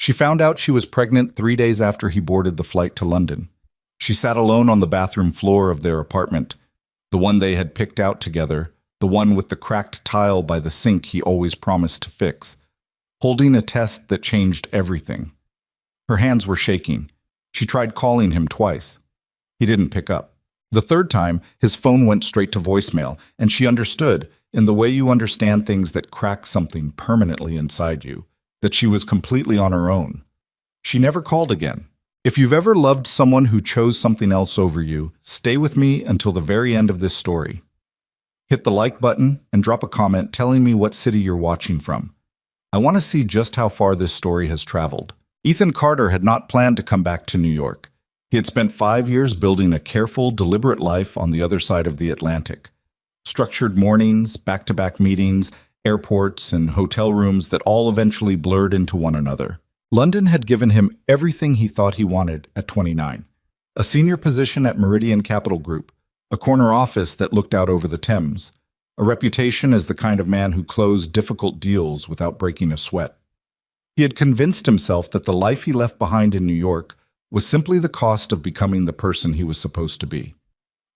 She found out she was pregnant 3 days after he boarded the flight to London. She sat alone on the bathroom floor of their apartment, the one they had picked out together, the one with the cracked tile by the sink he always promised to fix, holding a test that changed everything. Her hands were shaking. She tried calling him twice. He didn't pick up. The third time, his phone went straight to voicemail, and she understood, in the way you understand things that crack something permanently inside you, that she was completely on her own. She never called again. If you've ever loved someone who chose something else over you, stay with me until the very end of this story. Hit the like button and drop a comment telling me what city you're watching from. I want to see just how far this story has traveled. Ethan Carter had not planned to come back to New York. He had spent 5 years building a careful, deliberate life on the other side of the Atlantic. Structured mornings, back-to-back meetings, airports, and hotel rooms that all eventually blurred into one another. London had given him everything he thought he wanted at 29. A senior position at Meridian Capital Group, a corner office that looked out over the Thames, a reputation as the kind of man who closed difficult deals without breaking a sweat. He had convinced himself that the life he left behind in New York was simply the cost of becoming the person he was supposed to be.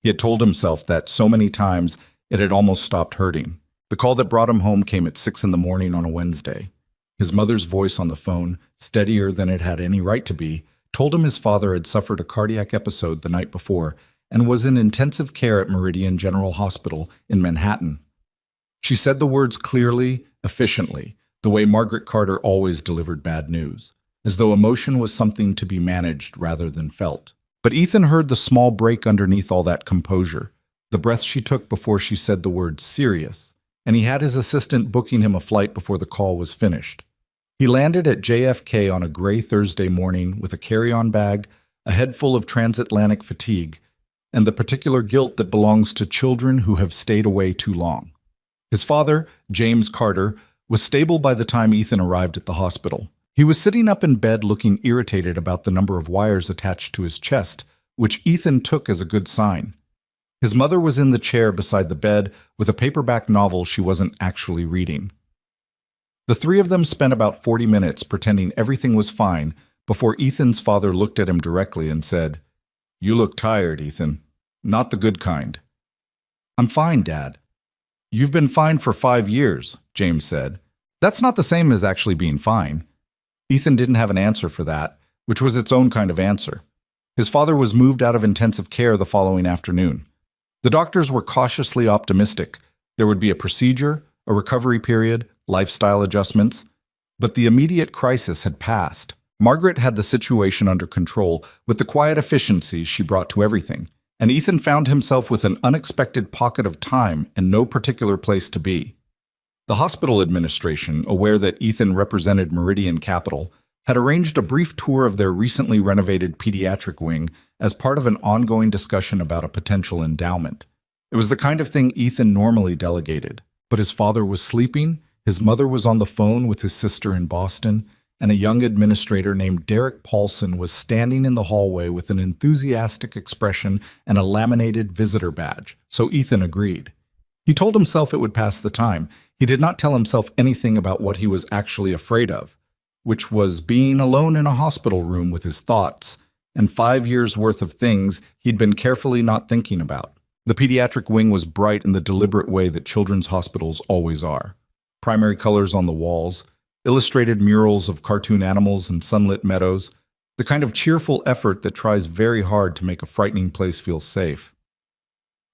He had told himself that so many times it had almost stopped hurting. The call that brought him home came at 6 a.m. on a Wednesday. His mother's voice on the phone, steadier than it had any right to be, told him his father had suffered a cardiac episode the night before and was in intensive care at Meridian General Hospital in Manhattan. She said the words clearly, efficiently, the way Margaret Carter always delivered bad news, as though emotion was something to be managed rather than felt. But Ethan heard the small break underneath all that composure, the breath she took before she said the word serious, and he had his assistant booking him a flight before the call was finished. He landed at JFK on a gray Thursday morning with a carry-on bag, a head full of transatlantic fatigue, and the particular guilt that belongs to children who have stayed away too long. His father, James Carter, was stable by the time Ethan arrived at the hospital. He was sitting up in bed looking irritated about the number of wires attached to his chest, which Ethan took as a good sign. His mother was in the chair beside the bed with a paperback novel she wasn't actually reading. The three of them spent about 40 minutes pretending everything was fine before Ethan's father looked at him directly and said, "You look tired, Ethan. Not the good kind." "I'm fine, Dad." "You've been fine for 5 years," James said. "That's not the same as actually being fine." Ethan didn't have an answer for that, which was its own kind of answer. His father was moved out of intensive care the following afternoon. The doctors were cautiously optimistic. There would be a procedure, a recovery period, lifestyle adjustments. But the immediate crisis had passed. Margaret had the situation under control with the quiet efficiency she brought to everything, and Ethan found himself with an unexpected pocket of time and no particular place to be. The hospital administration, aware that Ethan represented Meridian Capital, had arranged a brief tour of their recently renovated pediatric wing as part of an ongoing discussion about a potential endowment. It was the kind of thing Ethan normally delegated, but his father was sleeping, his mother was on the phone with his sister in Boston, and a young administrator named Derek Paulson was standing in the hallway with an enthusiastic expression and a laminated visitor badge, so Ethan agreed. He told himself it would pass the time. He did not tell himself anything about what he was actually afraid of, which was being alone in a hospital room with his thoughts and 5 years' worth of things he'd been carefully not thinking about. The pediatric wing was bright in the deliberate way that children's hospitals always are. Primary colors on the walls, illustrated murals of cartoon animals and sunlit meadows, the kind of cheerful effort that tries very hard to make a frightening place feel safe.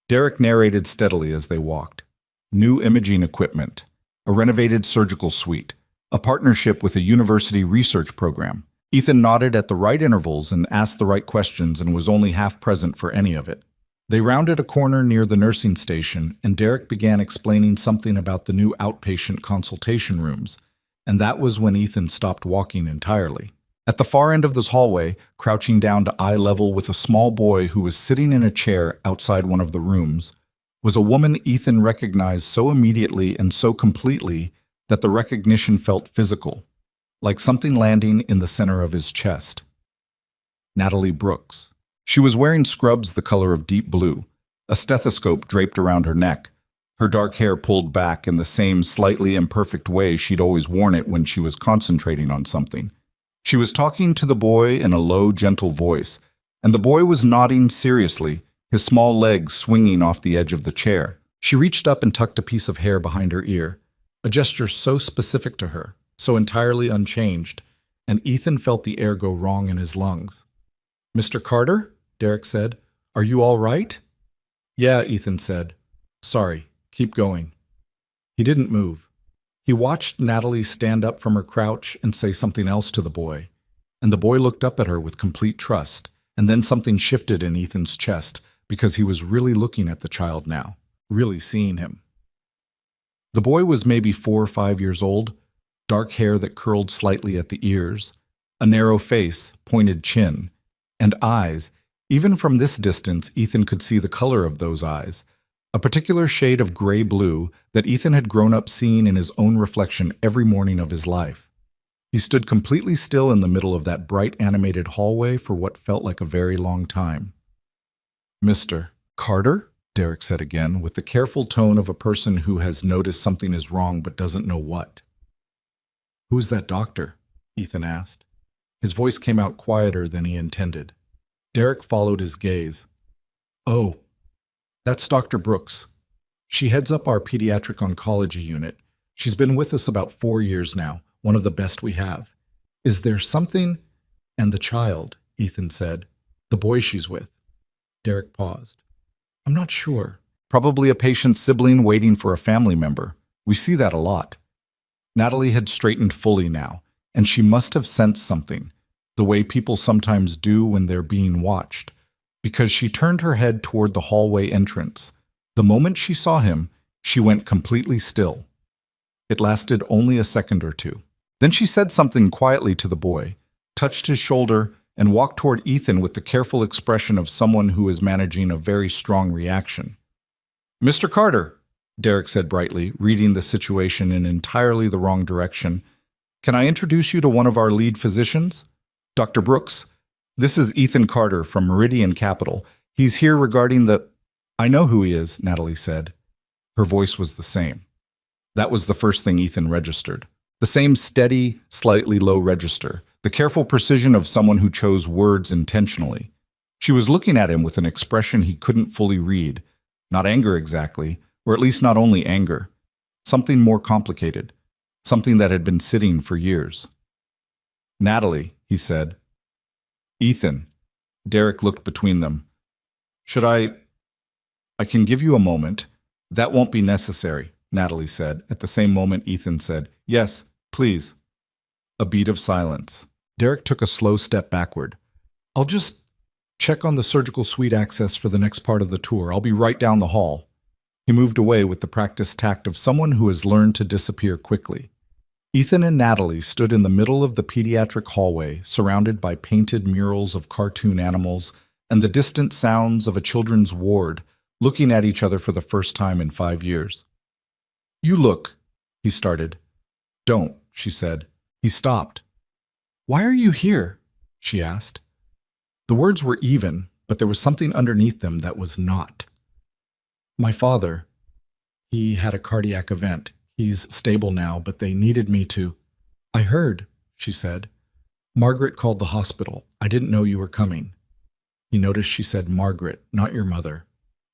Derek narrated steadily as they walked. New imaging equipment, a renovated surgical suite, a partnership with a university research program. Ethan nodded at the right intervals and asked the right questions and was only half present for any of it. They rounded a corner near the nursing station, and Derek began explaining something about the new outpatient consultation rooms, and that was when Ethan stopped walking entirely. At the far end of this hallway, crouching down to eye level with a small boy who was sitting in a chair outside one of the rooms, was a woman Ethan recognized so immediately and so completely that the recognition felt physical, like something landing in the center of his chest. Natalie Brooks. She was wearing scrubs the color of deep blue, a stethoscope draped around her neck, her dark hair pulled back in the same slightly imperfect way she'd always worn it when she was concentrating on something. She was talking to the boy in a low, gentle voice, and the boy was nodding seriously, his small legs swinging off the edge of the chair. She reached up and tucked a piece of hair behind her ear, a gesture so specific to her, so entirely unchanged, and Ethan felt the air go wrong in his lungs. "Mr. Carter?" Derek said. "Are you all right?" "Yeah," Ethan said. "Sorry, keep going." He didn't move. He watched Natalie stand up from her crouch and say something else to the boy, and the boy looked up at her with complete trust, and then something shifted in Ethan's chest because he was really looking at the child now, really seeing him. The boy was maybe 4 or 5 years old, dark hair that curled slightly at the ears, a narrow face, pointed chin, and eyes. Even from this distance, Ethan could see the color of those eyes, a particular shade of gray-blue that Ethan had grown up seeing in his own reflection every morning of his life. He stood completely still in the middle of that bright animated hallway for what felt like a very long time. "Mr. Carter?" Derek said again, with the careful tone of a person who has noticed something is wrong but doesn't know what. "Who's that doctor?" Ethan asked. His voice came out quieter than he intended. Derek followed his gaze. "Oh, that's Dr. Brooks. She heads up our pediatric oncology unit. She's been with us about 4 years now, one of the best we have. Is there something—" "And the child," Ethan said. "The boy she's with." Derek paused. "I'm not sure. Probably a patient's sibling waiting for a family member. We see that a lot." Natalie had straightened fully now, and she must have sensed something, the way people sometimes do when they're being watched, because she turned her head toward the hallway entrance. The moment she saw him, she went completely still. It lasted only a second or two. Then she said something quietly to the boy, touched his shoulder, and walked toward Ethan with the careful expression of someone who is managing a very strong reaction. "Mr. Carter," Derek said brightly, reading the situation in entirely the wrong direction, "can I introduce you to one of our lead physicians? Dr. Brooks. This is Ethan Carter from Meridian Capital. He's here regarding the—" "I know who he is," Natalie said. Her voice was the same. That was the first thing Ethan registered. The same steady, slightly low register, the careful precision of someone who chose words intentionally. She was looking at him with an expression he couldn't fully read. Not anger exactly, or at least not only anger. Something more complicated. Something that had been sitting for years. "Natalie," he said. "Ethan." Derek looked between them. "Should I can give you a moment." "That won't be necessary," Natalie said. At the same moment, Ethan said, "Yes, please." A beat of silence. Derek took a slow step backward. "I'll just check on the surgical suite access for the next part of the tour. I'll be right down the hall." He moved away with the practiced tact of someone who has learned to disappear quickly. Ethan and Natalie stood in the middle of the pediatric hallway, surrounded by painted murals of cartoon animals and the distant sounds of a children's ward, looking at each other for the first time in 5 years. "You look," he started. "Don't," she said. He stopped. "Why are you here?" she asked. The words were even, but there was something underneath them that was not. "My father, he had a cardiac event. He's stable now, but they needed me to—" "I heard," she said. "Margaret called the hospital. I didn't know you were coming." He noticed she said Margaret, not your mother.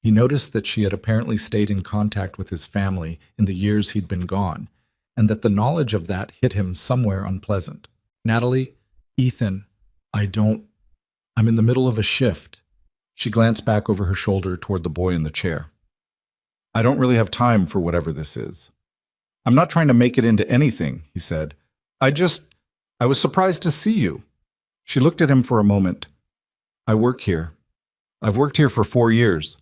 He noticed that she had apparently stayed in contact with his family in the years he'd been gone, and that the knowledge of that hit him somewhere unpleasant. "Natalie, Ethan, I'm in the middle of a shift." She glanced back over her shoulder toward the boy in the chair. "I don't really have time for whatever this is." "I'm not trying to make it into anything," he said. I was surprised to see you." She looked at him for a moment. "I work here. I've worked here for 4 years."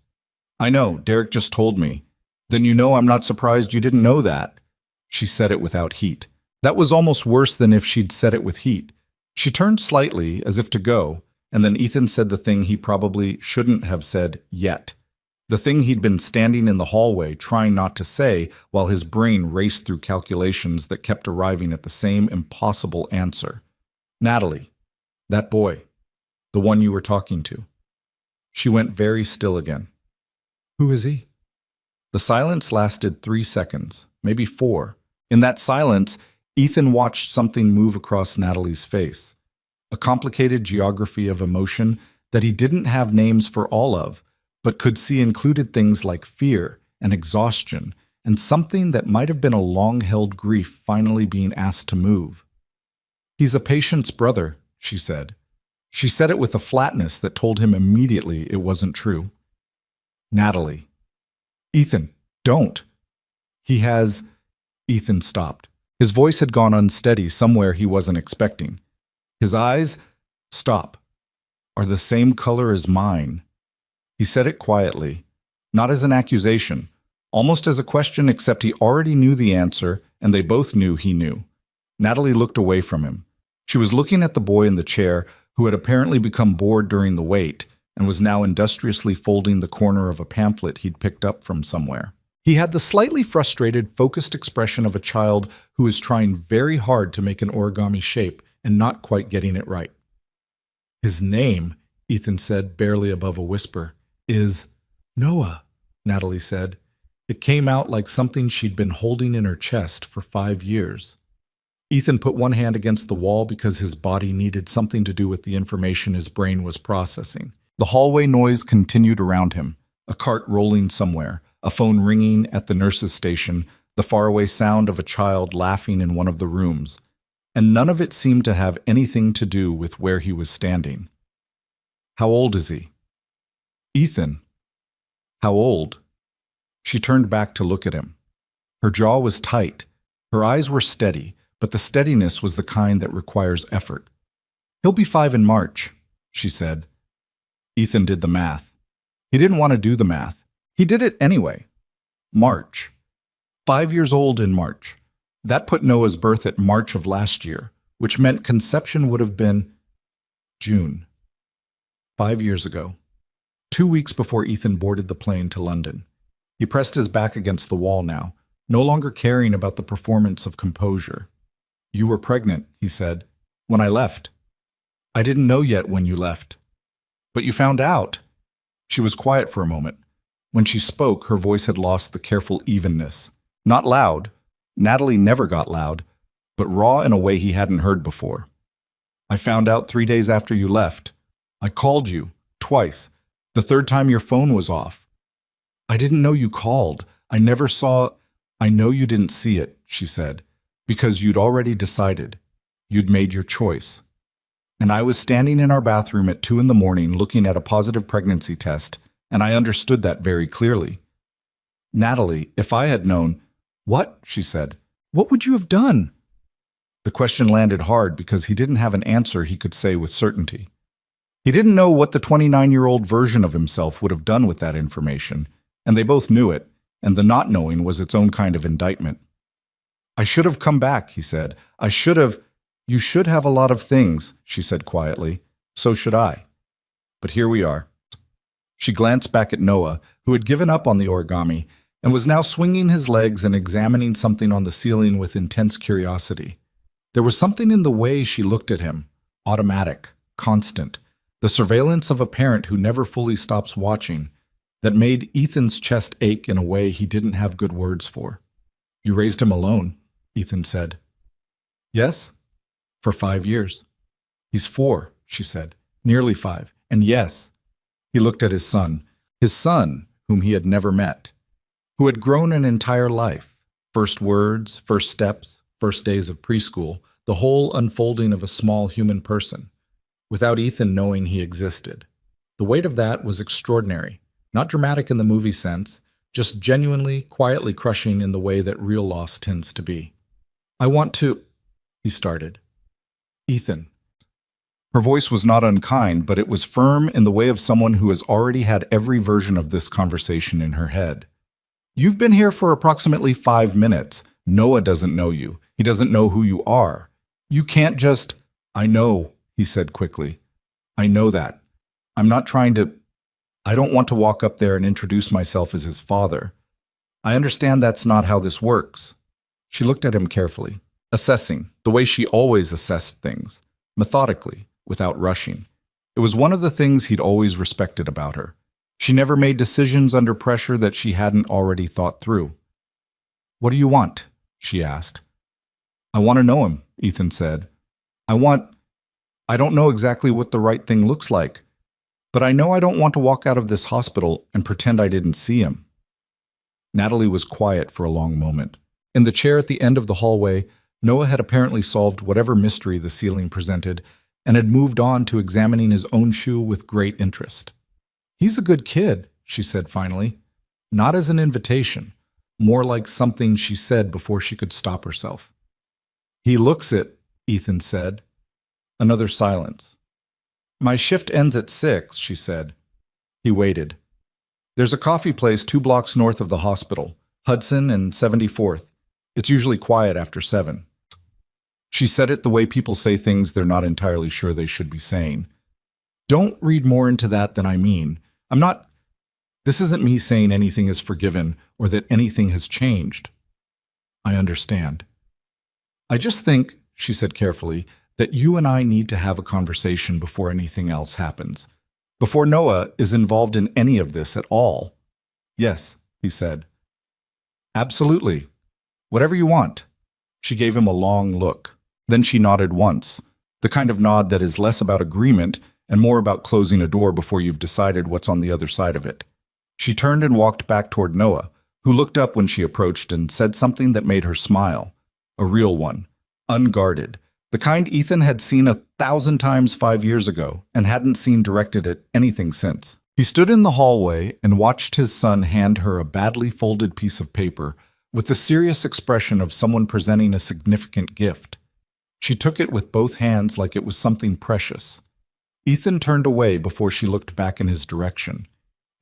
"I know, Derek just told me." "Then you know I'm not surprised you didn't know that." She said it without heat. That was almost worse than if she'd said it with heat. She turned slightly, as if to go, and then Ethan said the thing he probably shouldn't have said yet. The thing he'd been standing in the hallway trying not to say while his brain raced through calculations that kept arriving at the same impossible answer. "Natalie, that boy, the one you were talking to." She went very still again. "Who is he?" The silence lasted 3 seconds, maybe 4. In that silence, Ethan watched something move across Natalie's face. a complicated geography of emotion that he didn't have names for all of, but could see included things like fear and exhaustion and something that might have been a long-held grief finally being asked to move. "He's a patient's brother," she said. She said it with a flatness that told him immediately it wasn't true. "Natalie." "Ethan, don't." "He has—" Ethan stopped. His voice had gone unsteady somewhere he wasn't expecting. His eyes, "Stop, are the same color as mine." He said it quietly, not as an accusation, almost as a question, except he already knew the answer, and they both knew he knew. Natalie looked away from him. She was looking at the boy in the chair, who had apparently become bored during the wait, and was now industriously folding the corner of a pamphlet he'd picked up from somewhere. He had the slightly frustrated, focused expression of a child who is trying very hard to make an origami shape and not quite getting it right. "His name," Ethan said, barely above a whisper, "is Noah," Natalie said. It came out like something she'd been holding in her chest for 5 years. Ethan put one hand against the wall because his body needed something to do with the information his brain was processing. The hallway noise continued around him, a cart rolling somewhere, a phone ringing at the nurse's station, the faraway sound of a child laughing in one of the rooms, and none of it seemed to have anything to do with where he was standing. "How old is he?" "Ethan." "How old?" She turned back to look at him. Her jaw was tight. Her eyes were steady, but the steadiness was the kind that requires effort. "He'll be 5 in March," she said. Ethan did the math. He didn't want to do the math. He did it anyway. March. 5 years old in March. That put Noah's birth at March of last year, which meant conception would have been June. 5 years ago. 2 weeks before Ethan boarded the plane to London. He pressed his back against the wall now, no longer caring about the performance of composure. "You were pregnant," he said, "when I left." "I didn't know yet when you left." "But you found out." She was quiet for a moment. When she spoke, her voice had lost the careful evenness. Not loud. Natalie never got loud, but raw in a way he hadn't heard before. "I found out 3 days after you left. I called you, twice. The third time your phone was off." "I didn't know you called. I never saw—" "I know you didn't see it," she said, "because you'd already decided. You'd made your choice. And I was standing in our bathroom at 2 in the morning looking at a positive pregnancy test, and I understood that very clearly. Natalie, if I had known—" "What?" she said. "What would you have done?" The question landed hard because he didn't have an answer he could say with certainty. He didn't know what the 29-year-old version of himself would have done with that information, and they both knew it, and the not knowing was its own kind of indictment. "I should have come back," he said. "I should have—" "You should have a lot of things," she said quietly. "So should I. But here we are." She glanced back at Noah, who had given up on the origami, and was now swinging his legs and examining something on the ceiling with intense curiosity. There was something in the way she looked at him, automatic, constant, the surveillance of a parent who never fully stops watching, that made Ethan's chest ache in a way he didn't have good words for. "You raised him alone," Ethan said. "Yes, for 5 years. He's 4, she said, nearly 5, and yes." He looked at his son whom he had never met, who had grown an entire life, first words, first steps, first days of preschool, the whole unfolding of a small human person, without Ethan knowing he existed. The weight of that was extraordinary, not dramatic in the movie sense, just genuinely, quietly crushing in the way that real loss tends to be. "I want to—" he started. "Ethan." Her voice was not unkind, but it was firm in the way of someone who has already had every version of this conversation in her head. "You've been here for approximately 5 minutes. Noah doesn't know you. He doesn't know who you are. You can't just—" "I know," he said quickly. "I know that. I'm not trying to— I don't want to walk up there and introduce myself as his father. I understand that's not how this works." She looked at him carefully, assessing, the way she always assessed things, methodically, without rushing. It was one of the things he'd always respected about her. She never made decisions under pressure that she hadn't already thought through. "What do you want?" she asked. "I want to know him," Ethan said. I I don't know exactly what the right thing looks like, but I know I don't want to walk out of this hospital and pretend I didn't see him." Natalie was quiet for a long moment. In the chair at the end of the hallway, Noah had apparently solved whatever mystery the ceiling presented and had moved on to examining his own shoe with great interest. "He's a good kid," she said finally. Not as an invitation, more like something she said before she could stop herself. "He looks it," Ethan said. Another silence. "My shift ends at 6, she said. He waited. "There's a coffee place 2 blocks north of the hospital, Hudson and 74th. It's usually quiet after 7. She said it the way people say things they're not entirely sure they should be saying. "Don't read more into that than I mean. This isn't me saying anything is forgiven or that anything has changed. I understand. I just think," she said carefully, "that you and I need to have a conversation before anything else happens. Before Noah is involved in any of this at all." "Yes," he said. "Absolutely. Whatever you want." She gave him a long look. Then she nodded once, the kind of nod that is less about agreement and more about closing a door before you've decided what's on the other side of it. She turned and walked back toward Noah, who looked up when she approached and said something that made her smile. A real one, unguarded, the kind Ethan had seen 1,000 times 5 years ago and hadn't seen directed at anything since. He stood in the hallway and watched his son hand her a badly folded piece of paper with the serious expression of someone presenting a significant gift. She took it with both hands like it was something precious. Ethan turned away before she looked back in his direction.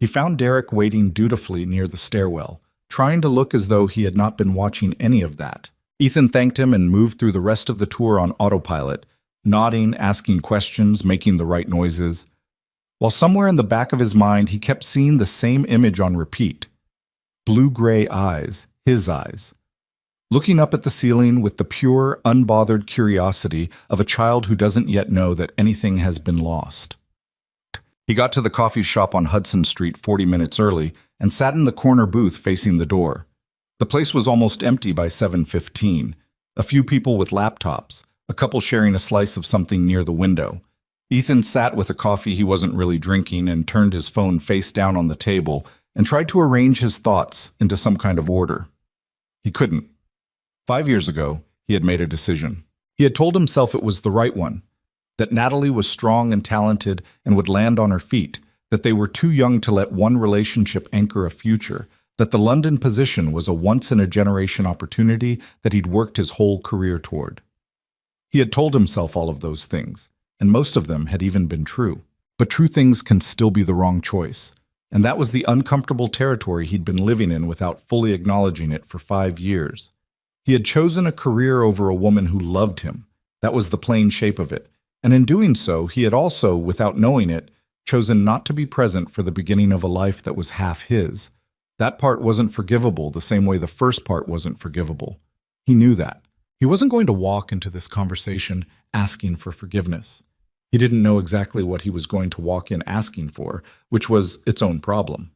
He found Derek waiting dutifully near the stairwell, trying to look as though he had not been watching any of that. Ethan thanked him and moved through the rest of the tour on autopilot, nodding, asking questions, making the right noises. While somewhere in the back of his mind he kept seeing the same image on repeat. Blue-gray eyes, his eyes. Looking up at the ceiling with the pure, unbothered curiosity of a child who doesn't yet know that anything has been lost. He got to the coffee shop on Hudson Street 40 minutes early and sat in the corner booth facing the door. The place was almost empty by 7:15. A few people with laptops, a couple sharing a slice of something near the window. Ethan sat with a coffee he wasn't really drinking and turned his phone face down on the table and tried to arrange his thoughts into some kind of order. He couldn't. 5 years ago, he had made a decision. He had told himself it was the right one, that Natalie was strong and talented and would land on her feet, that they were too young to let one relationship anchor a future, that the London position was a once-in-a-generation opportunity that he'd worked his whole career toward. He had told himself all of those things, and most of them had even been true. But true things can still be the wrong choice, and that was the uncomfortable territory he'd been living in without fully acknowledging it for 5 years. He had chosen a career over a woman who loved him. That was the plain shape of it. And in doing so, he had also, without knowing it, chosen not to be present for the beginning of a life that was half his. That part wasn't forgivable the same way the first part wasn't forgivable. He knew that. He wasn't going to walk into this conversation asking for forgiveness. He didn't know exactly what he was going to walk in asking for, which was its own problem.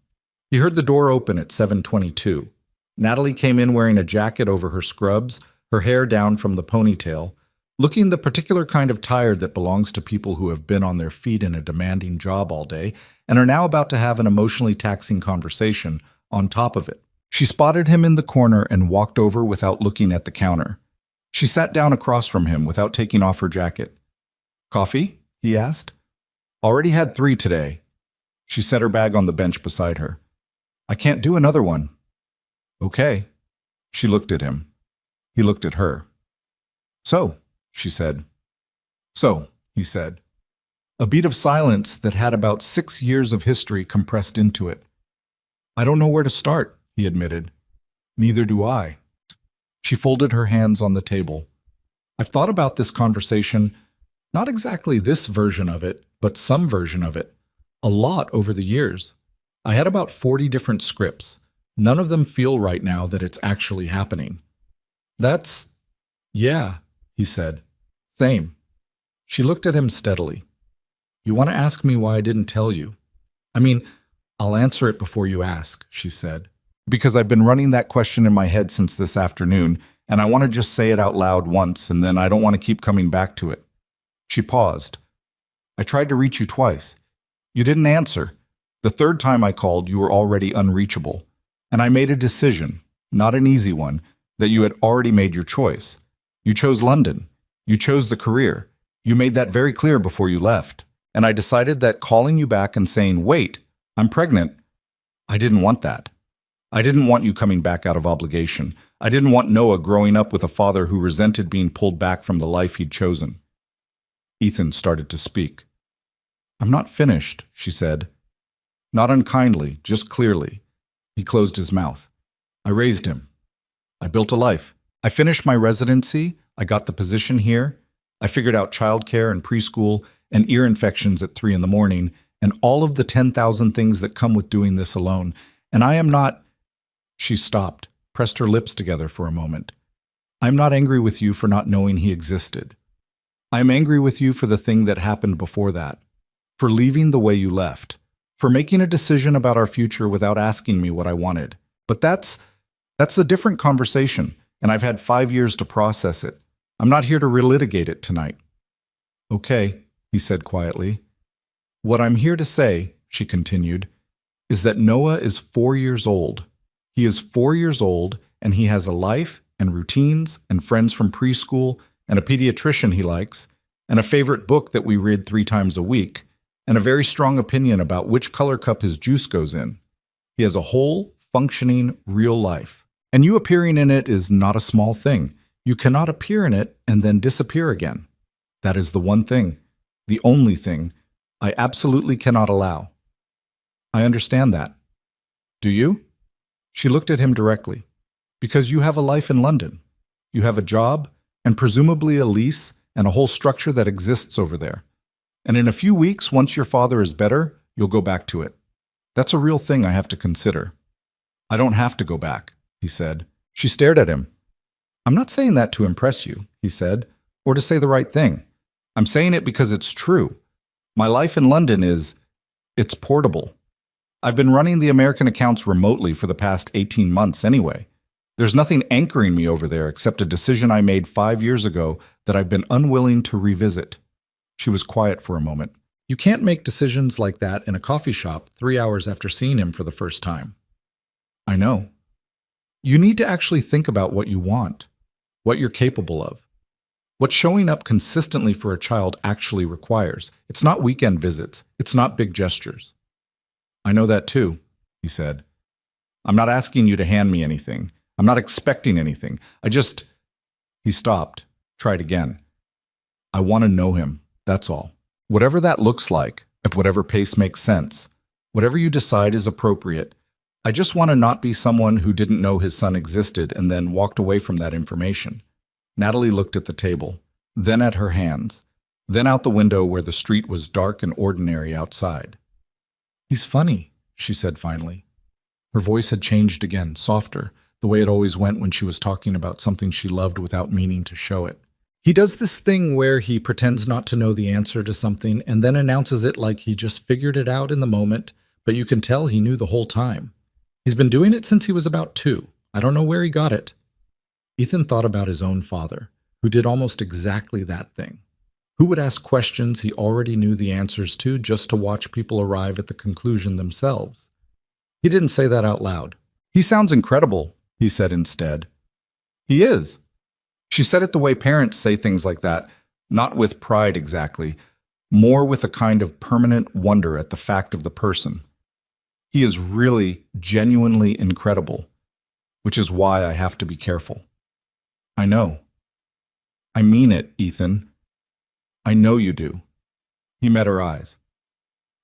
He heard the door open at 7:22. Natalie came in wearing a jacket over her scrubs, her hair down from the ponytail, looking the particular kind of tired that belongs to people who have been on their feet in a demanding job all day and are now about to have an emotionally taxing conversation on top of it. She spotted him in the corner and walked over without looking at the counter. She sat down across from him without taking off her jacket. "Coffee?" he asked. "Already had 3 today." She set her bag on the bench beside her. "I can't do another one." "Okay." She looked at him. He looked at her. "So," she said. "So," he said. A beat of silence that had about 6 years of history compressed into it. "I don't know where to start," he admitted. "Neither do I." She folded her hands on the table. "I've thought about this conversation, not exactly this version of it, but some version of it, a lot over the years. I had about 40 different scripts. None of them feel right now that it's actually happening." Yeah, he said. "Same." She looked at him steadily. "You want to ask me why I didn't tell you? I mean, I'll answer it before you ask," she said. "Because I've been running that question in my head since this afternoon, and I want to just say it out loud once, and then I don't want to keep coming back to it." She paused, I tried to reach you twice. You didn't answer. The third time I called, you were already unreachable. And I made a decision, not an easy one, that you had already made your choice. You chose London. You chose the career. You made that very clear before you left. And I decided that calling you back and saying, wait, I'm pregnant, I didn't want that. I didn't want you coming back out of obligation. I didn't want Noah growing up with a father who resented being pulled back from the life he'd chosen. Ethan started to speak. I'm not finished, she said. Not unkindly, just clearly. He closed his mouth. I raised him. I built a life. I finished my residency. I got the position here. I figured out childcare and preschool and ear infections at 3 a.m. and all of the 10,000 things that come with doing this alone. And I am not... She stopped, pressed her lips together for a moment. I'm not angry with you for not knowing he existed. I am angry with you for the thing that happened before that, for leaving the way you left, for making a decision about our future without asking me what I wanted. But that's a different conversation, and I've had 5 years to process it. I'm not here to relitigate it tonight. Okay, he said quietly. What I'm here to say, she continued, is that Noah is 4 years old. He is 4 years old, and he has a life and routines and friends from preschool and a pediatrician he likes and a favorite book that we read 3 times a week and a very strong opinion about which color cup his juice goes in. He has a whole, functioning, real life. And you appearing in it is not a small thing. You cannot appear in it and then disappear again. That is the one thing, the only thing, I absolutely cannot allow. I understand that. Do you? She looked at him directly. Because you have a life in London. You have a job, and presumably a lease, and a whole structure that exists over there. And in a few weeks, once your father is better, you'll go back to it. That's a real thing I have to consider. I don't have to go back, he said. She stared at him. I'm not saying that to impress you, he said, or to say the right thing. I'm saying it because it's true. My life in London it's portable. I've been running the American accounts remotely for the past 18 months anyway. There's nothing anchoring me over there except a decision I made 5 years ago that I've been unwilling to revisit. She was quiet for a moment. You can't make decisions like that in a coffee shop 3 hours after seeing him for the first time. I know. You need to actually think about what you want, what you're capable of, what showing up consistently for a child actually requires. It's not weekend visits. It's not big gestures. I know that too, he said. I'm not asking you to hand me anything. I'm not expecting anything. He stopped, tried again. I want to know him, that's all. Whatever that looks like, at whatever pace makes sense, whatever you decide is appropriate. I just want to not be someone who didn't know his son existed and then walked away from that information. Natalie looked at the table, then at her hands, then out the window where the street was dark and ordinary outside. He's funny, she said finally. Her voice had changed again, softer, the way it always went when she was talking about something she loved without meaning to show it. He does this thing where he pretends not to know the answer to something and then announces it like he just figured it out in the moment, but you can tell he knew the whole time. He's been doing it since he was about 2. I don't know where he got it. Ethan thought about his own father, who did almost exactly that thing. Who would ask questions he already knew the answers to just to watch people arrive at the conclusion themselves? He didn't say that out loud. He sounds incredible, he said instead. He is. She said it the way parents say things like that, not with pride exactly, more with a kind of permanent wonder at the fact of the person. He is really, genuinely incredible, which is why I have to be careful. I know. I mean it, Ethan. I know you do. He met her eyes.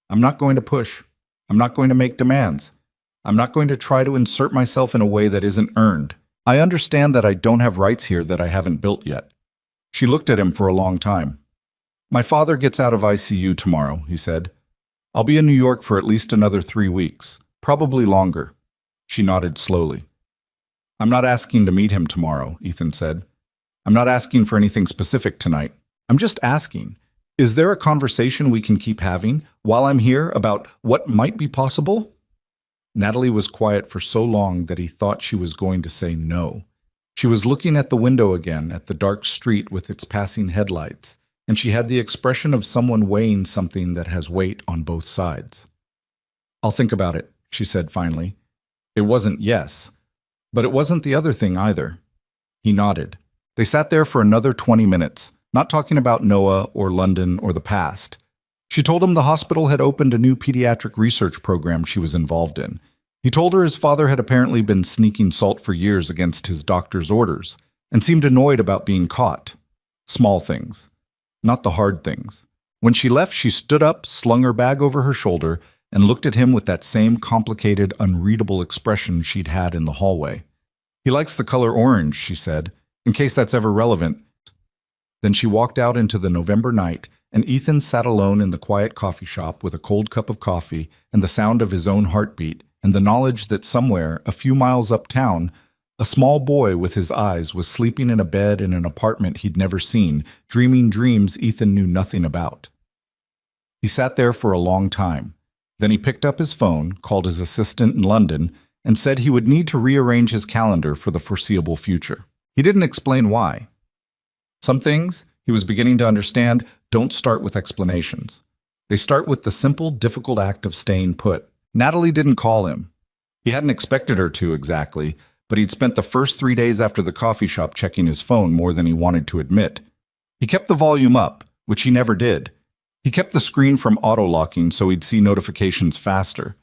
I'm not going to push. I'm not going to make demands. I'm not going to try to insert myself in a way that isn't earned. I understand that I don't have rights here that I haven't built yet. She looked at him for a long time. My father gets out of ICU tomorrow, he said. I'll be in New York for at least another 3 weeks, probably longer. She nodded slowly. I'm not asking to meet him tomorrow, Ethan said. I'm not asking for anything specific tonight. I'm just asking, is there a conversation we can keep having while I'm here about what might be possible? Natalie was quiet for so long that he thought she was going to say no. She was looking at the window again, at the dark street with its passing headlights, and she had the expression of someone weighing something that has weight on both sides. "I'll think about it," she said finally. It wasn't yes, but it wasn't the other thing either. He nodded. They sat there for another 20 minutes, not talking about Noah or London or the past. She told him the hospital had opened a new pediatric research program she was involved in. He told her his father had apparently been sneaking salt for years against his doctor's orders and seemed annoyed about being caught. Small things, not the hard things. When she left, she stood up, slung her bag over her shoulder, and looked at him with that same complicated, unreadable expression she'd had in the hallway. "He likes the color orange," she said, "in case that's ever relevant." Then she walked out into the November night, and Ethan sat alone in the quiet coffee shop with a cold cup of coffee and the sound of his own heartbeat and the knowledge that somewhere, a few miles uptown, a small boy with his eyes was sleeping in a bed in an apartment he'd never seen, dreaming dreams Ethan knew nothing about. He sat there for a long time. Then he picked up his phone, called his assistant in London, and said he would need to rearrange his calendar for the foreseeable future. He didn't explain why. Some things, he was beginning to understand, don't start with explanations. They start with the simple, difficult act of staying put. Natalie didn't call him. He hadn't expected her to exactly, but he'd spent the first 3 days after the coffee shop checking his phone more than he wanted to admit. He kept the volume up, which he never did. He kept the screen from auto-locking so he'd see notifications faster.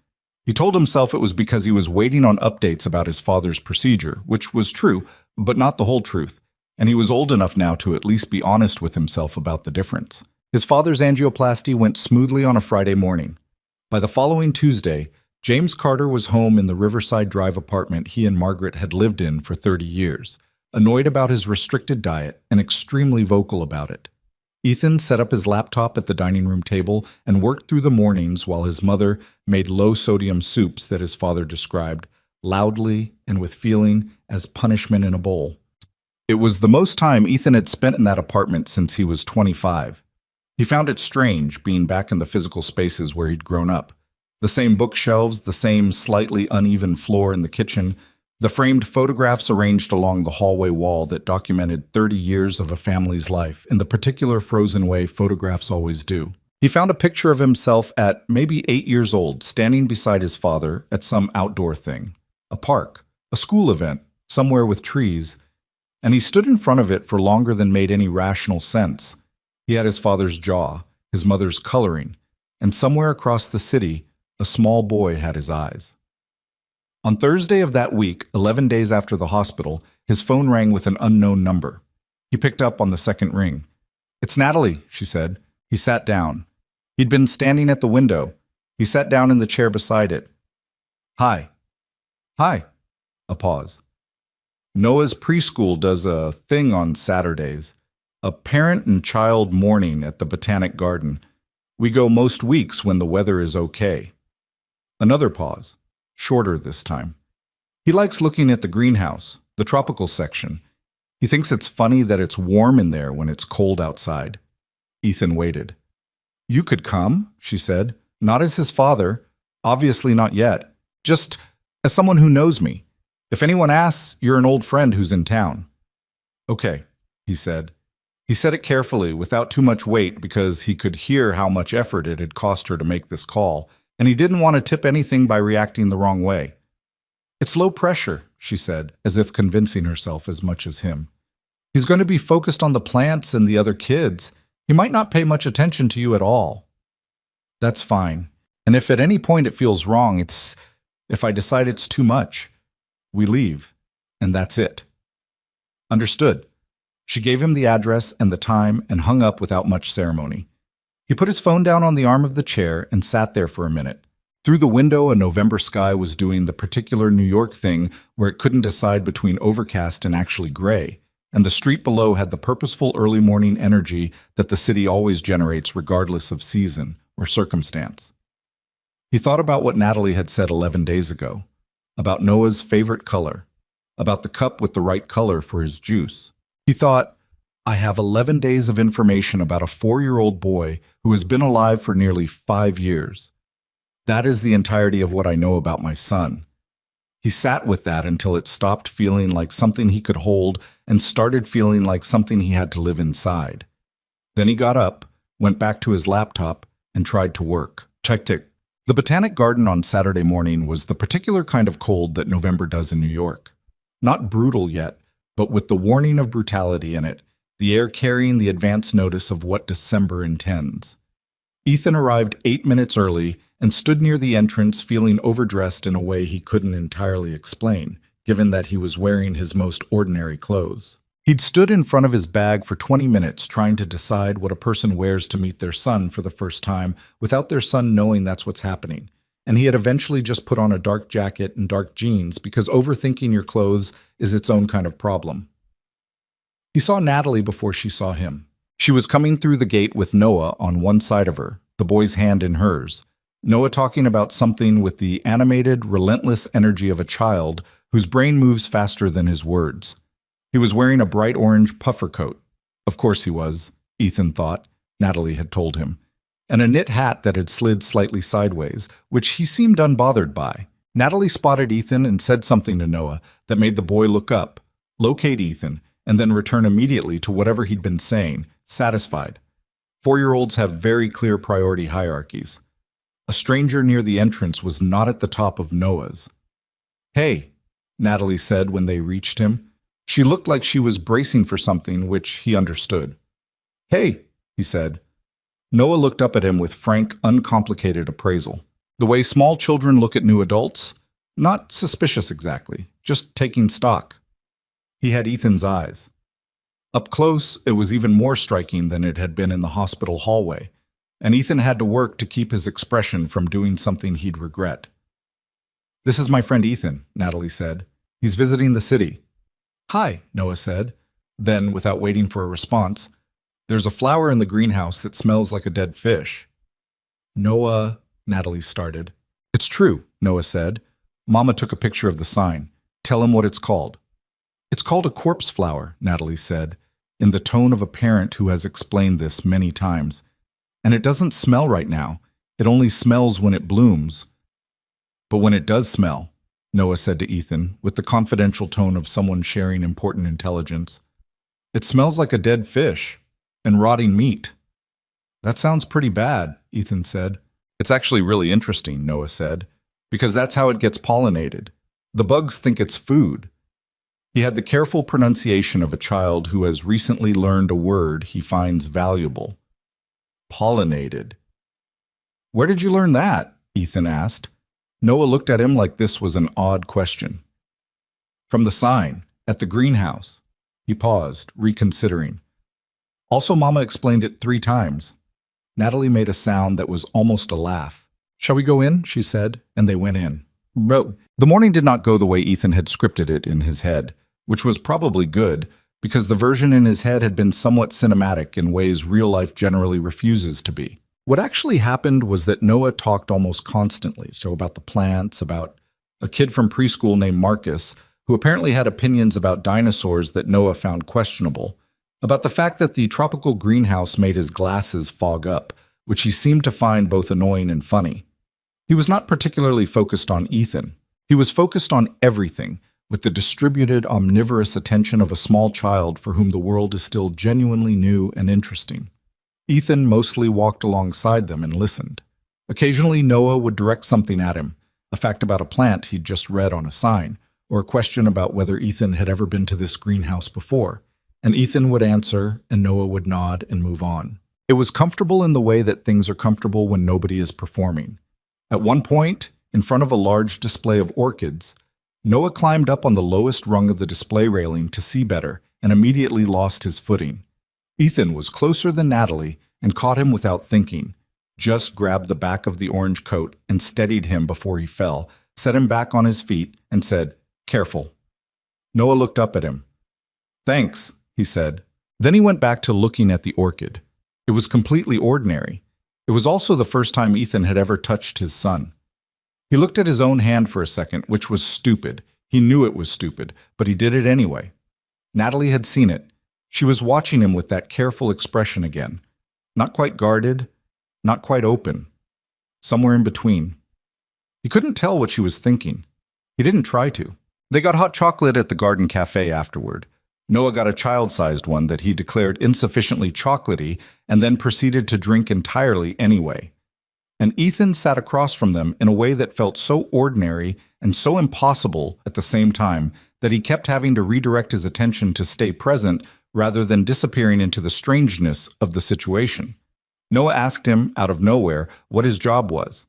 He told himself it was because he was waiting on updates about his father's procedure, which was true, but not the whole truth, and he was old enough now to at least be honest with himself about the difference. His father's angioplasty went smoothly on a Friday morning. By the following Tuesday, James Carter was home in the Riverside Drive apartment he and Margaret had lived in for 30 years, annoyed about his restricted diet and extremely vocal about it. Ethan set up his laptop at the dining room table and worked through the mornings while his mother made low-sodium soups that his father described, loudly and with feeling, as punishment in a bowl. It was the most time Ethan had spent in that apartment since he was 25. He found it strange being back in the physical spaces where he'd grown up. The same bookshelves, the same slightly uneven floor in the kitchen, the framed photographs arranged along the hallway wall that documented 30 years of a family's life in the particular frozen way photographs always do. He found a picture of himself at maybe 8 years old, standing beside his father at some outdoor thing, a park, a school event, somewhere with trees, and he stood in front of it for longer than made any rational sense. He had his father's jaw, his mother's coloring, and somewhere across the city, a small boy had his eyes. On Thursday of that week, 11 days after the hospital, his phone rang with an unknown number. He picked up on the second ring. "It's Natalie," she said. He sat down. He'd been standing at the window. He sat down in the chair beside it. "Hi." "Hi." A pause. "Noah's preschool does a thing on Saturdays. A parent and child morning at the Botanic Garden. We go most weeks when the weather is okay." Another pause. Shorter this time. "He likes looking at the greenhouse, the tropical section. He thinks it's funny that it's warm in there when it's cold outside." Ethan waited. "You could come," she said. "Not as his father, obviously not yet. Just as someone who knows me. If anyone asks, you're an old friend who's in town." "Okay," he said. He said it carefully, without too much weight, because he could hear how much effort it had cost her to make this call, and he didn't want to tip anything by reacting the wrong way. "It's low pressure," she said, as if convincing herself as much as him. "He's going to be focused on the plants and the other kids. He might not pay much attention to you at all." "That's fine. And if at any point it feels wrong, if I decide it's too much, we leave, and that's it." "Understood." She gave him the address and the time and hung up without much ceremony. He put his phone down on the arm of the chair and sat there for a minute. Through the window, a November sky was doing the particular New York thing where it couldn't decide between overcast and actually gray, and the street below had the purposeful early morning energy that the city always generates regardless of season or circumstance. He thought about what Natalie had said 11 days ago, about Noah's favorite color, about the cup with the right color for his juice. He thought, I have 11 days of information about a 4-year-old boy who has been alive for nearly 5 years. That is the entirety of what I know about my son. He sat with that until it stopped feeling like something he could hold and started feeling like something he had to live inside. Then he got up, went back to his laptop, and tried to work. Tick. The Botanic Garden on Saturday morning was the particular kind of cold that November does in New York. Not brutal yet, but with the warning of brutality in it, the air carrying the advance notice of what December intends. Ethan arrived 8 minutes early and stood near the entrance feeling overdressed in a way he couldn't entirely explain, given that he was wearing his most ordinary clothes. He'd stood in front of his bag for 20 minutes trying to decide what a person wears to meet their son for the first time without their son knowing that's what's happening. And he had eventually just put on a dark jacket and dark jeans because overthinking your clothes is its own kind of problem. He saw Natalie before she saw him. She was coming through the gate with Noah on one side of her, the boy's hand in hers. Noah talking about something with the animated, relentless energy of a child whose brain moves faster than his words. He was wearing a bright orange puffer coat. Of course he was, Ethan thought, Natalie had told him, and a knit hat that had slid slightly sideways, which he seemed unbothered by. Natalie spotted Ethan and said something to Noah that made the boy look up, locate Ethan, and then return immediately to whatever he'd been saying, satisfied. 4-year-olds have very clear priority hierarchies. A stranger near the entrance was not at the top of Noah's. "Hey," Natalie said when they reached him. She looked like she was bracing for something which he understood. "Hey," he said. Noah looked up at him with frank, uncomplicated appraisal. The way small children look at new adults? Not suspicious exactly, just taking stock. He had Ethan's eyes. Up close, it was even more striking than it had been in the hospital hallway, and Ethan had to work to keep his expression from doing something he'd regret. "This is my friend Ethan," Natalie said. "He's visiting the city." "Hi," Noah said. Then, without waiting for a response, "There's a flower in the greenhouse that smells like a dead fish." "Noah," Natalie started. "It's true," Noah said. "Mama took a picture of the sign. Tell him what it's called." "It's called a corpse flower," Natalie said, in the tone of a parent who has explained this many times. "And it doesn't smell right now. It only smells when it blooms." "But when it does smell," Noah said to Ethan, with the confidential tone of someone sharing important intelligence, "it smells like a dead fish and rotting meat." "That sounds pretty bad," Ethan said. "It's actually really interesting," Noah said, "because that's how it gets pollinated. The bugs think it's food." He had the careful pronunciation of a child who has recently learned a word he finds valuable. Pollinated. "Where did you learn that?" Ethan asked. Noah looked at him like this was an odd question. "From the sign, at the greenhouse." He paused, reconsidering. "Also, Mama explained it 3 times. Natalie made a sound that was almost a laugh. "Shall we go in?" she said, and they went in. The morning did not go the way Ethan had scripted it in his head, which was probably good, because the version in his head had been somewhat cinematic in ways real life generally refuses to be. What actually happened was that Noah talked almost constantly, so about the plants, about a kid from preschool named Marcus, who apparently had opinions about dinosaurs that Noah found questionable, about the fact that the tropical greenhouse made his glasses fog up, which he seemed to find both annoying and funny. He was not particularly focused on Ethan. He was focused on everything, with the distributed, omnivorous attention of a small child for whom the world is still genuinely new and interesting. Ethan mostly walked alongside them and listened. Occasionally, Noah would direct something at him, a fact about a plant he'd just read on a sign, or a question about whether Ethan had ever been to this greenhouse before, and Ethan would answer, and Noah would nod and move on. It was comfortable in the way that things are comfortable when nobody is performing. At one point, in front of a large display of orchids, Noah climbed up on the lowest rung of the display railing to see better and immediately lost his footing. Ethan was closer than Natalie and caught him without thinking, just grabbed the back of the orange coat and steadied him before he fell, set him back on his feet, and said, "Careful." Noah looked up at him. "Thanks," he said. Then he went back to looking at the orchid. It was completely ordinary. It was also the first time Ethan had ever touched his son. He looked at his own hand for a second, which was stupid. He knew it was stupid, but he did it anyway. Natalie had seen it. She was watching him with that careful expression again. Not quite guarded, not quite open. Somewhere in between. He couldn't tell what she was thinking. He didn't try to. They got hot chocolate at the garden cafe afterward. Noah got a child-sized one that he declared insufficiently chocolatey and then proceeded to drink entirely anyway. And Ethan sat across from them in a way that felt so ordinary and so impossible at the same time that he kept having to redirect his attention to stay present rather than disappearing into the strangeness of the situation. Noah asked him, out of nowhere, what his job was.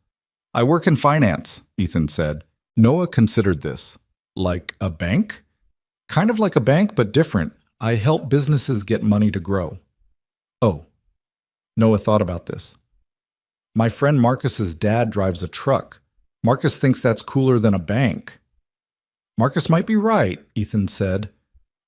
"I work in finance," Ethan said. Noah considered this. "Like a bank?" "Kind of like a bank, but different. I help businesses get money to grow." "Oh." Noah thought about this. "My friend Marcus's dad drives a truck. Marcus thinks that's cooler than a bank." "Marcus might be right," Ethan said.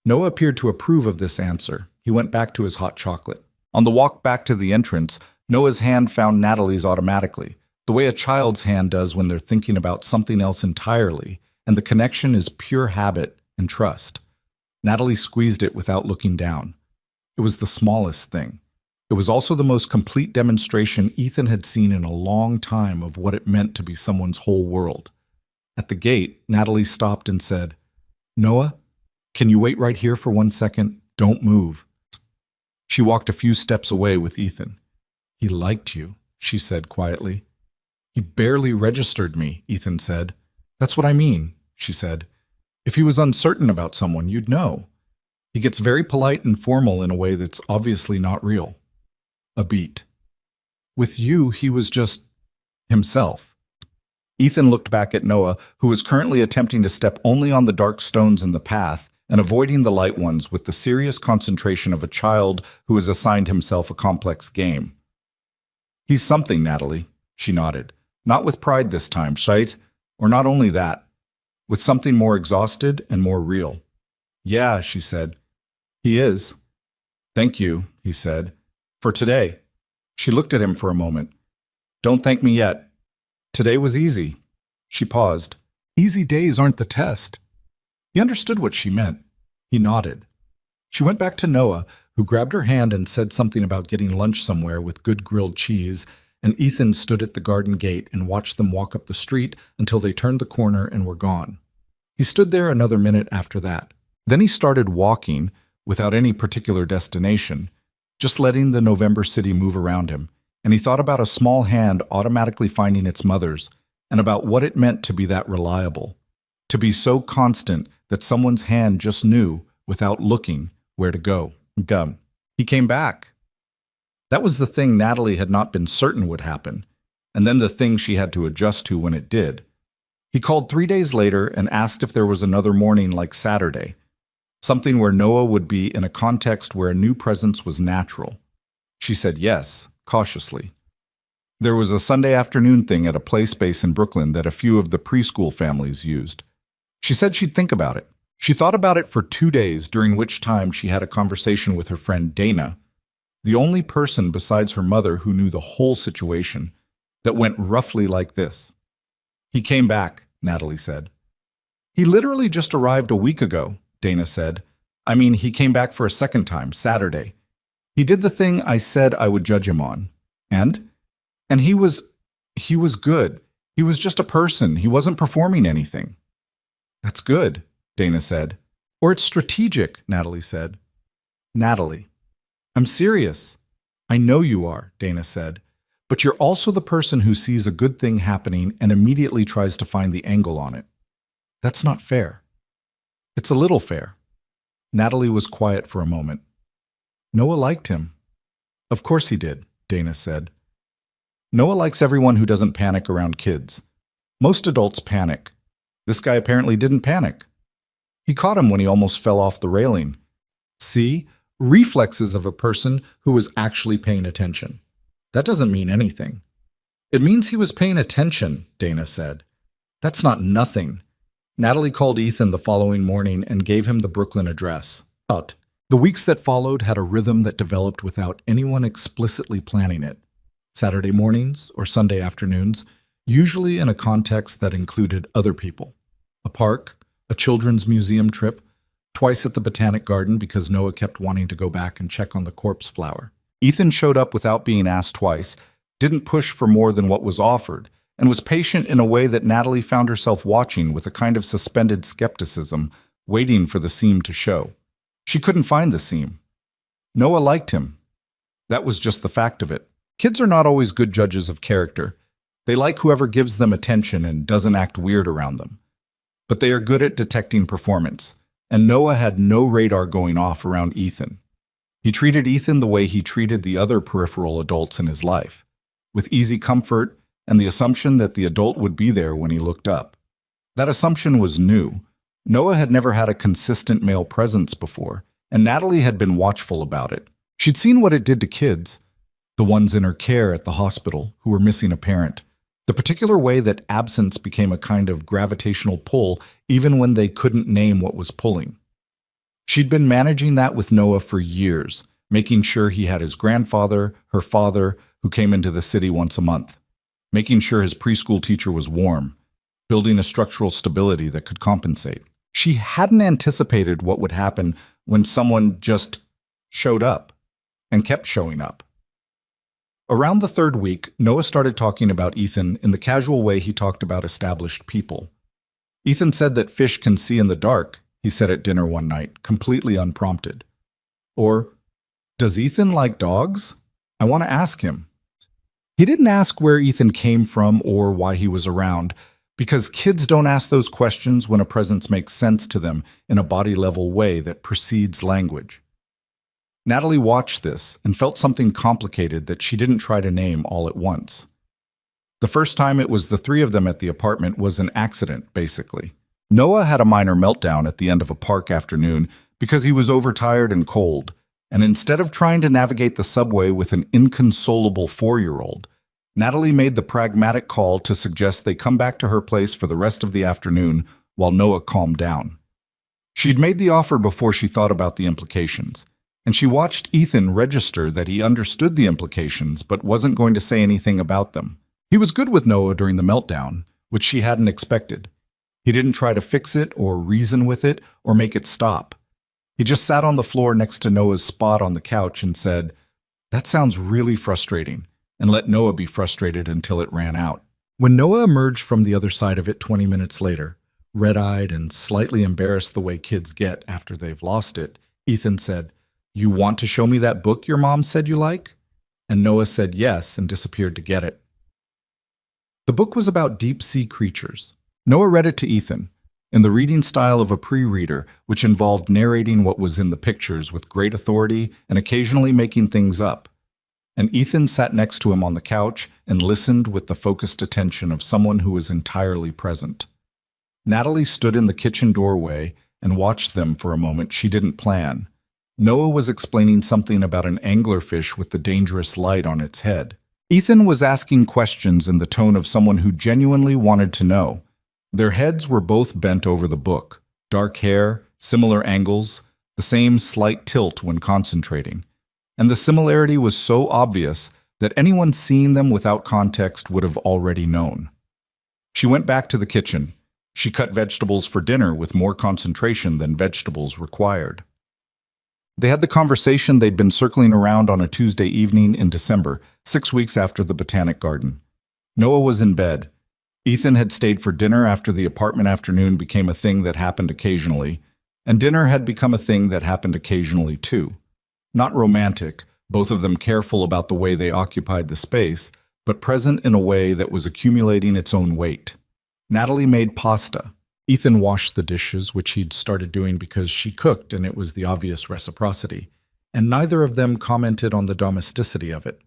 Noah appeared to approve of this answer. He went back to his hot chocolate. On the walk back to the entrance, Noah's hand found Natalie's automatically, the way a child's hand does when they're thinking about something else entirely, and the connection is pure habit and trust. Natalie squeezed it without looking down. It was the smallest thing. It was also the most complete demonstration Ethan had seen in a long time of what it meant to be someone's whole world. At the gate, Natalie stopped and said, "Noah, can you wait right here for 1 second? Don't move." She walked a few steps away with Ethan. "He liked you," she said quietly. "He barely registered me," Ethan said. "That's what I mean," she said. "If he was uncertain about someone, you'd know. He gets very polite and formal in a way that's obviously not real." A beat. "With you, he was just himself." Ethan looked back at Noah, who was currently attempting to step only on the dark stones in the path and avoiding the light ones with the serious concentration of a child who has assigned himself a complex game. "He's something, Natalie," she nodded. "Not with pride this time, right? Or not only that, with something more exhausted and more real." "Yeah," she said. "He is." "Thank you," he said. "For today." She looked at him for a moment. "Don't thank me yet. Today was easy." She paused. "Easy days aren't the test." He understood what she meant. He nodded. She went back to Noah, who grabbed her hand and said something about getting lunch somewhere with good grilled cheese, and Ethan stood at the garden gate and watched them walk up the street until they turned the corner and were gone. He stood there another minute after that. Then he started walking, without any particular destination, just letting the November city move around him, and he thought about a small hand automatically finding its mother's, and about what it meant to be that reliable, to be so constant that someone's hand just knew, without looking, where to go. Gum. He came back. That was the thing Natalie had not been certain would happen, and then the thing she had to adjust to when it did. He called 3 days later and asked if there was another morning like Saturday, something where Noah would be in a context where a new presence was natural. She said yes, cautiously. There was a Sunday afternoon thing at a play space in Brooklyn that a few of the preschool families used. She said she'd think about it. She thought about it for 2 days, during which time she had a conversation with her friend Dana, the only person besides her mother who knew the whole situation, that went roughly like this. "He came back," Natalie said. "He literally just arrived a week ago," Dana said. "I mean, he came back for a second time, Saturday. He did the thing I said I would judge him on. And he was good. He was just a person. He wasn't performing anything." "That's good," Dana said. "Or it's strategic," Natalie said. "Natalie, I'm serious." "I know you are," Dana said. "But you're also the person who sees a good thing happening and immediately tries to find the angle on it. That's not fair." "It's a little fair." Natalie was quiet for a moment. "Noah liked him." "Of course he did," Dana said. "Noah likes everyone who doesn't panic around kids. Most adults panic. This guy apparently didn't panic. He caught him when he almost fell off the railing. See? Reflexes of a person who was actually paying attention. That doesn't mean anything." "It means he was paying attention," Dana said. "That's not nothing." Natalie called Ethan the following morning and gave him the Brooklyn address. The weeks that followed had a rhythm that developed without anyone explicitly planning it. Saturday mornings or Sunday afternoons, usually in a context that included other people. A park, a children's museum trip, twice at the Botanic Garden because Noah kept wanting to go back and check on the corpse flower. Ethan showed up without being asked twice, didn't push for more than what was offered, and was patient in a way that Natalie found herself watching with a kind of suspended skepticism, waiting for the seam to show. She couldn't find the seam. Noah liked him. That was just the fact of it. Kids are not always good judges of character. They like whoever gives them attention and doesn't act weird around them. But they are good at detecting performance, and Noah had no radar going off around Ethan. He treated Ethan the way he treated the other peripheral adults in his life, with easy comfort and the assumption that the adult would be there when he looked up. That assumption was new. Noah had never had a consistent male presence before, and Natalie had been watchful about it. She'd seen what it did to kids, the ones in her care at the hospital who were missing a parent, the particular way that absence became a kind of gravitational pull even when they couldn't name what was pulling. She'd been managing that with Noah for years, making sure he had his grandfather, her father, who came into the city once a month, making sure his preschool teacher was warm, building a structural stability that could compensate. She hadn't anticipated what would happen when someone just showed up and kept showing up. Around the third week, Noah started talking about Ethan in the casual way he talked about established people. Ethan said that fish can see in the dark, he said at dinner one night, completely unprompted. Or, does Ethan like dogs? I want to ask him. He didn't ask where Ethan came from or why he was around, because kids don't ask those questions when a presence makes sense to them in a body-level way that precedes language. Natalie watched this and felt something complicated that she didn't try to name all at once. The first time it was the three of them at the apartment was an accident, basically. Noah had a minor meltdown at the end of a park afternoon because he was overtired and cold, and instead of trying to navigate the subway with an inconsolable 4-year-old, Natalie made the pragmatic call to suggest they come back to her place for the rest of the afternoon while Noah calmed down. She'd made the offer before she thought about the implications, and she watched Ethan register that he understood the implications but wasn't going to say anything about them. He was good with Noah during the meltdown, which she hadn't expected. He didn't try to fix it or reason with it or make it stop. He just sat on the floor next to Noah's spot on the couch and said, "That sounds really frustrating," and let Noah be frustrated until it ran out. When Noah emerged from the other side of it 20 minutes later, red-eyed and slightly embarrassed the way kids get after they've lost it, Ethan said, "You want to show me that book your mom said you like?" And Noah said yes and disappeared to get it. The book was about deep-sea creatures. Noah read it to Ethan, in the reading style of a pre-reader, which involved narrating what was in the pictures with great authority and occasionally making things up. And Ethan sat next to him on the couch and listened with the focused attention of someone who was entirely present. Natalie stood in the kitchen doorway and watched them for a moment she didn't plan. Noah was explaining something about an anglerfish with the dangerous light on its head. Ethan was asking questions in the tone of someone who genuinely wanted to know. Their heads were both bent over the book, dark hair, similar angles, the same slight tilt when concentrating. And the similarity was so obvious that anyone seeing them without context would have already known. She went back to the kitchen. She cut vegetables for dinner with more concentration than vegetables required. They had the conversation they'd been circling around on a Tuesday evening in December, 6 weeks after the Botanic Garden. Noah was in bed. Ethan had stayed for dinner after the apartment afternoon became a thing that happened occasionally, and dinner had become a thing that happened occasionally too. Not romantic, both of them careful about the way they occupied the space, but present in a way that was accumulating its own weight. Natalie made pasta. Ethan washed the dishes, which he'd started doing because she cooked and it was the obvious reciprocity, and neither of them commented on the domesticity of it.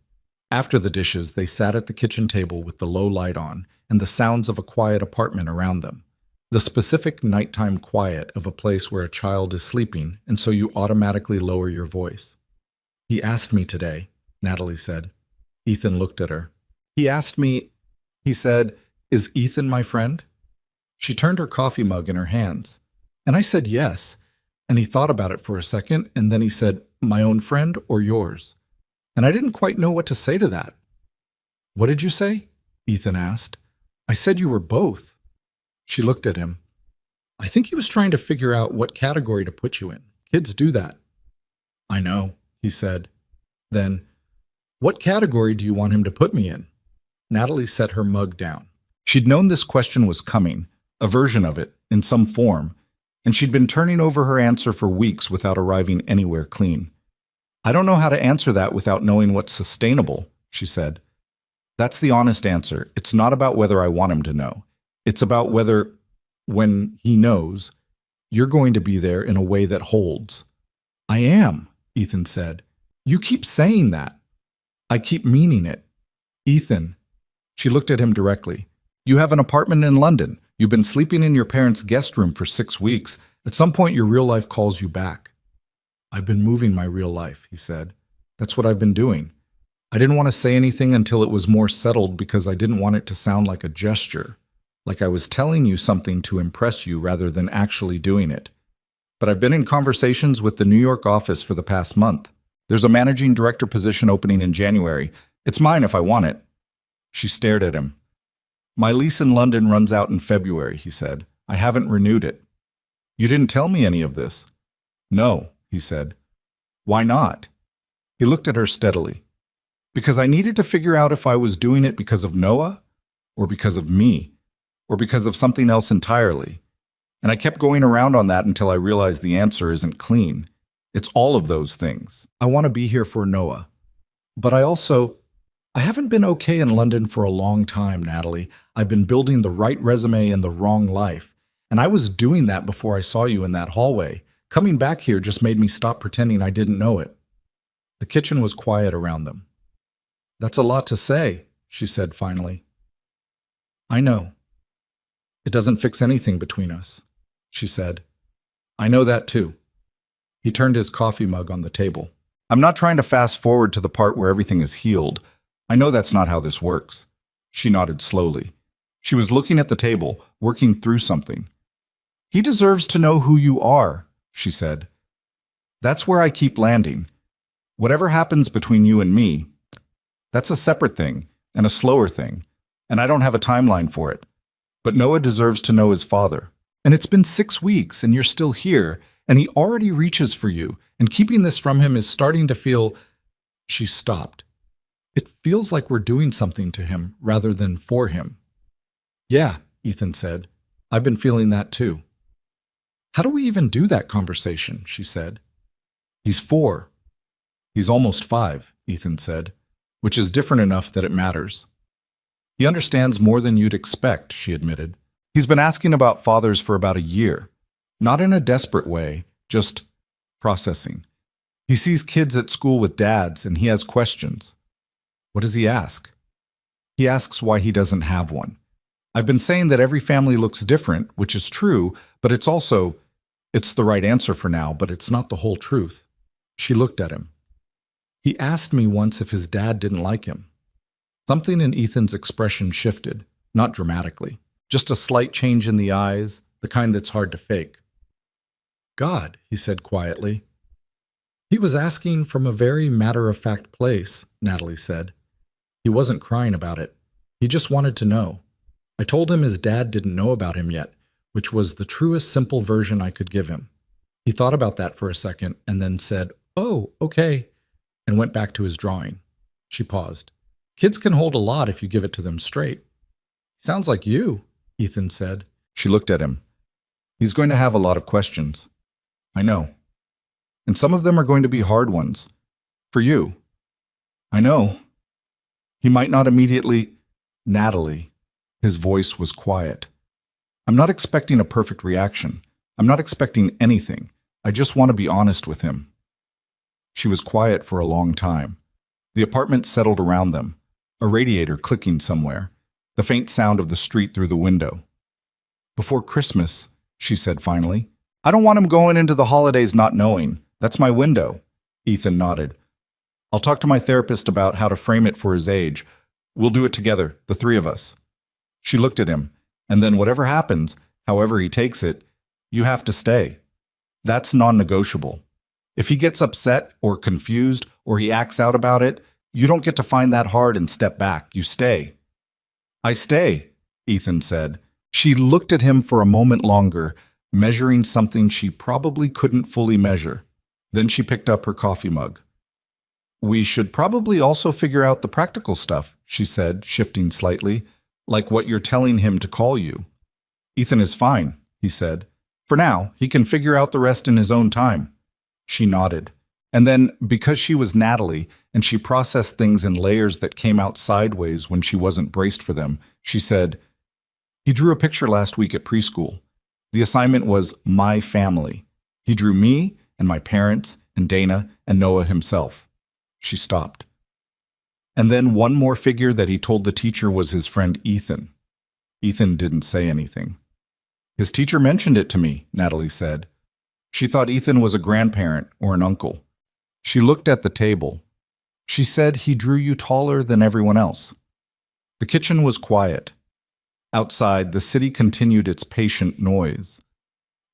After the dishes, they sat at the kitchen table with the low light on and the sounds of a quiet apartment around them. The specific nighttime quiet of a place where a child is sleeping, and so you automatically lower your voice. "He asked me today," Natalie said. Ethan looked at her. He said, "Is Ethan my friend?" She turned her coffee mug in her hands. And I said yes. And he thought about it for a second, and then he said, "My own friend or yours?" And I didn't quite know what to say to that. "What did you say?" Ethan asked. "I said you were both." She looked at him. "I think he was trying to figure out what category to put you in. Kids do that." "I know," he said. Then, "What category do you want him to put me in?" Natalie set her mug down. She'd known this question was coming, a version of it, in some form, And she'd been turning over her answer for weeks without arriving anywhere clean. I don't know how to answer that without knowing what's sustainable, she said. That's the honest answer. It's not about whether I want him to know. It's about whether, when he knows, you're going to be there in a way that holds. I am, Ethan said. You keep saying that. I keep meaning it. Ethan. She looked at him directly. You have an apartment in London. You've been sleeping in your parents' guest room for 6 weeks. At some point, your real life calls you back. I've been moving my real life, he said. That's what I've been doing. I didn't want to say anything until it was more settled because I didn't want it to sound like a gesture, like I was telling you something to impress you rather than actually doing it. But I've been in conversations with the New York office for the past month. There's a managing director position opening in January. It's mine if I want it. She stared at him. My lease in London runs out in February, he said. I haven't renewed it. You didn't tell me any of this. No, he said. Why not? He looked at her steadily. Because I needed to figure out if I was doing it because of Noah, or because of me, or because of something else entirely. And I kept going around on that until I realized the answer isn't clean. It's all of those things. I want to be here for Noah. But I haven't been okay in London for a long time, Natalie. I've been building the right resume in the wrong life. And I was doing that before I saw you in that hallway. Coming back here just made me stop pretending I didn't know it. The kitchen was quiet around them. That's a lot to say, she said finally. I know. It doesn't fix anything between us, she said. I know that too. He turned his coffee mug on the table. I'm not trying to fast forward to the part where everything is healed. I know that's not how this works. She nodded slowly. She was looking at the table, working through something. He deserves to know who you are, she said. That's where I keep landing. Whatever happens between you and me, that's a separate thing and a slower thing, and I don't have a timeline for it. But Noah deserves to know his father. And it's been 6 weeks and you're still here, and he already reaches for you, and keeping this from him is starting to feel... She stopped. It feels like we're doing something to him rather than for him. Yeah, Ethan said. I've been feeling that too. How do we even do that conversation? She said. He's 4. He's almost 5, Ethan said, which is different enough that it matters. He understands more than you'd expect, she admitted. He's been asking about fathers for about a year. Not in a desperate way, just processing. He sees kids at school with dads and he has questions. What does he ask? He asks why he doesn't have one. I've been saying that every family looks different, which is true, but it's the right answer for now, but it's not the whole truth. She looked at him. He asked me once if his dad didn't like him. Something in Ethan's expression shifted, not dramatically, just a slight change in the eyes, the kind that's hard to fake. God, he said quietly. He was asking from a very matter-of-fact place, Natalie said. He wasn't crying about it. He just wanted to know. I told him his dad didn't know about him yet, which was the truest simple version I could give him. He thought about that for a second and then said, "Oh, okay," and went back to his drawing. She paused. Kids can hold a lot if you give it to them straight. Sounds like you, Ethan said. She looked at him. He's going to have a lot of questions. I know. And some of them are going to be hard ones. For you. I know. He might not immediately... Natalie. His voice was quiet. I'm not expecting a perfect reaction. I'm not expecting anything. I just want to be honest with him. She was quiet for a long time. The apartment settled around them, a radiator clicking somewhere, the faint sound of the street through the window. Before Christmas, she said finally. I don't want him going into the holidays not knowing. That's my window. Ethan nodded. I'll talk to my therapist about how to frame it for his age. We'll do it together, the 3 of us. She looked at him, and then whatever happens, however he takes it, you have to stay. That's non-negotiable. If he gets upset or confused or he acts out about it, you don't get to find that hard and step back. You stay. I stay, Ethan said. She looked at him for a moment longer, measuring something she probably couldn't fully measure. Then she picked up her coffee mug. We should probably also figure out the practical stuff, she said, shifting slightly, like what you're telling him to call you. Ethan is fine, he said. For now, he can figure out the rest in his own time. She nodded. And then, because she was Natalie, and she processed things in layers that came out sideways when she wasn't braced for them, she said, "He drew a picture last week at preschool. The assignment was my family. He drew me and my parents and Dana and Noah himself." She stopped. And then one more figure that he told the teacher was his friend Ethan. Ethan didn't say anything. "His teacher mentioned it to me," Natalie said. She thought Ethan was a grandparent or an uncle. She looked at the table. She said he drew you taller than everyone else. The kitchen was quiet. Outside, the city continued its patient noise.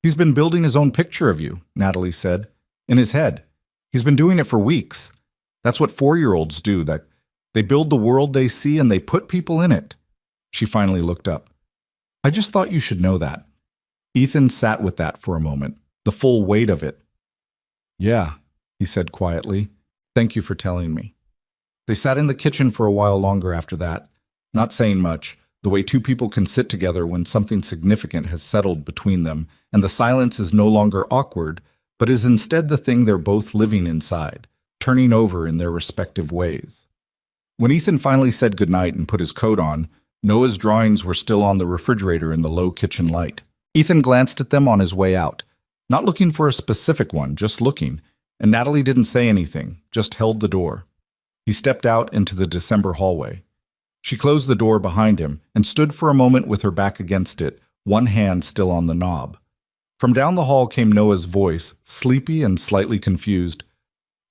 "He's been building his own picture of you," Natalie said, "in his head. He's been doing it for weeks. That's what 4-year-olds do. That they build the world they see and they put people in it." She finally looked up. "I just thought you should know that." Ethan sat with that for a moment, the full weight of it. "Yeah," he said quietly. "Thank you for telling me." They sat in the kitchen for a while longer after that, not saying much, the way two people can sit together when something significant has settled between them, and the silence is no longer awkward, but is instead the thing they're both living inside, turning over in their respective ways. When Ethan finally said goodnight and put his coat on, Noah's drawings were still on the refrigerator in the low kitchen light. Ethan glanced at them on his way out, not looking for a specific one, just looking, and Natalie didn't say anything, just held the door. He stepped out into the December hallway. She closed the door behind him and stood for a moment with her back against it, one hand still on the knob. From down the hall came Noah's voice, sleepy and slightly confused.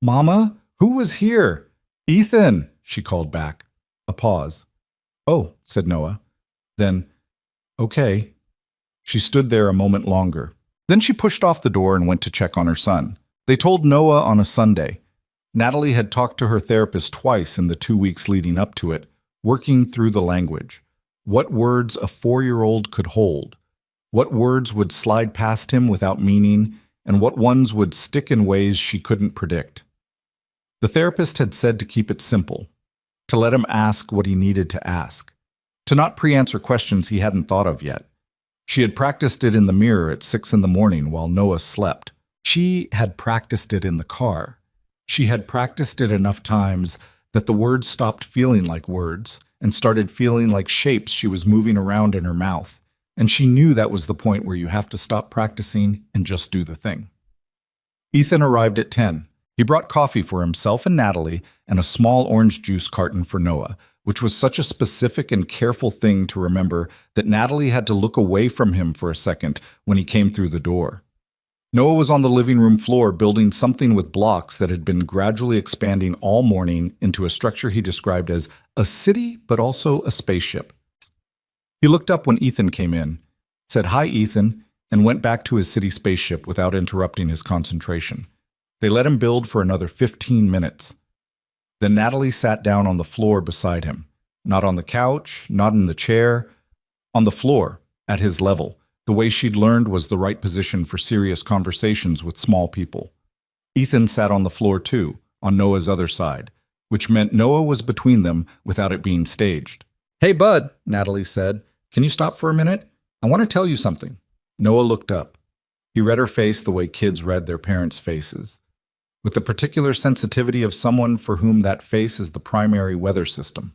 "Mama, who was here?" "Ethan," she called back. A pause. "Oh," said Noah. Then, "Okay." She stood there a moment longer. Then she pushed off the door and went to check on her son. They told Noah on a Sunday. Natalie had talked to her therapist twice in the 2 weeks leading up to it, working through the language. What words a 4-year-old could hold. What words would slide past him without meaning, and what ones would stick in ways she couldn't predict. The therapist had said to keep it simple, to let him ask what he needed to ask, to not pre-answer questions he hadn't thought of yet. She had practiced it in the mirror at 6 in the morning while Noah slept. She had practiced it in the car. She had practiced it enough times that the words stopped feeling like words and started feeling like shapes she was moving around in her mouth. And she knew that was the point where you have to stop practicing and just do the thing. Ethan arrived at 10. He brought coffee for himself and Natalie and a small orange juice carton for Noah, which was such a specific and careful thing to remember that Natalie had to look away from him for a second when he came through the door. Noah was on the living room floor building something with blocks that had been gradually expanding all morning into a structure he described as a city but also a spaceship. He looked up when Ethan came in, said hi Ethan, and went back to his city spaceship without interrupting his concentration. They let him build for another 15 minutes. Then Natalie sat down on the floor beside him, not on the couch, not in the chair, on the floor, at his level. The way she'd learned was the right position for serious conversations with small people. Ethan sat on the floor too, on Noah's other side, which meant Noah was between them without it being staged. "Hey, bud," Natalie said, "can you stop for a minute? I want to tell you something." Noah looked up. He read her face the way kids read their parents' faces, with the particular sensitivity of someone for whom that face is the primary weather system.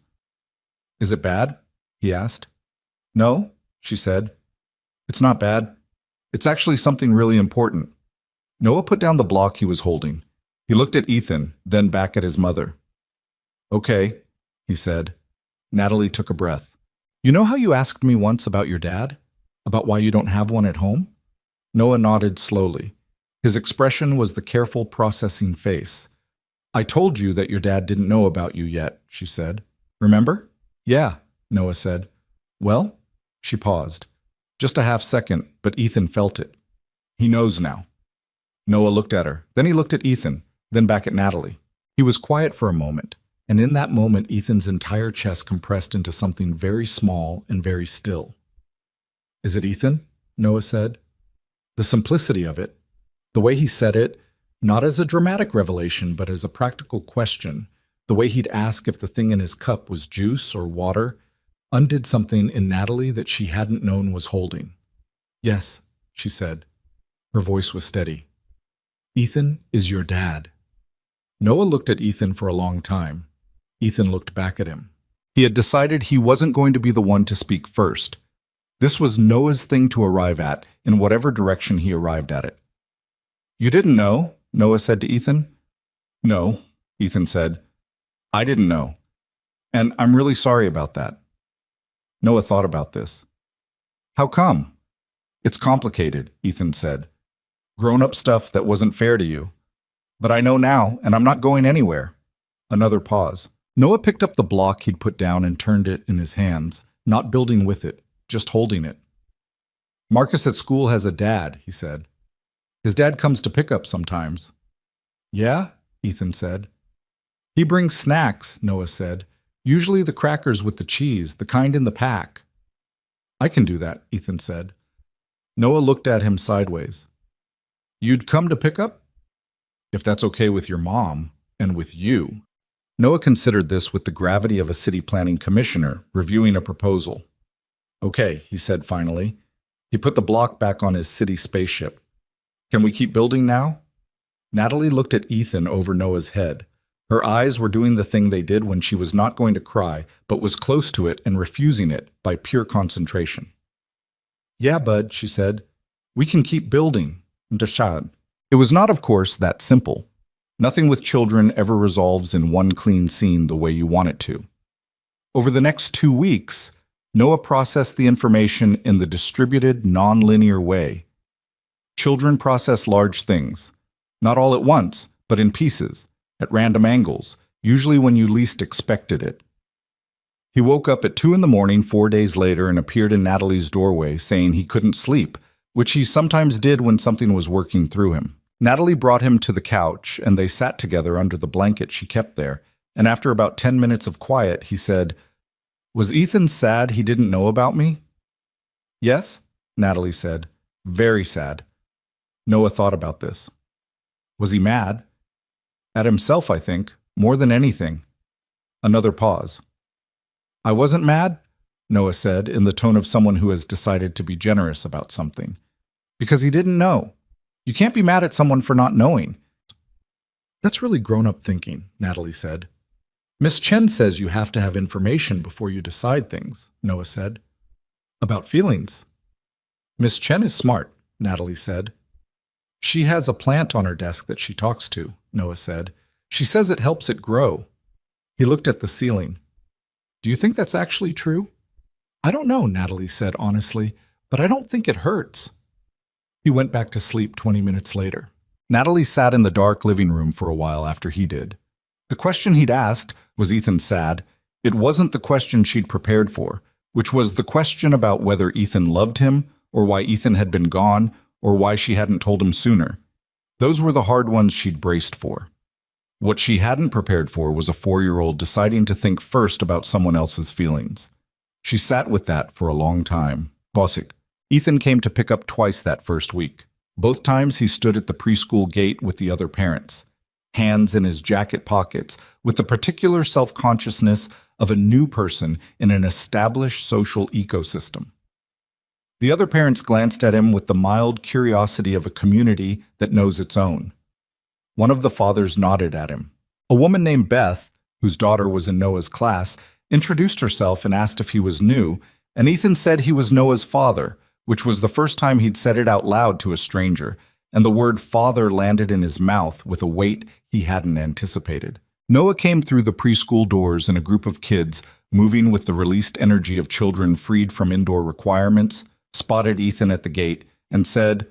"Is it bad?" he asked. "No," she said. "It's not bad. It's actually something really important." Noah put down the block he was holding. He looked at Ethan, then back at his mother. "Okay," he said. Natalie took a breath. "You know how you asked me once about your dad? About why you don't have one at home?" Noah nodded slowly. His expression was the careful, processing face. "I told you that your dad didn't know about you yet," she said. "Remember?" "Yeah," Noah said. "Well?" She paused. Just a half second, but Ethan felt it. "He knows now." Noah looked at her. Then he looked at Ethan, then back at Natalie. He was quiet for a moment, and in that moment Ethan's entire chest compressed into something very small and very still. "Is it Ethan?" Noah said. The simplicity of it, the way he said it, not as a dramatic revelation, but as a practical question, the way he'd ask if the thing in his cup was juice or water, undid something in Natalie that she hadn't known was holding. "Yes," she said. Her voice was steady. Ethan is your dad. Noah looked at Ethan for a long time. Ethan looked back at him. He had decided he wasn't going to be the one to speak first. This was Noah's thing to arrive at, in whatever direction he arrived at it. "You didn't know?" Noah said to Ethan. "No," Ethan said. "I didn't know. And I'm really sorry about that." Noah thought about this. "How come?" "It's complicated," Ethan said. "Grown-up stuff that wasn't fair to you. But I know now, and I'm not going anywhere." Another pause. Noah picked up the block he'd put down and turned it in his hands, not building with it, just holding it. "Marcus at school has a dad," he said. "His dad comes to pick up sometimes." "Yeah?" Ethan said. "He brings snacks," Noah said. "Usually the crackers with the cheese, the kind in the pack." "I can do that," Ethan said. Noah looked at him sideways. "You'd come to pick up?" "If that's okay with your mom, and with you." Noah considered this with the gravity of a city planning commissioner reviewing a proposal. "Okay," he said finally. He put the block back on his city spaceship. "Can we keep building now?" Natalie looked at Ethan over Noah's head. Her eyes were doing the thing they did when she was not going to cry, but was close to it and refusing it by pure concentration. "Yeah, bud," she said. "We can keep building." Dashad. It was not, of course, that simple. Nothing with children ever resolves in one clean scene the way you want it to. Over the next 2 weeks, Noah processed the information in the distributed, non-linear way. Children process large things, not all at once, but in pieces, at random angles, usually when you least expected it. He woke up at 2 in the morning 4 days later and appeared in Natalie's doorway saying he couldn't sleep, which he sometimes did when something was working through him. Natalie brought him to the couch, and they sat together under the blanket she kept there, and after about 10 minutes of quiet, he said, "Was Ethan sad he didn't know about me?" "Yes," Natalie said. "Very sad." Noah thought about this. "Was he mad?" "At himself, I think, more than anything." Another pause. "I wasn't mad," Noah said in the tone of someone who has decided to be generous about something. "Because he didn't know. You can't be mad at someone for not knowing." "That's really grown-up thinking," Natalie said. "Miss Chen says you have to have information before you decide things," Noah said. "About feelings." "Miss Chen is smart," Natalie said. "She has a plant on her desk that she talks to," Noah said. "She says it helps it grow." He looked at the ceiling. "Do you think that's actually true?" "I don't know," Natalie said honestly, "but I don't think it hurts." He went back to sleep 20 minutes later. Natalie sat in the dark living room for a while after he did. The question he'd asked, was Ethan sad? It wasn't the question she'd prepared for, which was the question about whether Ethan loved him, or why Ethan had been gone, or why she hadn't told him sooner. Those were the hard ones she'd braced for. What she hadn't prepared for was a 4-year-old deciding to think first about someone else's feelings. She sat with that for a long time. Bosik. Ethan came to pick up twice that first week. Both times he stood at the preschool gate with the other parents, hands in his jacket pockets, with the particular self-consciousness of a new person in an established social ecosystem. The other parents glanced at him with the mild curiosity of a community that knows its own. One of the fathers nodded at him. A woman named Beth, whose daughter was in Noah's class, introduced herself and asked if he was new, and Ethan said he was Noah's father, which was the first time he'd said it out loud to a stranger, and the word father landed in his mouth with a weight he hadn't anticipated. Noah came through the preschool doors in a group of kids, moving with the released energy of children freed from indoor requirements, spotted Ethan at the gate, and said,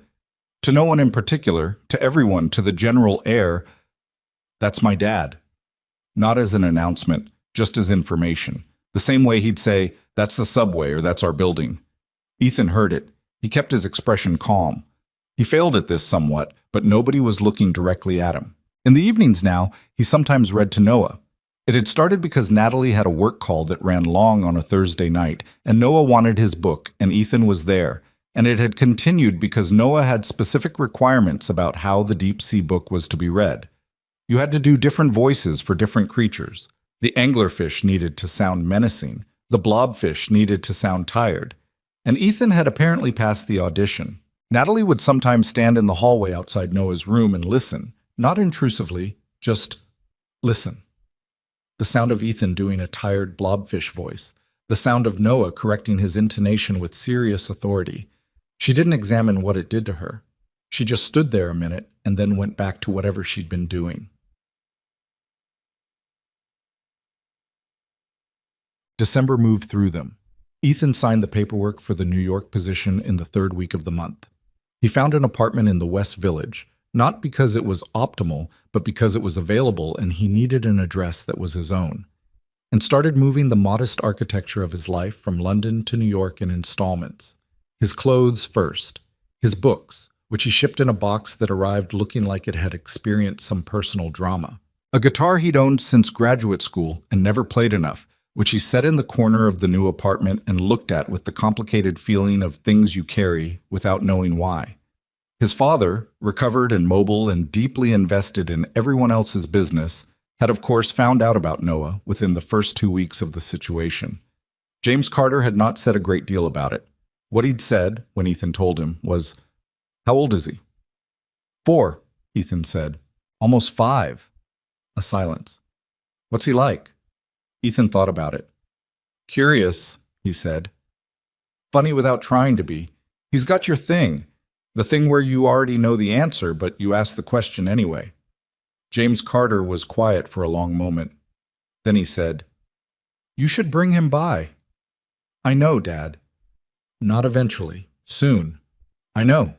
to no one in particular, to everyone, to the general air, "That's my dad." Not as an announcement, just as information. The same way he'd say, "That's the subway," or "That's our building." Ethan heard it. He kept his expression calm. He failed at this somewhat, but nobody was looking directly at him. In the evenings now, he sometimes read to Noah. It had started because Natalie had a work call that ran long on a Thursday night, and Noah wanted his book, and Ethan was there. And it had continued because Noah had specific requirements about how the deep-sea book was to be read. You had to do different voices for different creatures. The anglerfish needed to sound menacing. The blobfish needed to sound tired. And Ethan had apparently passed the audition. Natalie would sometimes stand in the hallway outside Noah's room and listen, not intrusively, just listen. The sound of Ethan doing a tired blobfish voice, the sound of Noah correcting his intonation with serious authority. She didn't examine what it did to her. She just stood there a minute and then went back to whatever she'd been doing. December moved through them. Ethan signed the paperwork for the New York position in the third week of the month. He found an apartment in the West Village, not because it was optimal, but because it was available and he needed an address that was his own, and started moving the modest architecture of his life from London to New York in installments. His clothes first, his books, which he shipped in a box that arrived looking like it had experienced some personal drama. A guitar he'd owned since graduate school and never played enough, which he set in the corner of the new apartment and looked at with the complicated feeling of things you carry without knowing why. His father, recovered and mobile and deeply invested in everyone else's business, had of course found out about Noah within the first 2 weeks of the situation. James Carter had not said a great deal about it. What he'd said, when Ethan told him, was, "How old is he?" "4," Ethan said. "Almost 5." A silence. "What's he like?" Ethan thought about it. "Curious," he said. "Funny without trying to be. He's got your thing. The thing where you already know the answer, but you ask the question anyway." James Carter was quiet for a long moment. Then he said, "You should bring him by." "I know, Dad." "Not eventually. Soon." "I know."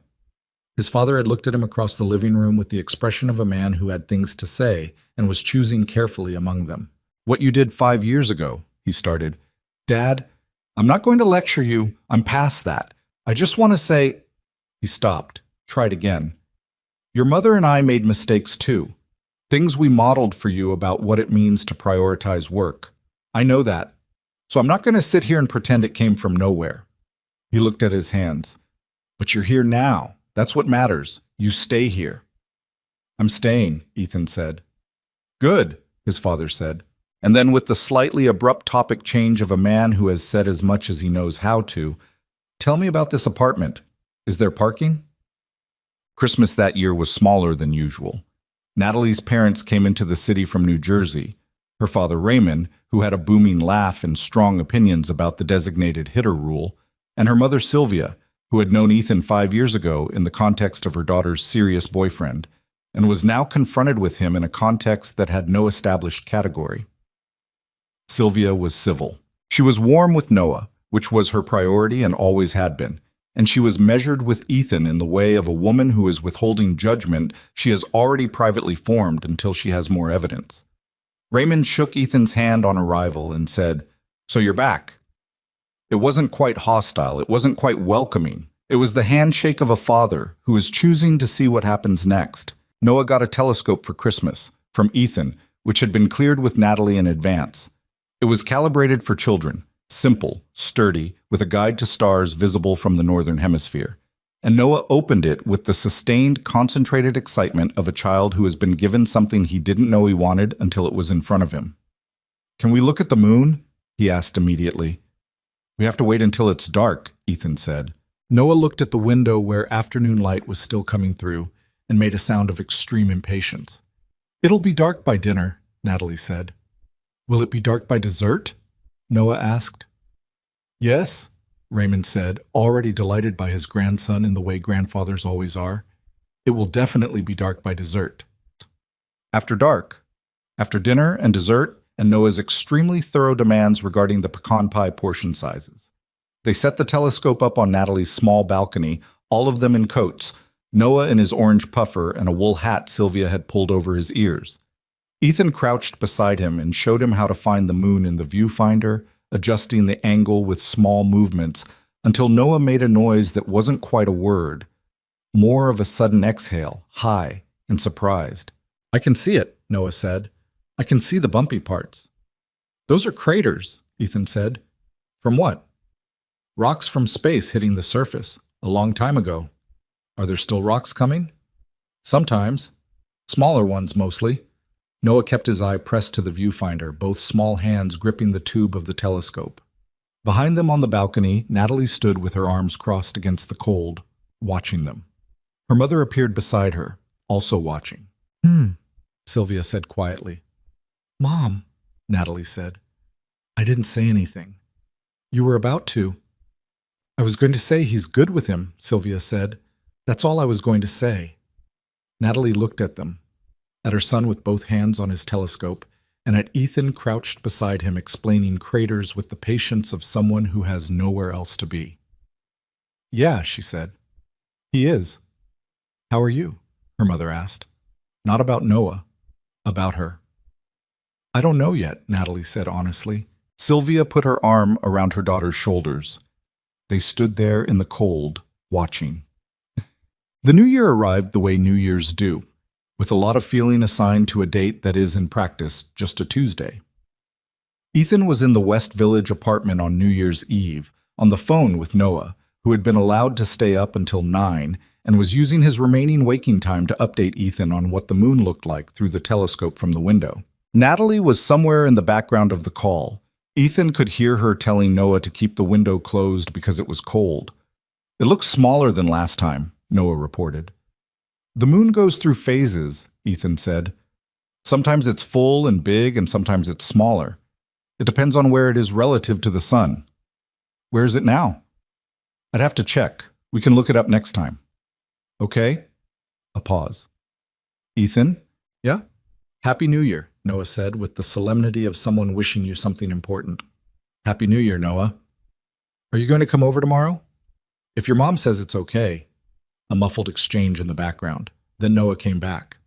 His father had looked at him across the living room with the expression of a man who had things to say and was choosing carefully among them. "What you did 5 years ago," he started. "Dad, I'm not going to lecture you. I'm past that. I just want to say—" He stopped, tried again. "Your mother and I made mistakes too. Things we modeled for you about what it means to prioritize work. I know that. So I'm not going to sit here and pretend it came from nowhere." He looked at his hands. "But you're here now. That's what matters. You stay here." "I'm staying," Ethan said. "Good," his father said. And then with the slightly abrupt topic change of a man who has said as much as he knows how to, "Tell me about this apartment. Is there parking?" Christmas that year was smaller than usual. Natalie's parents came into the city from New Jersey. Her father Raymond, who had a booming laugh and strong opinions about the designated hitter rule, and her mother Sylvia, who had known Ethan 5 years ago in the context of her daughter's serious boyfriend, and was now confronted with him in a context that had no established category. Sylvia was civil. She was warm with Noah, which was her priority and always had been, and she was measured with Ethan in the way of a woman who is withholding judgment she has already privately formed until she has more evidence. Raymond shook Ethan's hand on arrival and said, "So you're back." It wasn't quite hostile, it wasn't quite welcoming. It was the handshake of a father who is choosing to see what happens next. Noah got a telescope for Christmas, from Ethan, which had been cleared with Natalie in advance. It was calibrated for children, simple, sturdy, with a guide to stars visible from the northern hemisphere. And Noah opened it with the sustained, concentrated excitement of a child who has been given something he didn't know he wanted until it was in front of him. "Can we look at the moon?" he asked immediately. "We have to wait until it's dark," Ethan said. Noah looked at the window where afternoon light was still coming through and made a sound of extreme impatience. "It'll be dark by dinner," Natalie said. "Will it be dark by dessert?" Noah asked. "Yes," Raymond said, already delighted by his grandson in the way grandfathers always are. "It will definitely be dark by dessert." After dark. After dinner and dessert, and Noah's extremely thorough demands regarding the pecan pie portion sizes. They set the telescope up on Natalie's small balcony, all of them in coats, Noah in his orange puffer and a wool hat Sylvia had pulled over his ears. Ethan crouched beside him and showed him how to find the moon in the viewfinder, adjusting the angle with small movements, until Noah made a noise that wasn't quite a word, more of a sudden exhale, high and surprised. "I can see it," Noah said. "I can see the bumpy parts." "Those are craters," Ethan said. "From what?" "Rocks from space hitting the surface, a long time ago." "Are there still rocks coming?" "Sometimes. Smaller ones, mostly." Noah kept his eye pressed to the viewfinder, both small hands gripping the tube of the telescope. Behind them on the balcony, Natalie stood with her arms crossed against the cold, watching them. Her mother appeared beside her, also watching. Sylvia said quietly. Mom, Natalie said. I didn't say anything. You were about to. I was going to say he's good with him, Sylvia said. That's all I was going to say. Natalie looked at them, at her son with both hands on his telescope, and at Ethan crouched beside him explaining craters with the patience of someone who has nowhere else to be. Yeah, she said. He is. How are you? Her mother asked. Not about Noah, about her. I don't know yet, Natalie said honestly. Sylvia put her arm around her daughter's shoulders. They stood there in the cold, watching. The new year arrived the way New Year's do, with a lot of feeling assigned to a date that is, in practice, just a Tuesday. Ethan was in the West Village apartment on New Year's Eve, on the phone with Noah, who had been allowed to stay up until 9 and was using his remaining waking time to update Ethan on what the moon looked like through the telescope from the window. Natalie was somewhere in the background of the call. Ethan could hear her telling Noah to keep the window closed because it was cold. It looks smaller than last time, Noah reported. The moon goes through phases, Ethan said. Sometimes it's full and big and sometimes it's smaller. It depends on where it is relative to the sun. Where is it now? I'd have to check. We can look it up next time. Okay? A pause. Ethan? Yeah? Happy New Year, Noah said with the solemnity of someone wishing you something important. Happy New Year, Noah. Are you going to come over tomorrow? If your mom says it's okay. A muffled exchange in the background. Then Noah came back.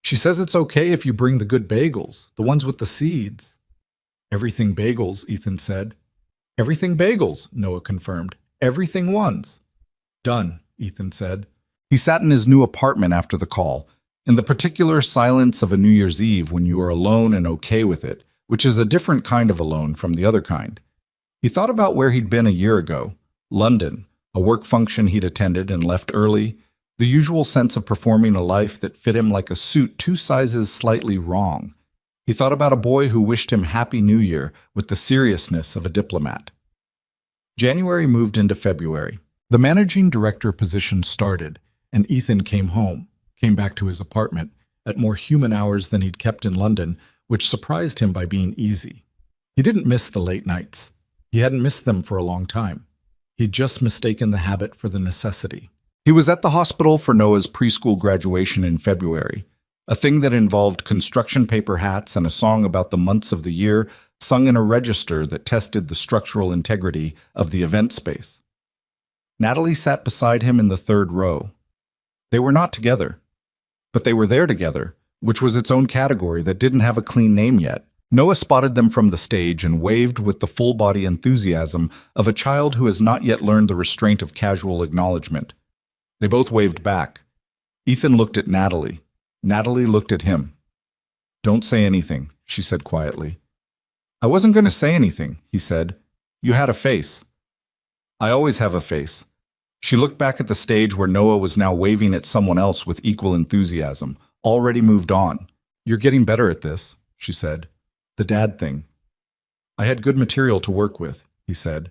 She says it's okay if you bring the good bagels, the ones with the seeds. Everything bagels, Ethan said. Everything bagels, Noah confirmed. Everything ones. Done, Ethan said. He sat in his new apartment after the call, in the particular silence of a New Year's Eve when you are alone and okay with it, which is a different kind of alone from the other kind. He thought about where he'd been a year ago, London, a work function he'd attended and left early, the usual sense of performing a life that fit him like a suit 2 sizes slightly wrong. He thought about a boy who wished him Happy New Year with the seriousness of a diplomat. January moved into February. The managing director position started, and Ethan came back to his apartment, at more human hours than he'd kept in London, which surprised him by being easy. He didn't miss the late nights. He hadn't missed them for a long time. He'd just mistaken the habit for the necessity. He was at the hospital for Noah's preschool graduation in February, a thing that involved construction paper hats and a song about the months of the year sung in a register that tested the structural integrity of the event space. Natalie sat beside him in the 3rd row. They were not together, but they were there together, which was its own category that didn't have a clean name yet. Noah spotted them from the stage and waved with the full-body enthusiasm of a child who has not yet learned the restraint of casual acknowledgement. They both waved back. Ethan looked at Natalie. Natalie looked at him. Don't say anything, she said quietly. I wasn't going to say anything, he said. You had a face. I always have a face. She looked back at the stage where Noah was now waving at someone else with equal enthusiasm, already moved on. You're getting better at this, she said. The dad thing. I had good material to work with, he said.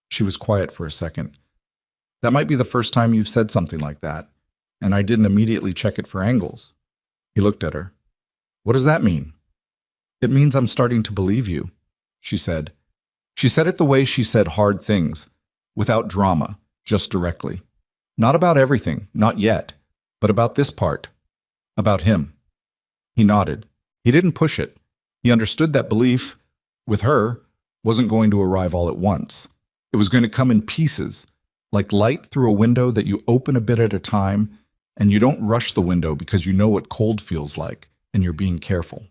She was quiet for a second. That might be the first time you've said something like that, and I didn't immediately check it for angles. He looked at her. What does that mean? It means I'm starting to believe you, she said. She said it the way she said hard things, without drama, just directly. Not about everything, not yet, but about this part. About him. He nodded. He didn't push it. He understood that belief, with her, wasn't going to arrive all at once. It was going to come in pieces, like light through a window that you open a bit at a time, and you don't rush the window because you know what cold feels like, and you're being careful.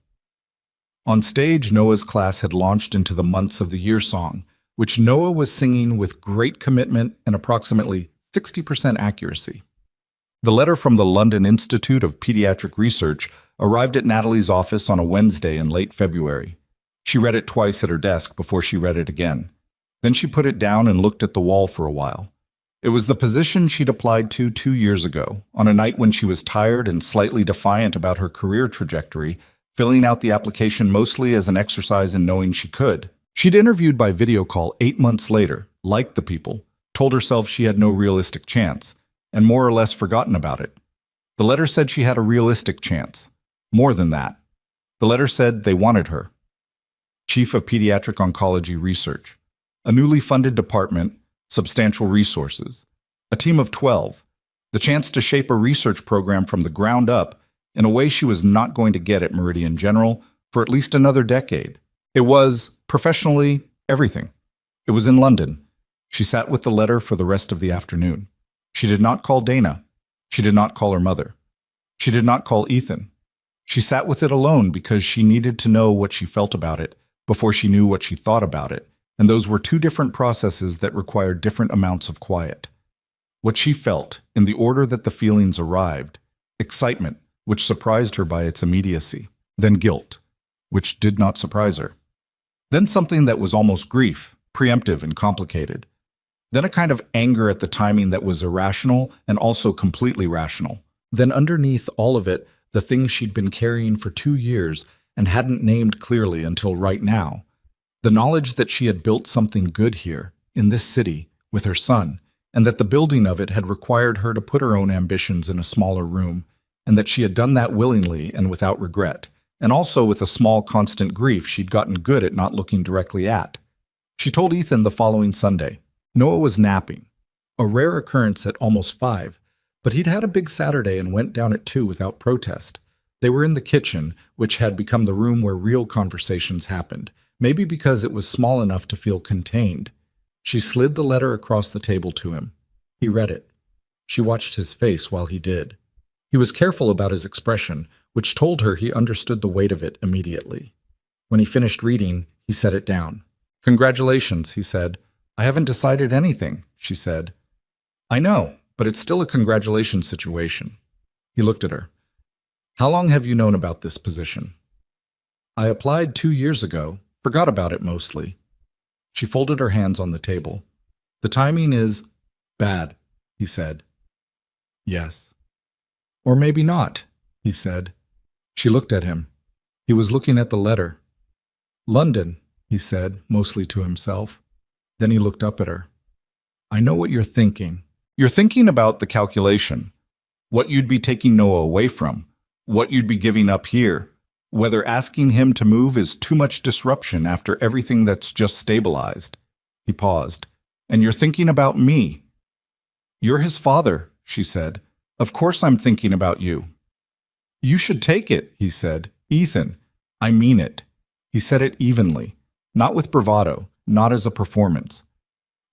On stage, Noah's class had launched into the Months of the Year song, which Noah was singing with great commitment and approximately 60% accuracy. The letter from the London Institute of Pediatric Research arrived at Natalie's office on a Wednesday in late February. She read it twice at her desk before she read it again. Then she put it down and looked at the wall for a while. It was the position she'd applied to 2 years ago, on a night when she was tired and slightly defiant about her career trajectory, filling out the application mostly as an exercise in knowing she could. She'd interviewed by video call 8 months later, liked the people, told herself she had no realistic chance, and more or less forgotten about it. The letter said she had a realistic chance. More than that. The letter said they wanted her. Chief of Pediatric Oncology Research. A newly funded department, substantial resources. A team of 12. The chance to shape a research program from the ground up in a way she was not going to get at Meridian General for at least another decade. It was, professionally, everything. It was in London. She sat with the letter for the rest of the afternoon. She did not call Dana. She did not call her mother. She did not call Ethan. She sat with it alone because she needed to know what she felt about it before she knew what she thought about it, and those were two different processes that required different amounts of quiet. What she felt, in the order that the feelings arrived: excitement, which surprised her by its immediacy, then guilt, which did not surprise her, then something that was almost grief, preemptive and complicated, then a kind of anger at the timing that was irrational and also completely rational, then underneath all of it, the things she'd been carrying for 2 years and hadn't named clearly until right now. The knowledge that she had built something good here, in this city, with her son, and that the building of it had required her to put her own ambitions in a smaller room, and that she had done that willingly and without regret, and also with a small constant grief she'd gotten good at not looking directly at. She told Ethan the following Sunday. Noah was napping, a rare occurrence at almost 5, but he'd had a big Saturday and went down at 2 without protest. They were in the kitchen, which had become the room where real conversations happened, maybe because it was small enough to feel contained. She slid the letter across the table to him. He read it. She watched his face while he did. He was careful about his expression, which told her he understood the weight of it immediately. When he finished reading, he set it down. "Congratulations," he said. "I haven't decided anything," she said. "I know, but it's still a congratulations situation." He looked at her. "How long have you known about this position?" "I applied 2 years ago, forgot about it mostly." She folded her hands on the table. "The timing is bad," he said. "Yes." "Or maybe not," he said. She looked at him. He was looking at the letter. "London," he said, mostly to himself. Then he looked up at her. "I know what you're thinking. You're thinking about the calculation, what you'd be taking Noah away from, what you'd be giving up here, whether asking him to move is too much disruption after everything that's just stabilized." He paused. "And you're thinking about me." "You're his father," she said. "Of course I'm thinking about you." "You should take it," he said. "Ethan, I mean it." He said it evenly, not with bravado, not as a performance.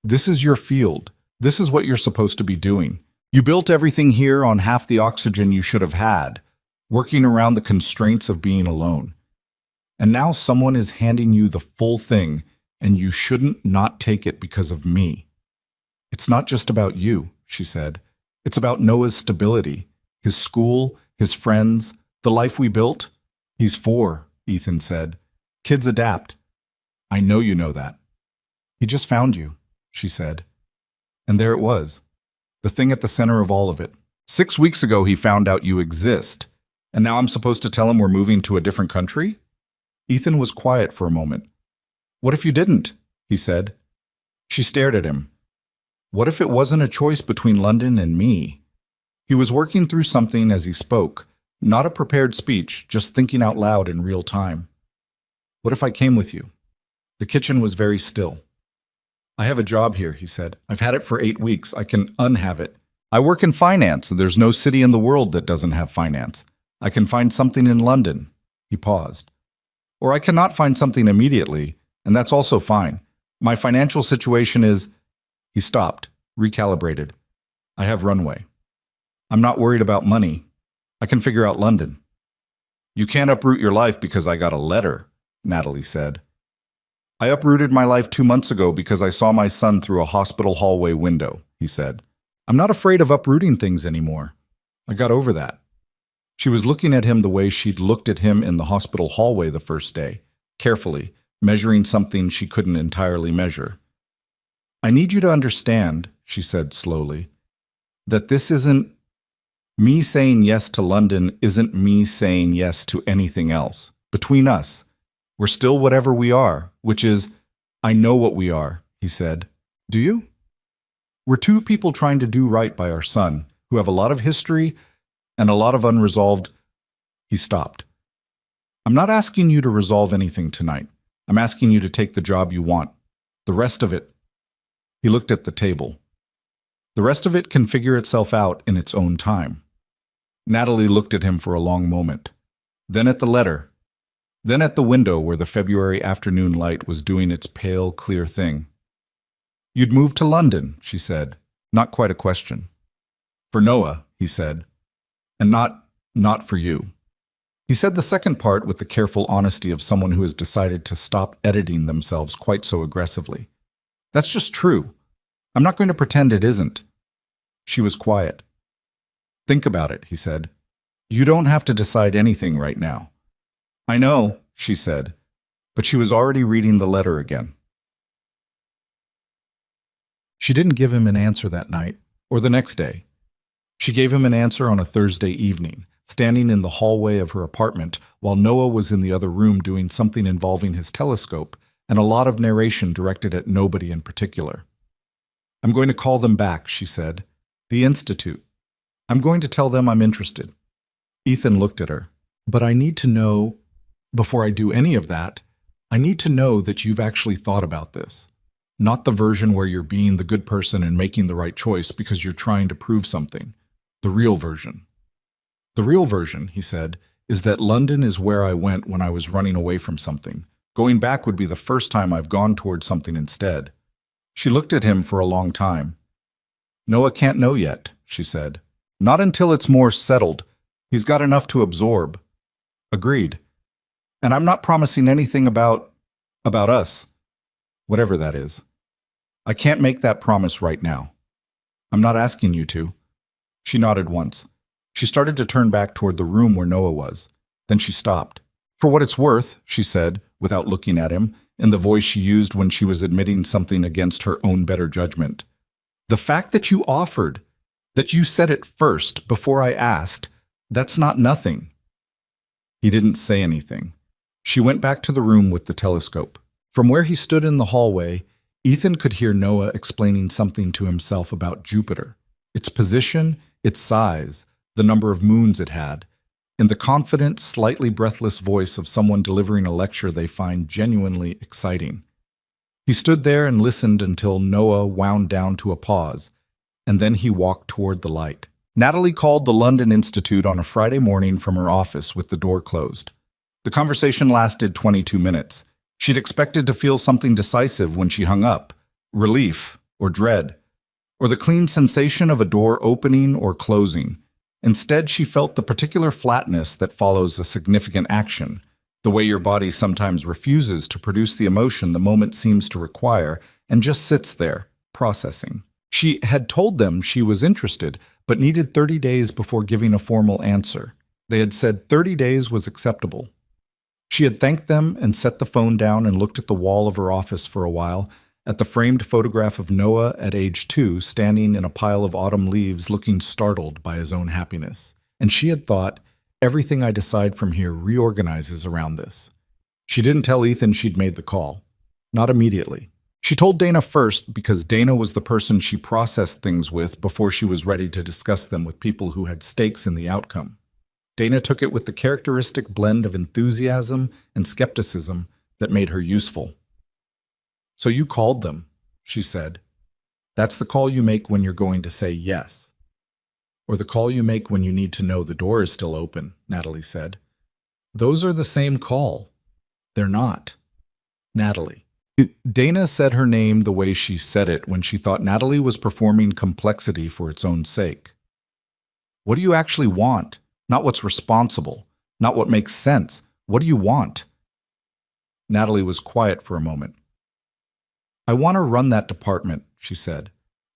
"This is your field. This is what you're supposed to be doing. You built everything here on half the oxygen you should have had, working around the constraints of being alone. And now someone is handing you the full thing, and you shouldn't not take it because of me." "It's not just about you," she said. "It's about Noah's stability, his school, his friends, the life we built." "He's 4, Ethan said. "Kids adapt." "I know you know that." "He just found you," she said. And there it was, the thing at the center of all of it. 6 weeks ago he found out you exist, and now I'm supposed to tell him we're moving to a different country? Ethan was quiet for a moment. "What if you didn't?" he said. She stared at him. What if it wasn't a choice between London and me? He was working through something as he spoke, not a prepared speech, just thinking out loud in real time. "What if I came with you?" The kitchen was very still. "I have a job here," he said. "I've had it for 8 weeks. I can unhave it. I work in finance, and there's no city in the world that doesn't have finance. I can find something in London." He paused. "Or I cannot find something immediately, and that's also fine. My financial situation is—" He stopped, recalibrated. "I have runway. I'm not worried about money. I can figure out London." "You can't uproot your life because I got a letter," Natalie said. "I uprooted my life 2 months ago because I saw my son through a hospital hallway window," he said. "I'm not afraid of uprooting things anymore. I got over that." She was looking at him the way she'd looked at him in the hospital hallway the first day, carefully, measuring something she couldn't entirely measure. "I need you to understand," she said slowly, "that this isn't me saying yes to London isn't me saying yes to anything else. Between us, we're still whatever we are, which is, I know what we are," he said. "Do you?" "We're 2 people trying to do right by our son, who have a lot of history and a lot of unresolved. He stopped. I'm not asking you to resolve anything tonight. I'm asking you to take the job you want. The rest of it, he looked at the table. The rest of it can figure itself out in its own time. Natalie looked at him for a long moment, then at the letter, then at the window where the February afternoon light was doing its pale, clear thing. You'd move to London, she said, not quite a question. For Noah, he said, and not for you. He said the second part with the careful honesty of someone who has decided to stop editing themselves quite so aggressively. That's just true. I'm not going to pretend it isn't. She was quiet. Think about it, he said. You don't have to decide anything right now. I know, she said, but she was already reading the letter again. She didn't give him an answer that night or the next day. She gave him an answer on a Thursday evening, standing in the hallway of her apartment while Noah was in the other room doing something involving his telescope and a lot of narration directed at nobody in particular. I'm going to call them back, she said. The Institute. I'm going to tell them I'm interested. Ethan looked at her. But I need to know, before I do any of that, I need to know that you've actually thought about this. Not the version where you're being the good person and making the right choice because you're trying to prove something. The real version. The real version, he said, is that London is where I went when I was running away from something. Going back would be the first time I've gone towards something instead. She looked at him for a long time. Noah can't know yet, she said. Not until it's more settled. He's got enough to absorb. Agreed. And I'm not promising anything about us, whatever that is. I can't make that promise right now. I'm not asking you to. She nodded once. She started to turn back toward the room where Noah was. Then she stopped. For what it's worth, she said, without looking at him, in the voice she used when she was admitting something against her own better judgment. The fact that you offered, that you said it first before I asked, that's not nothing. He didn't say anything. She went back to the room with the telescope. From where he stood in the hallway, Ethan could hear Noah explaining something to himself about Jupiter, its position, its size, the number of moons it had, in the confident, slightly breathless voice of someone delivering a lecture they find genuinely exciting. He stood there and listened until Noah wound down to a pause, and then he walked toward the light. Natalie called the London Institute on a Friday morning from her office with the door closed. The conversation lasted 22 minutes. She'd expected to feel something decisive when she hung up, relief or dread, or the clean sensation of a door opening or closing. Instead, she felt the particular flatness that follows a significant action, the way your body sometimes refuses to produce the emotion the moment seems to require and just sits there, processing. She had told them she was interested, but needed 30 days before giving a formal answer. They had said 30 days was acceptable. She had thanked them and set the phone down and looked at the wall of her office for a while, at the framed photograph of Noah at age 2 standing in a pile of autumn leaves looking startled by his own happiness. And she had thought, everything I decide from here reorganizes around this. She didn't tell Ethan she'd made the call. Not immediately. She told Dana first because Dana was the person she processed things with before she was ready to discuss them with people who had stakes in the outcome. Dana took it with the characteristic blend of enthusiasm and skepticism that made her useful. So you called them, she said. That's the call you make when you're going to say yes. Or the call you make when you need to know the door is still open, Natalie said. Those are the same call. They're not. Natalie. Dana said her name the way she said it when she thought Natalie was performing complexity for its own sake. What do you actually want? Not what's responsible. Not what makes sense. What do you want? Natalie was quiet for a moment. I want to run that department, she said.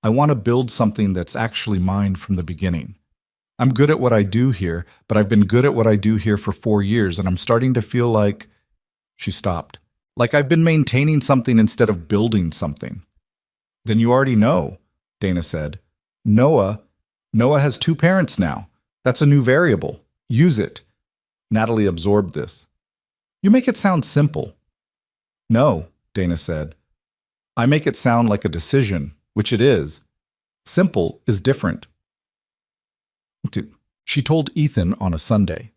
I want to build something that's actually mine from the beginning. I'm good at what I do here, but I've been good at what I do here for 4 years, and I'm starting to feel like... She stopped. Like I've been maintaining something instead of building something. Then you already know, Dana said. Noah has 2 parents now. That's a new variable. Use it. Natalie absorbed this. You make it sound simple. No, Dana said. I make it sound like a decision, which it is. Simple is different. She told Ethan on a Sunday.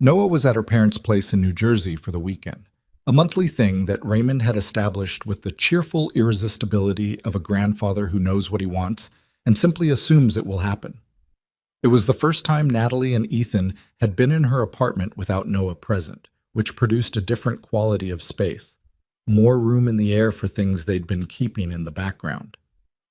Noah was at her parents' place in New Jersey for the weekend, a monthly thing that Raymond had established with the cheerful irresistibility of a grandfather who knows what he wants and simply assumes it will happen. It was the first time Natalie and Ethan had been in her apartment without Noah present, which produced a different quality of space, more room in the air for things they'd been keeping in the background.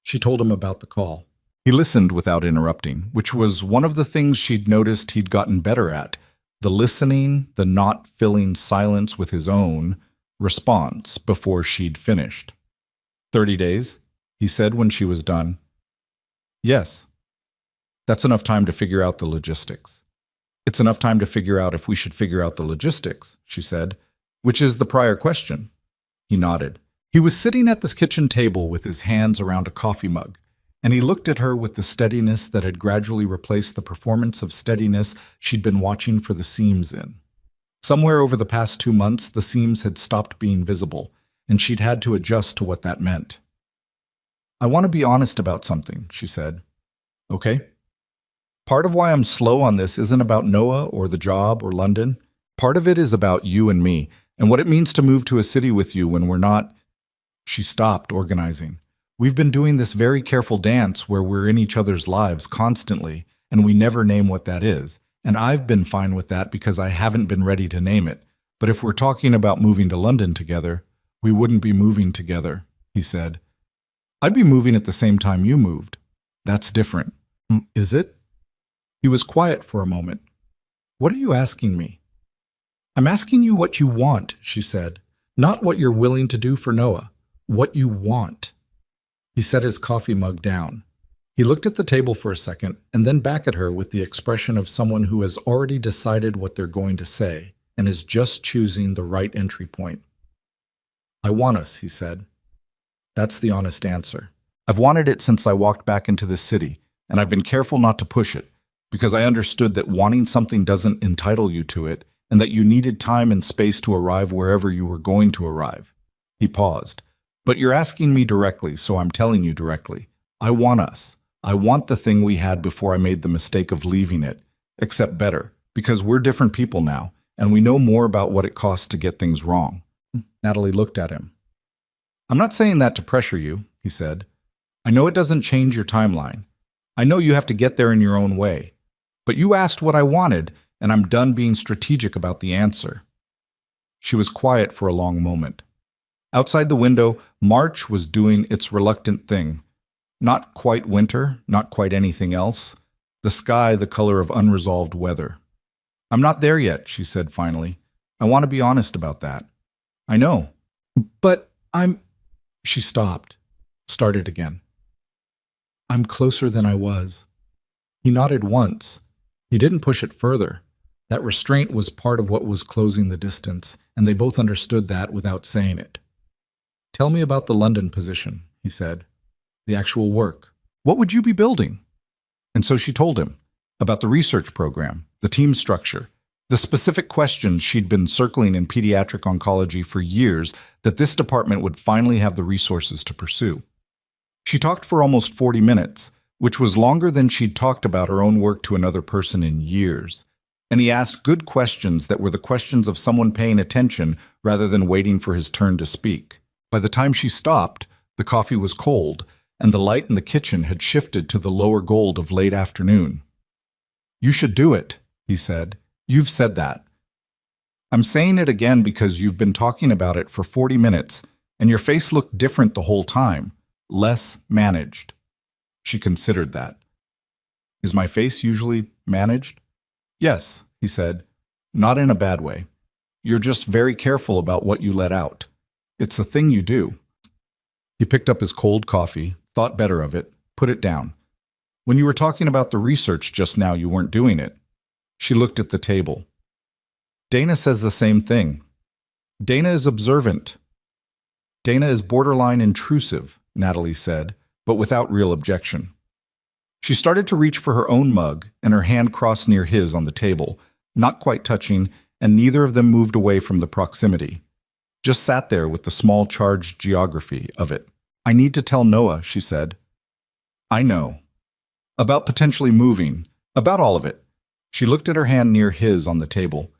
She told him about the call. He listened without interrupting, which was one of the things she'd noticed he'd gotten better at. The listening, the not filling silence with his own response before she'd finished. 30 days, he said when she was done. Yes. That's enough time to figure out the logistics. It's enough time to figure out if we should figure out the logistics, she said, which is the prior question. He nodded. He was sitting at this kitchen table with his hands around a coffee mug, and he looked at her with the steadiness that had gradually replaced the performance of steadiness she'd been watching for the seams in. Somewhere over the past 2 months, the seams had stopped being visible, and she'd had to adjust to what that meant. I want to be honest about something, she said. Okay. Part of why I'm slow on this isn't about Noah or the job or London. Part of it is about you and me, and what it means to move to a city with you when we're not... She stopped organizing. We've been doing this very careful dance where we're in each other's lives constantly, and we never name what that is. And I've been fine with that because I haven't been ready to name it. But if we're talking about moving to London together, we wouldn't be moving together, he said. I'd be moving at the same time you moved. That's different. Is it? He was quiet for a moment. What are you asking me? I'm asking you what you want, she said. Not what you're willing to do for Noah. What you want. He set his coffee mug down. He looked at the table for a second and then back at her with the expression of someone who has already decided what they're going to say and is just choosing the right entry point. I want us, he said. That's the honest answer. I've wanted it since I walked back into this city, and I've been careful not to push it, because I understood that wanting something doesn't entitle you to it, and that you needed time and space to arrive wherever you were going to arrive. He paused. But you're asking me directly, so I'm telling you directly. I want us. I want the thing we had before I made the mistake of leaving it, except better, because we're different people now, and we know more about what it costs to get things wrong. Natalie looked at him. I'm not saying that to pressure you, he said. I know it doesn't change your timeline. I know you have to get there in your own way. But you asked what I wanted, and I'm done being strategic about the answer. She was quiet for a long moment. Outside the window, March was doing its reluctant thing. Not quite winter, not quite anything else. The sky the color of unresolved weather. I'm not there yet, she said finally. I want to be honest about that. I know. But She stopped, started again. I'm closer than I was. He nodded once. He didn't push it further. That restraint was part of what was closing the distance, and they both understood that without saying it. Tell me about the London position, he said. The actual work. What would you be building? And so she told him about the research program, the team structure, the specific questions she'd been circling in pediatric oncology for years that this department would finally have the resources to pursue. She talked for almost 40 minutes, which was longer than she'd talked about her own work to another person in years. And he asked good questions that were the questions of someone paying attention rather than waiting for his turn to speak. By the time she stopped, the coffee was cold, and the light in the kitchen had shifted to the lower gold of late afternoon. You should do it, he said. You've said that. I'm saying it again because you've been talking about it for 40 minutes, and your face looked different the whole time, less managed. She considered that. Is my face usually managed? Yes, he said, not in a bad way. You're just very careful about what you let out. It's a thing you do. He picked up his cold coffee, thought better of it, put it down. When you were talking about the research just now, you weren't doing it. She looked at the table. Dana says the same thing. Dana is observant. Dana is borderline intrusive, Natalie said, but without real objection. She started to reach for her own mug, and her hand crossed near his on the table, not quite touching, and neither of them moved away from the proximity. Just sat there with the small charged geography of it. I need to tell Noah, she said. I know. About potentially moving, About all of it. She looked at her hand near his on the table.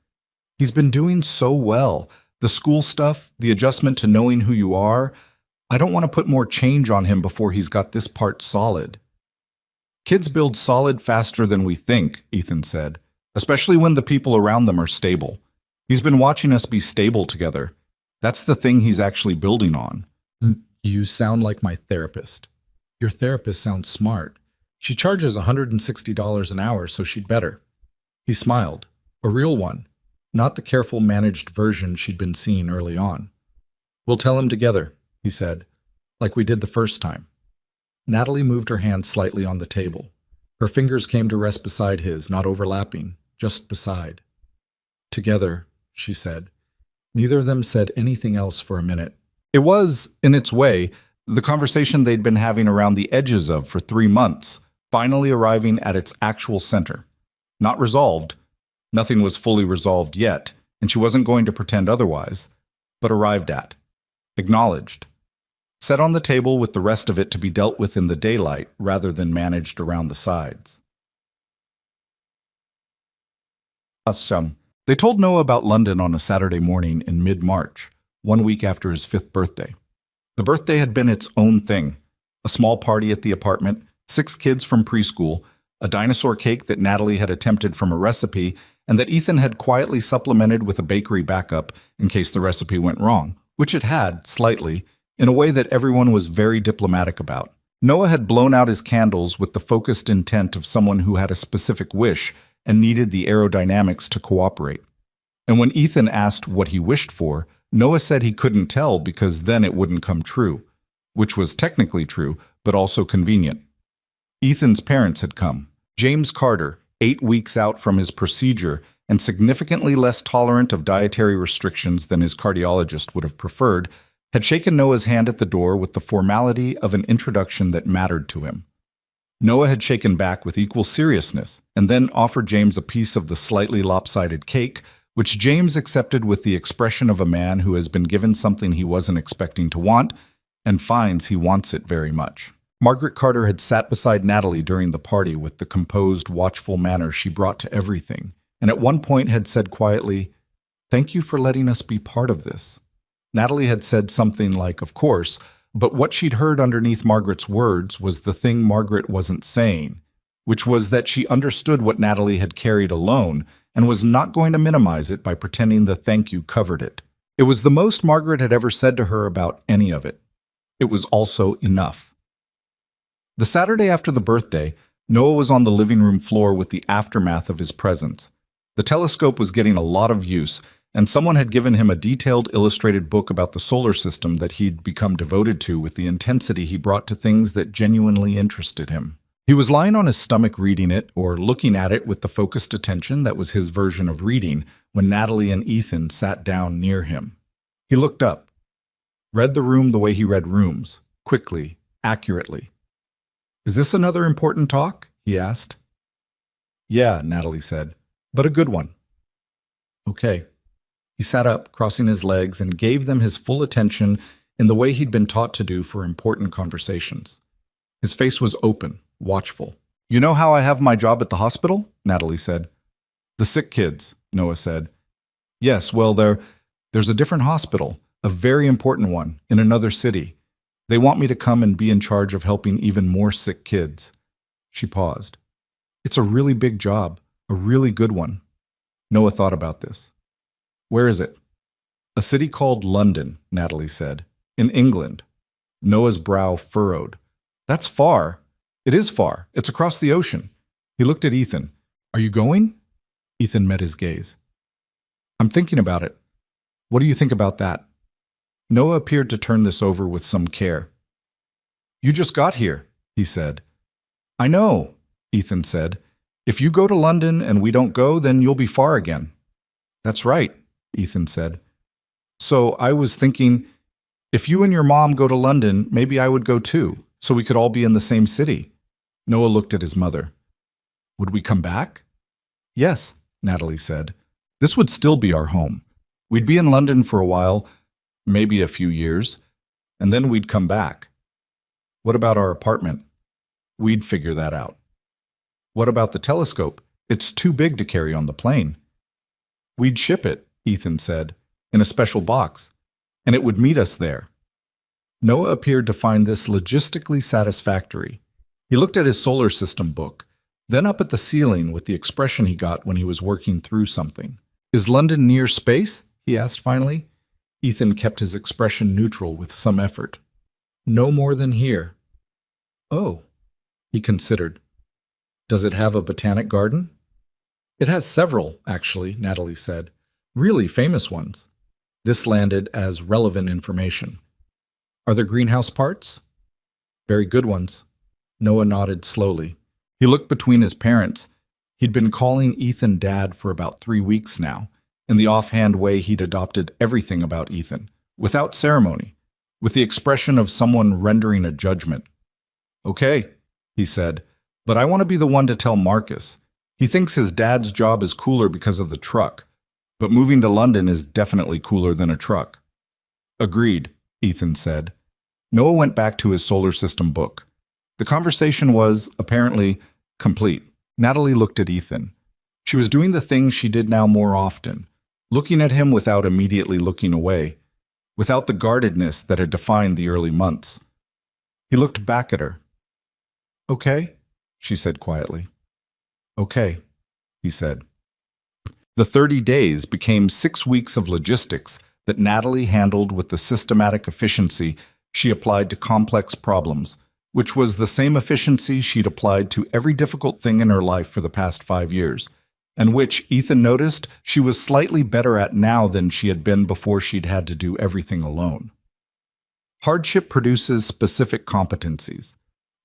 He's been doing so well. The school stuff, the adjustment to knowing who you are. I don't want to put more change on him before he's got this part solid. Kids build solid faster than we think, Ethan said, especially when the people around them are stable. He's been watching us be stable together. That's the thing he's actually building on. You sound like my therapist. Your therapist sounds smart. She charges $160 an hour, so she'd better. He smiled. A real one, not the careful managed version she'd been seeing early on. We'll tell him together, he said, like we did the first time. Natalie moved her hand slightly on the table. Her fingers came to rest beside his, not overlapping, just beside. Together, she said. Neither of them said anything else for a minute. It was, in its way, the conversation they'd been having around the edges of for 3 months, finally arriving at its actual center. Not resolved. Nothing was fully resolved yet, and she wasn't going to pretend otherwise, but arrived at. Acknowledged. Set on the table with the rest of it to be dealt with in the daylight rather than managed around the sides. They told Noah about London on a Saturday morning in mid-March, 1 week after his 5th birthday. The birthday had been its own thing. A small party at the apartment, 6 kids from preschool, a dinosaur cake that Natalie had attempted from a recipe, and that Ethan had quietly supplemented with a bakery backup in case the recipe went wrong, which it had, slightly, in a way that everyone was very diplomatic about. Noah had blown out his candles with the focused intent of someone who had a specific wish and needed the aerodynamics to cooperate. And when Ethan asked what he wished for, Noah said he couldn't tell because then it wouldn't come true, which was technically true, but also convenient. Ethan's parents had come. James Carter, 8 weeks out from his procedure and significantly less tolerant of dietary restrictions than his cardiologist would have preferred, had shaken Noah's hand at the door with the formality of an introduction that mattered to him. Noah had shaken back with equal seriousness and then offered James a piece of the slightly lopsided cake, which James accepted with the expression of a man who has been given something he wasn't expecting to want and finds he wants it very much. Margaret Carter had sat beside Natalie during the party with the composed, watchful manner she brought to everything, and at one point had said quietly, "Thank you for letting us be part of this." Natalie had said something like, "Of course," but what she'd heard underneath Margaret's words was the thing Margaret wasn't saying, which was that she understood what Natalie had carried alone and was not going to minimize it by pretending the thank you covered it. It was the most Margaret had ever said to her about any of it. It was also enough. The Saturday after the birthday, Noah was on the living room floor with the aftermath of his presence. The telescope was getting a lot of use, and someone had given him a detailed illustrated book about the solar system that he'd become devoted to with the intensity he brought to things that genuinely interested him. He was lying on his stomach reading it, or looking at it with the focused attention that was his version of reading, when Natalie and Ethan sat down near him. He looked up, read the room the way he read rooms, quickly, accurately. "Is this another important talk?" he asked. "Yeah," Natalie said, "but a good one." "Okay." He sat up, crossing his legs, and gave them his full attention in the way he'd been taught to do for important conversations. His face was open, watchful. "You know how I have my job at the hospital?" Natalie said. "The sick kids," Noah said. "Yes, well, there's a different hospital, a very important one, in another city. They want me to come and be in charge of helping even more sick kids." She paused. "It's a really big job, a really good one." Noah thought about this. "Where is it?" "A city called London," Natalie said. "In England." Noah's brow furrowed. "That's far." "It is far. It's across the ocean." He looked at Ethan. "Are you going?" Ethan met his gaze. "I'm thinking about it. What do you think about that?" Noah appeared to turn this over with some care. "You just got here," he said. "I know," Ethan said. "If you go to London and we don't go, then you'll be far again." "That's right," Ethan said. "So I was thinking, if you and your mom go to London, maybe I would go too, so we could all be in the same city." Noah looked at his mother. "Would we come back?" "Yes," Natalie said. "This would still be our home. We'd be in London for a while, maybe a few years, and then we'd come back. What about our apartment?" "We'd figure that out." What about the telescope? It's too big to carry on the plane. We'd ship it, Ethan said, in a special box, and it would meet us there. Noah appeared to find this logistically satisfactory. He looked at his solar system book, then up at the ceiling with the expression he got when he was working through something. Is London near space? He asked finally. Ethan kept his expression neutral with some effort. No more than here. Oh, he considered. Does it have a botanic garden? It has several, actually, Natalie said. Really famous ones. This landed as relevant information. Are there greenhouse parts? Very good ones. Noah nodded slowly. He looked between his parents. He'd been calling Ethan Dad for about 3 weeks now, in the offhand way he'd adopted everything about Ethan, without ceremony, with the expression of someone rendering a judgment. Okay, he said, but I want to be the one to tell Marcus. He thinks his dad's job is cooler because of the truck, but moving to London is definitely cooler than a truck. Agreed, Ethan said. Noah went back to his solar system book. The conversation was, apparently, complete. Natalie looked at Ethan. She was doing the thing she did now more often, looking at him without immediately looking away, without the guardedness that had defined the early months. He looked back at her. Okay, she said quietly. Okay, he said. The 30 days became 6 weeks of logistics that Natalie handled with the systematic efficiency she applied to complex problems, which was the same efficiency she'd applied to every difficult thing in her life for the past 5 years, and which, Ethan noticed, she was slightly better at now than she had been before she'd had to do everything alone. Hardship produces specific competencies.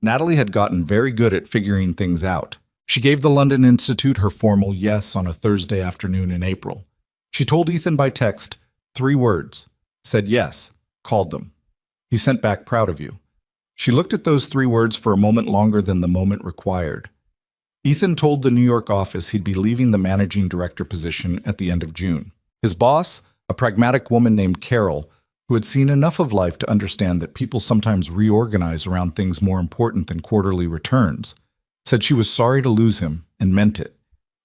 Natalie had gotten very good at figuring things out. She gave the London Institute her formal yes on a Thursday afternoon in April. She told Ethan by text 3 words, said yes, called them. He sent back proud of you. She looked at those 3 words for a moment longer than the moment required. Ethan told the New York office he'd be leaving the managing director position at the end of June. His boss, a pragmatic woman named Carol, who had seen enough of life to understand that people sometimes reorganize around things more important than quarterly returns, said she was sorry to lose him and meant it,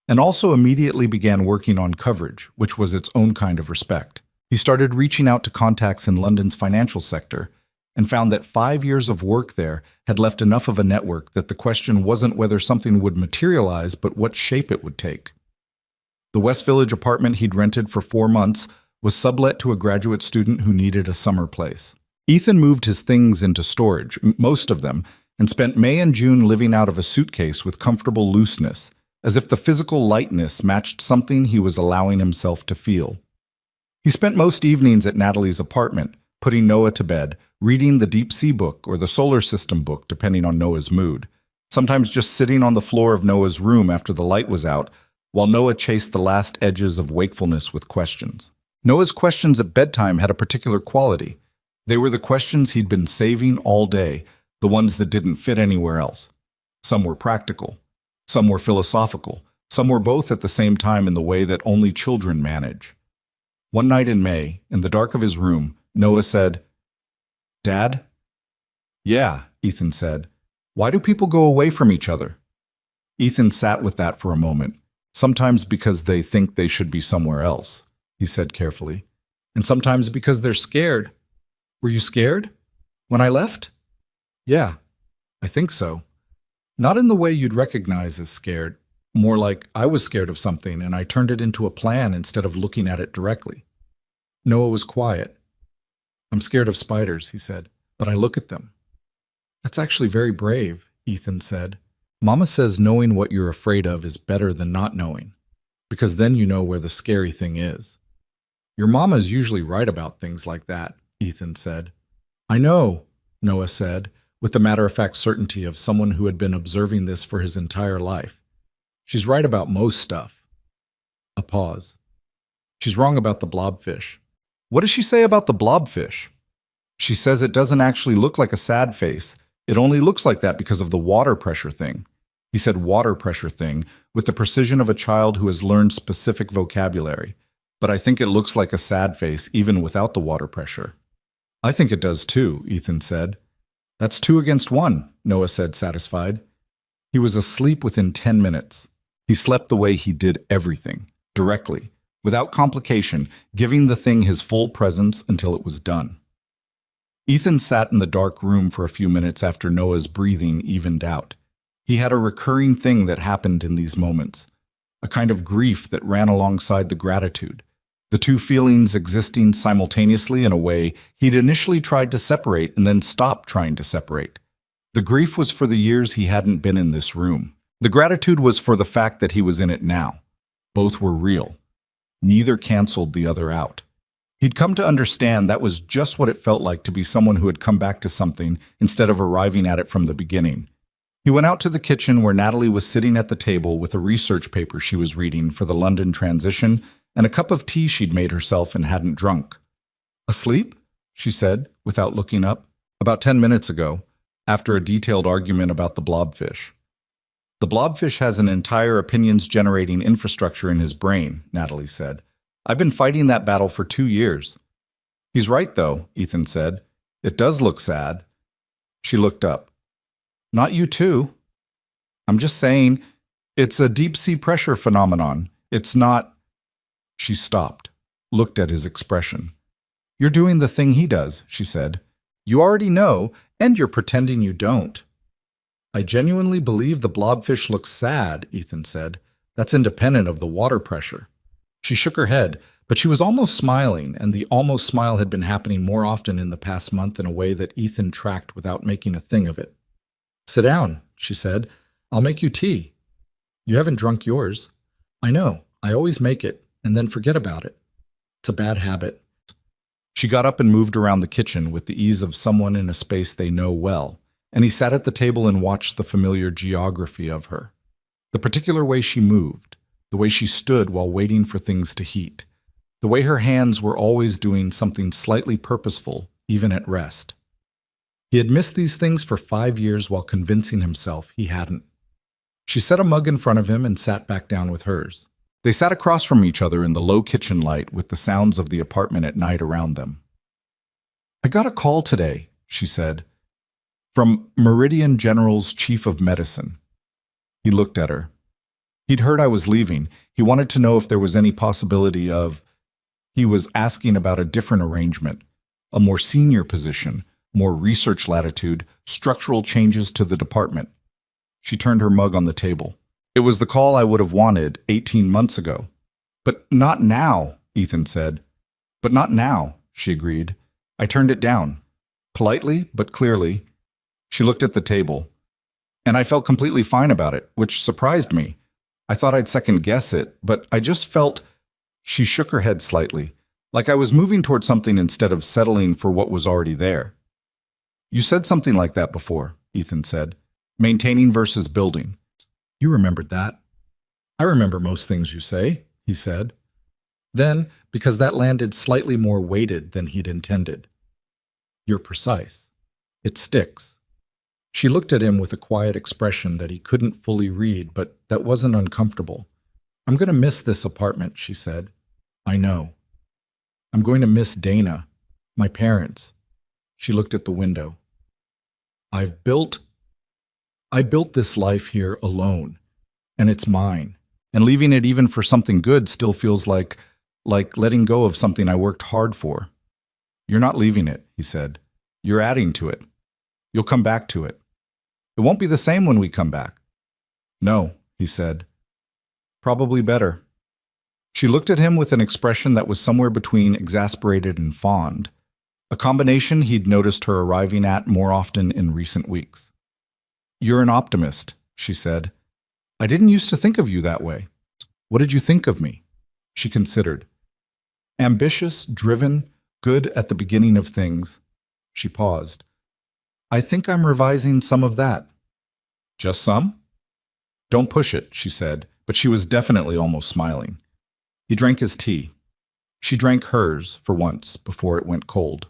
and also immediately began working on coverage, which was its own kind of respect. He started reaching out to contacts in London's financial sector and found that 5 years of work there had left enough of a network that the question wasn't whether something would materialize, but what shape it would take. The West Village apartment he'd rented for 4 months was sublet to a graduate student who needed a summer place. Ethan moved his things into storage, most of them, and spent May and June living out of a suitcase with comfortable looseness, as if the physical lightness matched something he was allowing himself to feel. He spent most evenings at Natalie's apartment, putting Noah to bed, reading the deep sea book or the solar system book, depending on Noah's mood, sometimes just sitting on the floor of Noah's room after the light was out, while Noah chased the last edges of wakefulness with questions. Noah's questions at bedtime had a particular quality. They were the questions he'd been saving all day, the ones that didn't fit anywhere else. Some were practical. Some were philosophical. Some were both at the same time in the way that only children manage. One night in May, in the dark of his room, Noah said, "Dad?" "Yeah," Ethan said. "Why do people go away from each other?" Ethan sat with that for a moment, sometimes because they think they should be somewhere else, he said carefully, and sometimes because they're scared. "Were you scared? When I left?" "Yeah, I think so. Not in the way you'd recognize as scared, more like I was scared of something and I turned it into a plan instead of looking at it directly." Noah was quiet. "I'm scared of spiders," he said, "but I look at them." "That's actually very brave," Ethan said. "Mama says knowing what you're afraid of is better than not knowing, because then you know where the scary thing is." "Your mama's usually right about things like that," Ethan said. "I know," Noah said, with the matter-of-fact certainty of someone who had been observing this for his entire life. "She's right about most stuff." A pause. "She's wrong about the blobfish." "What does she say about the blobfish?" "She says it doesn't actually look like a sad face. It only looks like that because of the water pressure thing." He said water pressure thing with the precision of a child who has learned specific vocabulary. "But I think it looks like a sad face even without the water pressure." "I think it does too," Ethan said. "That's 2 against 1, Noah said, satisfied. He was asleep within 10 minutes. He slept the way he did everything, directly, without complication, giving the thing his full presence until it was done. Ethan sat in the dark room for a few minutes after Noah's breathing evened out. He had a recurring thing that happened in these moments, a kind of grief that ran alongside the gratitude, the two feelings existing simultaneously in a way he'd initially tried to separate and then stopped trying to separate. The grief was for the years he hadn't been in this room. The gratitude was for the fact that he was in it now. Both were real. Neither canceled the other out. He'd come to understand that was just what it felt like to be someone who had come back to something instead of arriving at it from the beginning. He went out to the kitchen where Natalie was sitting at the table with a research paper she was reading for the London transition and a cup of tea she'd made herself and hadn't drunk. "Asleep?" she said, without looking up. "About 10 minutes ago, after a detailed argument about the blobfish." "The blobfish has an entire opinions-generating infrastructure in his brain," Natalie said. "I've been fighting that battle for 2 years." "He's right, though," Ethan said. "It does look sad." She looked up. "Not you too. I'm just saying, it's a deep-sea pressure phenomenon. It's not—" She stopped, looked at his expression. "You're doing the thing he does," she said. "You already know, and you're pretending you don't." "I genuinely believe the blobfish looks sad," Ethan said. "That's independent of the water pressure." She shook her head, but she was almost smiling, and the almost smile had been happening more often in the past month in a way that Ethan tracked without making a thing of it. "Sit down," she said. "I'll make you tea. You haven't drunk yours." "I know. I always make it, and then forget about it. It's a bad habit." She got up and moved around the kitchen with the ease of someone in a space they know well, and he sat at the table and watched the familiar geography of her. The particular way she moved, the way she stood while waiting for things to heat, the way her hands were always doing something slightly purposeful, even at rest. He had missed these things for 5 years while convincing himself he hadn't. She set a mug in front of him and sat back down with hers. They sat across from each other in the low kitchen light with the sounds of the apartment at night around them. "I got a call today," she said, "from Meridian General's chief of medicine." He looked at her. He'd heard I was leaving. He wanted to know if there was any possibility of— He was asking about a different arrangement, a more senior position, more research latitude, structural changes to the department. She turned her mug on the table. "It was the call I would have wanted 18 months ago." "But not now," Ethan said. "But not now," she agreed. I turned it down. Politely, but clearly. She looked at the table. And I felt completely fine about it, which surprised me. I thought I'd second-guess it, but I just felt— She shook her head slightly, like I was moving toward something instead of settling for what was already there. "You said something like that before," Ethan said. "Maintaining versus building." "You remembered that." "I remember most things you say," he said. Then, because that landed slightly more weighted than he'd intended. "You're precise. It sticks." She looked at him with a quiet expression that he couldn't fully read, but that wasn't uncomfortable. "I'm going to miss this apartment," she said. "I know. I'm going to miss Dana, my parents." She looked at the window. I built this life here alone, and it's mine. And leaving it even for something good still feels like letting go of something I worked hard for." "You're not leaving it," he said. "You're adding to it. You'll come back to it. It won't be the same when we come back." "No," he said. "Probably better." She looked at him with an expression that was somewhere between exasperated and fond, a combination he'd noticed her arriving at more often in recent weeks. "You're an optimist," she said. "I didn't used to think of you that way. What did you think of me?" She considered. "Ambitious, driven, good at the beginning of things." She paused. "I think I'm revising some of that." "Just some?" "Don't push it," she said, but she was definitely almost smiling. He drank his tea. She drank hers, for once, before it went cold.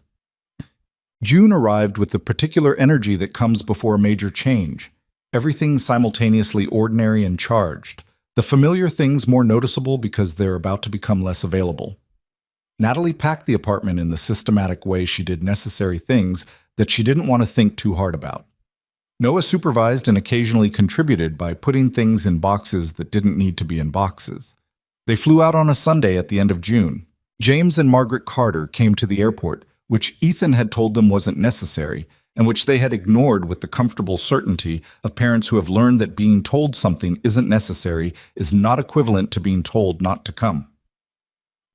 June arrived with the particular energy that comes before a major change. Everything simultaneously ordinary and charged. The familiar things more noticeable because they're about to become less available. Natalie packed the apartment in the systematic way she did necessary things that she didn't want to think too hard about. Noah supervised and occasionally contributed by putting things in boxes that didn't need to be in boxes. They flew out on a Sunday at the end of June. James and Margaret Carter came to the airport, which Ethan had told them wasn't necessary, and which they had ignored with the comfortable certainty of parents who have learned that being told something isn't necessary is not equivalent to being told not to come.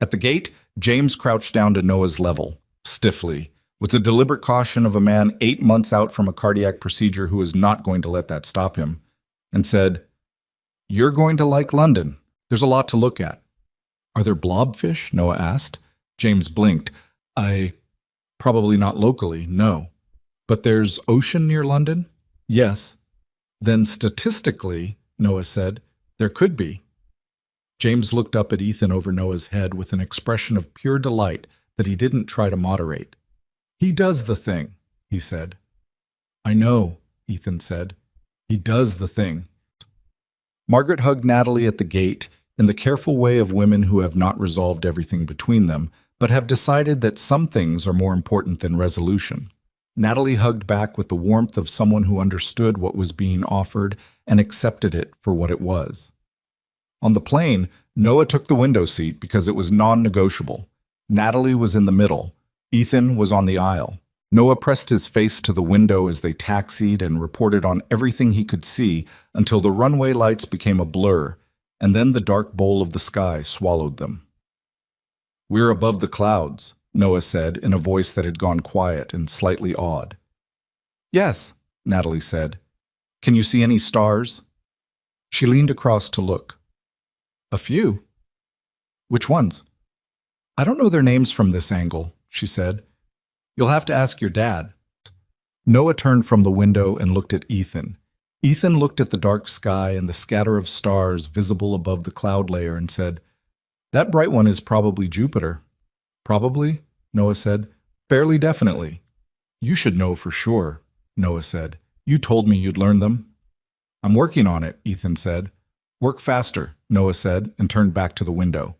At the gate, James crouched down to Noah's level, stiffly, with the deliberate caution of a man 8 months out from a cardiac procedure who is not going to let that stop him, and said, "You're going to like London. There's a lot to look at." "Are there blobfish?" Noah asked. James blinked. Probably not locally, no. But there's ocean near London?" "Yes." "Then statistically," Noah said, "there could be." James looked up at Ethan over Noah's head with an expression of pure delight that he didn't try to moderate. "He does the thing," he said. "I know," Ethan said. "He does the thing." Margaret hugged Natalie at the gate in the careful way of women who have not resolved everything between them, but have decided that some things are more important than resolution. Natalie hugged back with the warmth of someone who understood what was being offered and accepted it for what it was. On the plane, Noah took the window seat because it was non-negotiable. Natalie was in the middle. Ethan was on the aisle. Noah pressed his face to the window as they taxied and reported on everything he could see until the runway lights became a blur, and then the dark bowl of the sky swallowed them. "We're above the clouds," Noah said in a voice that had gone quiet and slightly awed. "Yes," Natalie said. "Can you see any stars?" She leaned across to look. "A few." "Which ones?" "I don't know their names from this angle," she said. "You'll have to ask your dad." Noah turned from the window and looked at Ethan. Ethan looked at the dark sky and the scatter of stars visible above the cloud layer and said, "That bright one is probably Jupiter." "Probably?" Noah said. "Fairly definitely." "You should know for sure," Noah said. "You told me you'd learn them." "I'm working on it," Ethan said. "Work faster," Noah said, and turned back to the window.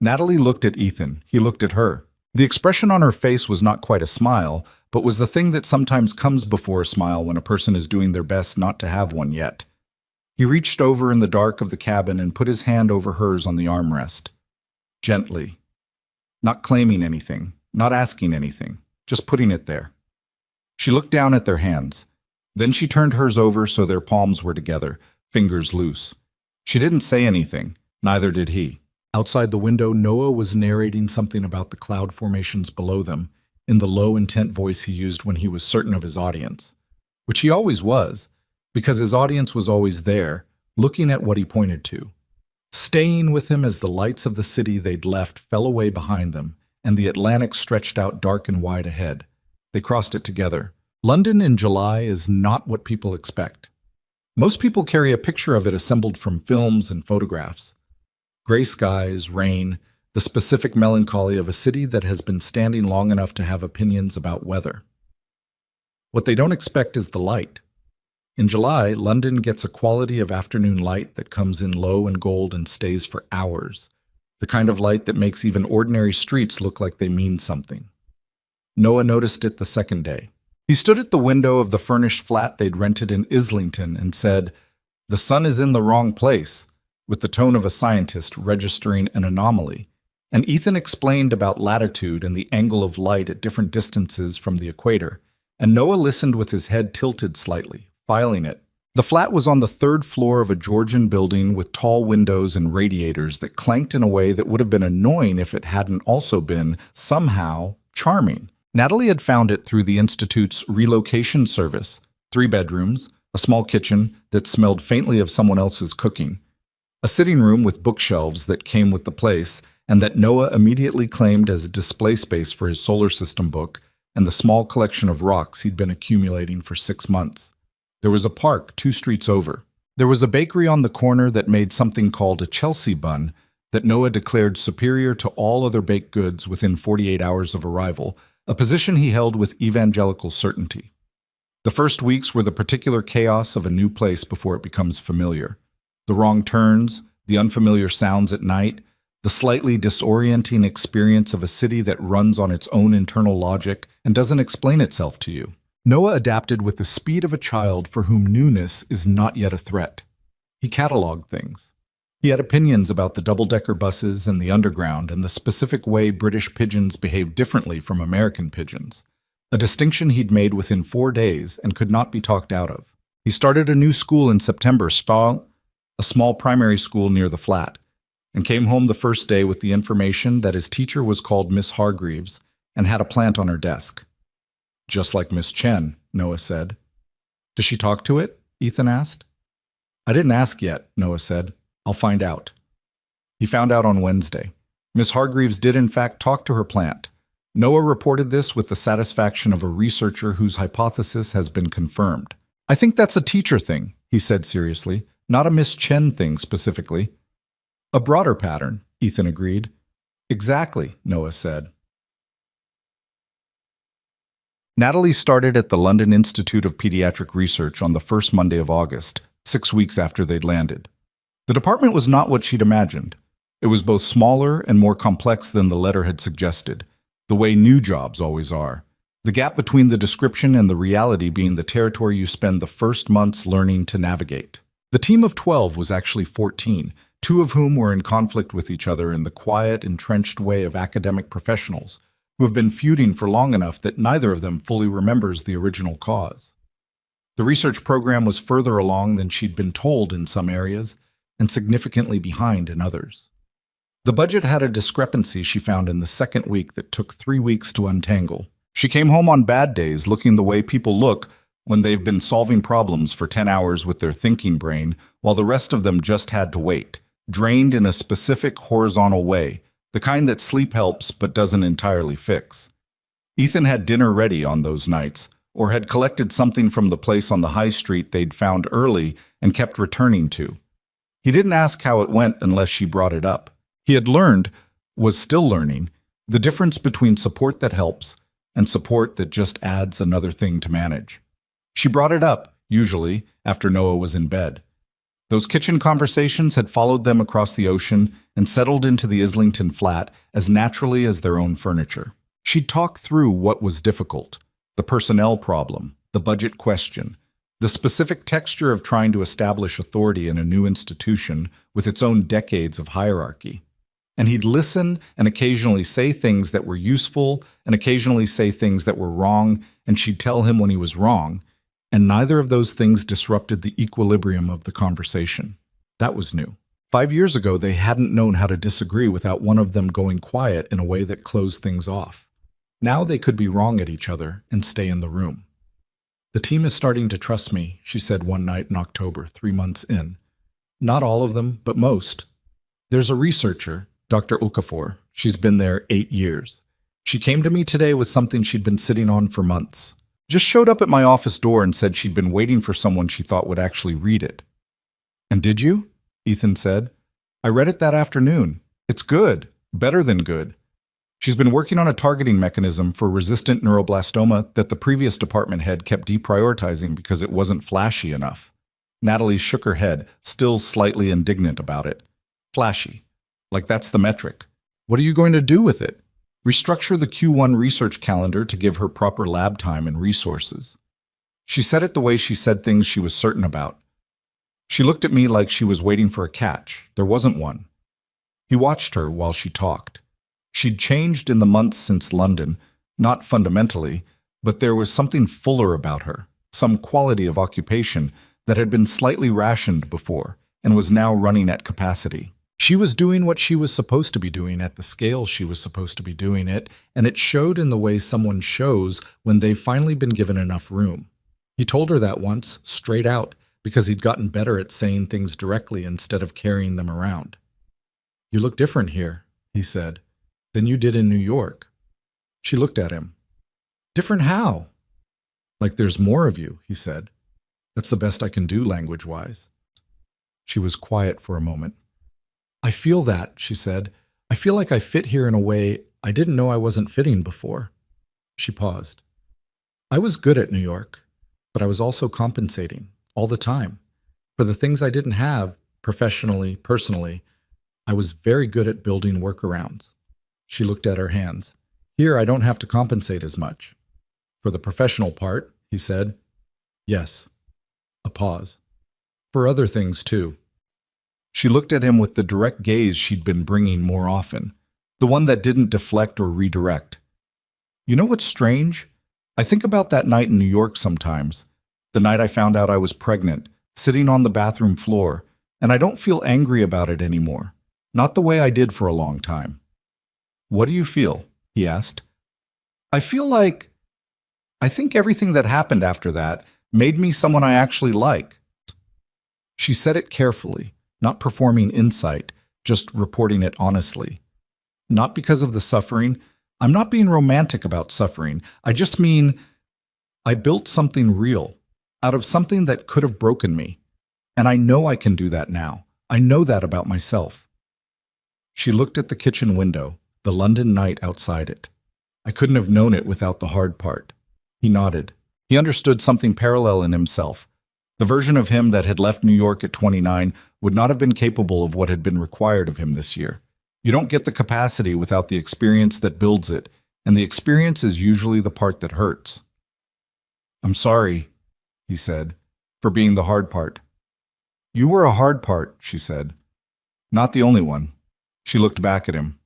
Natalie looked at Ethan. He looked at her. The expression on her face was not quite a smile, but was the thing that sometimes comes before a smile when a person is doing their best not to have one yet. He reached over in the dark of the cabin and put his hand over hers on the armrest. Gently. Not claiming anything, not asking anything, just putting it there. She looked down at their hands. Then she turned hers over so their palms were together, fingers loose. She didn't say anything, neither did he. Outside the window, Noah was narrating something about the cloud formations below them, in the low, intent voice he used when he was certain of his audience, which he always was, because his audience was always there, looking at what he pointed to, staying with him as the lights of the city they'd left fell away behind them, and the Atlantic stretched out dark and wide ahead. They crossed it together. London in July is not what people expect. Most people carry a picture of it assembled from films and photographs. Gray skies, rain, the specific melancholy of a city that has been standing long enough to have opinions about weather. What they don't expect is the light. In July, London gets a quality of afternoon light that comes in low and gold and stays for hours, the kind of light that makes even ordinary streets look like they mean something. Noah noticed it the second day. He stood at the window of the furnished flat they'd rented in Islington and said, "The sun is in the wrong place," with the tone of a scientist registering an anomaly, and Ethan explained about latitude and the angle of light at different distances from the equator, and Noah listened with his head tilted slightly, filing it. The flat was on the third floor of a Georgian building with tall windows and radiators that clanked in a way that would have been annoying if it hadn't also been, somehow, charming. Natalie had found it through the Institute's relocation service, 3 bedrooms, a small kitchen that smelled faintly of someone else's cooking, a sitting room with bookshelves that came with the place and that Noah immediately claimed as a display space for his solar system book and the small collection of rocks he'd been accumulating for 6 months. There was a park 2 streets over. There was a bakery on the corner that made something called a Chelsea bun that Noah declared superior to all other baked goods within 48 hours of arrival, a position he held with evangelical certainty. The first weeks were the particular chaos of a new place before it becomes familiar. The wrong turns, the unfamiliar sounds at night, the slightly disorienting experience of a city that runs on its own internal logic and doesn't explain itself to you. Noah adapted with the speed of a child for whom newness is not yet a threat. He cataloged things. He had opinions about the double-decker buses and the underground and the specific way British pigeons behave differently from American pigeons, a distinction he'd made within 4 days and could not be talked out of. He started a new school in September, a small primary school near the flat, and came home the first day with the information that his teacher was called Miss Hargreaves and had a plant on her desk. Just like Miss Chen, Noah said. Does she talk to it? Ethan asked. I didn't ask yet, Noah said. I'll find out. He found out on Wednesday. Miss Hargreaves did in fact talk to her plant. Noah reported this with the satisfaction of a researcher whose hypothesis has been confirmed. I think that's a teacher thing, he said seriously, not a Miss Chen thing specifically. A broader pattern, Ethan agreed. Exactly, Noah said. Natalie started at the London Institute of Pediatric Research on the first Monday of August, 6 weeks after they'd landed. The department was not what she'd imagined. It was both smaller and more complex than the letter had suggested, the way new jobs always are. The gap between the description and the reality being the territory you spend the first months learning to navigate. The team of 12 was actually 14, 2 of whom were in conflict with each other in the quiet, entrenched way of academic professionals who have been feuding for long enough that neither of them fully remembers the original cause. The research program was further along than she'd been told in some areas, and significantly behind in others. The budget had a discrepancy she found in the second week that took 3 weeks to untangle. She came home on bad days looking the way people look when they've been solving problems for 10 hours with their thinking brain, while the rest of them just had to wait, drained in a specific horizontal way, the kind that sleep helps but doesn't entirely fix. Ethan had dinner ready on those nights, or had collected something from the place on the high street they'd found early and kept returning to. He didn't ask how it went unless she brought it up. He had learned, was still learning, the difference between support that helps and support that just adds another thing to manage. She brought it up, usually, after Noah was in bed. Those kitchen conversations had followed them across the ocean and settled into the Islington flat as naturally as their own furniture. She'd talk through what was difficult, the personnel problem, the budget question, the specific texture of trying to establish authority in a new institution with its own decades of hierarchy. And he'd listen and occasionally say things that were useful and occasionally say things that were wrong, and she'd tell him when he was wrong, and neither of those things disrupted the equilibrium of the conversation. That was new. 5 years ago, they hadn't known how to disagree without one of them going quiet in a way that closed things off. Now they could be wrong at each other and stay in the room. The team is starting to trust me, she said one night in October, 3 months in. Not all of them, but most. There's a researcher, Dr. Okafor. She's been there 8 years. She came to me today with something she'd been sitting on for months. Just showed up at my office door and said she'd been waiting for someone she thought would actually read it. And did you? Ethan said. I read it that afternoon. It's good. Better than good. She's been working on a targeting mechanism for resistant neuroblastoma that the previous department head kept deprioritizing because it wasn't flashy enough. Natalie shook her head, still slightly indignant about it. Flashy. Like that's the metric. What are you going to do with it? Restructure the Q1 research calendar to give her proper lab time and resources. She said it the way she said things she was certain about. She looked at me like she was waiting for a catch. There wasn't one. He watched her while she talked. She'd changed in the months since London, not fundamentally, but there was something fuller about her, some quality of occupation that had been slightly rationed before and was now running at capacity. She was doing what she was supposed to be doing at the scale she was supposed to be doing it, and it showed in the way someone shows when they've finally been given enough room. He told her that once, straight out, because he'd gotten better at saying things directly instead of carrying them around. You look different here, he said, than you did in New York. She looked at him. Different how? Like there's more of you, he said. That's the best I can do language-wise. She was quiet for a moment. I feel that, she said. I feel like I fit here in a way I didn't know I wasn't fitting before. She paused. I was good at New York, but I was also compensating, all the time. For the things I didn't have, professionally, personally, I was very good at building workarounds. She looked at her hands. Here, I don't have to compensate as much. For the professional part, he said. Yes. A pause. For other things, too. She looked at him with the direct gaze she'd been bringing more often, the one that didn't deflect or redirect. You know what's strange? I think about that night in New York sometimes, the night I found out I was pregnant, sitting on the bathroom floor, and I don't feel angry about it anymore. Not the way I did for a long time. What do you feel? He asked. I feel like I think everything that happened after that made me someone I actually like. She said it carefully, not performing insight, just reporting it honestly. Not because of the suffering. I'm not being romantic about suffering. I just mean I built something real out of something that could have broken me. And I know I can do that now. I know that about myself. She looked at the kitchen window, the London night outside it. I couldn't have known it without the hard part. He nodded. He understood something parallel in himself. The version of him that had left New York at 29 would not have been capable of what had been required of him this year. You don't get the capacity without the experience that builds it, and the experience is usually the part that hurts. I'm sorry, he said, for being the hard part. You were a hard part, she said. Not the only one. She looked back at him.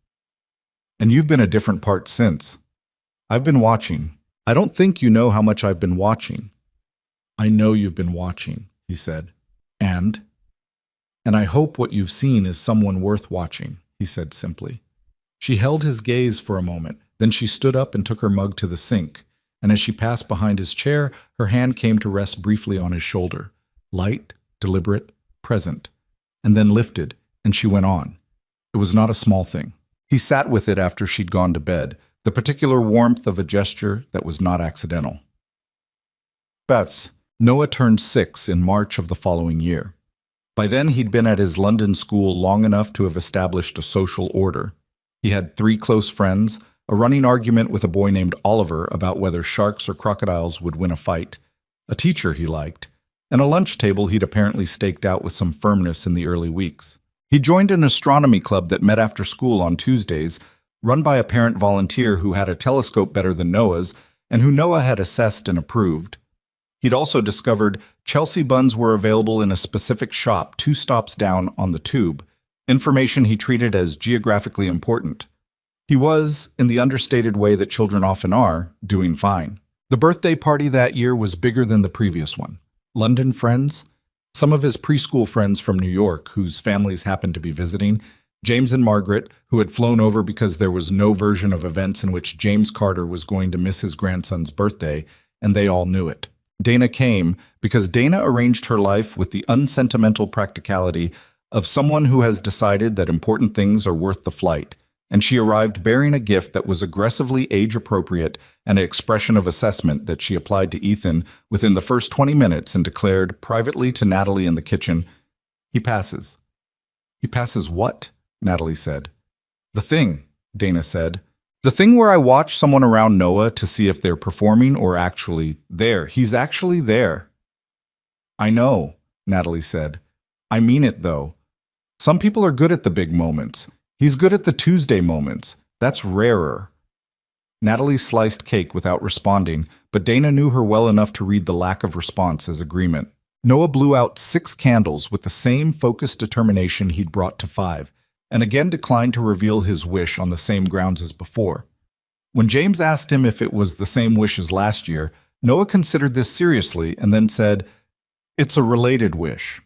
And you've been a different part since. I've been watching. I don't think you know how much I've been watching. I know you've been watching, he said. And I hope what you've seen is someone worth watching, he said simply. She held his gaze for a moment, then she stood up and took her mug to the sink, and as she passed behind his chair, her hand came to rest briefly on his shoulder, light, deliberate, present, and then lifted, and she went on. It was not a small thing. He sat with it after she'd gone to bed, the particular warmth of a gesture that was not accidental. Bets. Noah turned 6 in March of the following year. By then, he'd been at his London school long enough to have established a social order. He had 3 close friends, a running argument with a boy named Oliver about whether sharks or crocodiles would win a fight, a teacher he liked, and a lunch table he'd apparently staked out with some firmness in the early weeks. He joined an astronomy club that met after school on Tuesdays, run by a parent volunteer who had a telescope better than Noah's, and who Noah had assessed and approved. He'd also discovered Chelsea buns were available in a specific shop 2 stops down on the tube, information he treated as geographically important. He was, in the understated way that children often are, doing fine. The birthday party that year was bigger than the previous one. London friends, some of his preschool friends from New York, whose families happened to be visiting, James and Margaret, who had flown over because there was no version of events in which James Carter was going to miss his grandson's birthday, and they all knew it. Dana came because Dana arranged her life with the unsentimental practicality of someone who has decided that important things are worth the flight, and she arrived bearing a gift that was aggressively age-appropriate and an expression of assessment that she applied to Ethan within the first 20 minutes and declared privately to Natalie in the kitchen, "He passes." "He passes what?" Natalie said. "The thing," Dana said. "The thing where I watch someone around Noah to see if they're performing or actually there. He's actually there." "I know," Natalie said. "I mean it, though. Some people are good at the big moments. He's good at the Tuesday moments. That's rarer." Natalie sliced cake without responding, but Dana knew her well enough to read the lack of response as agreement. Noah blew out 6 candles with the same focused determination he'd brought to 5, and again declined to reveal his wish on the same grounds as before. When James asked him if it was the same wish as last year, Noah considered this seriously and then said, "It's a related wish."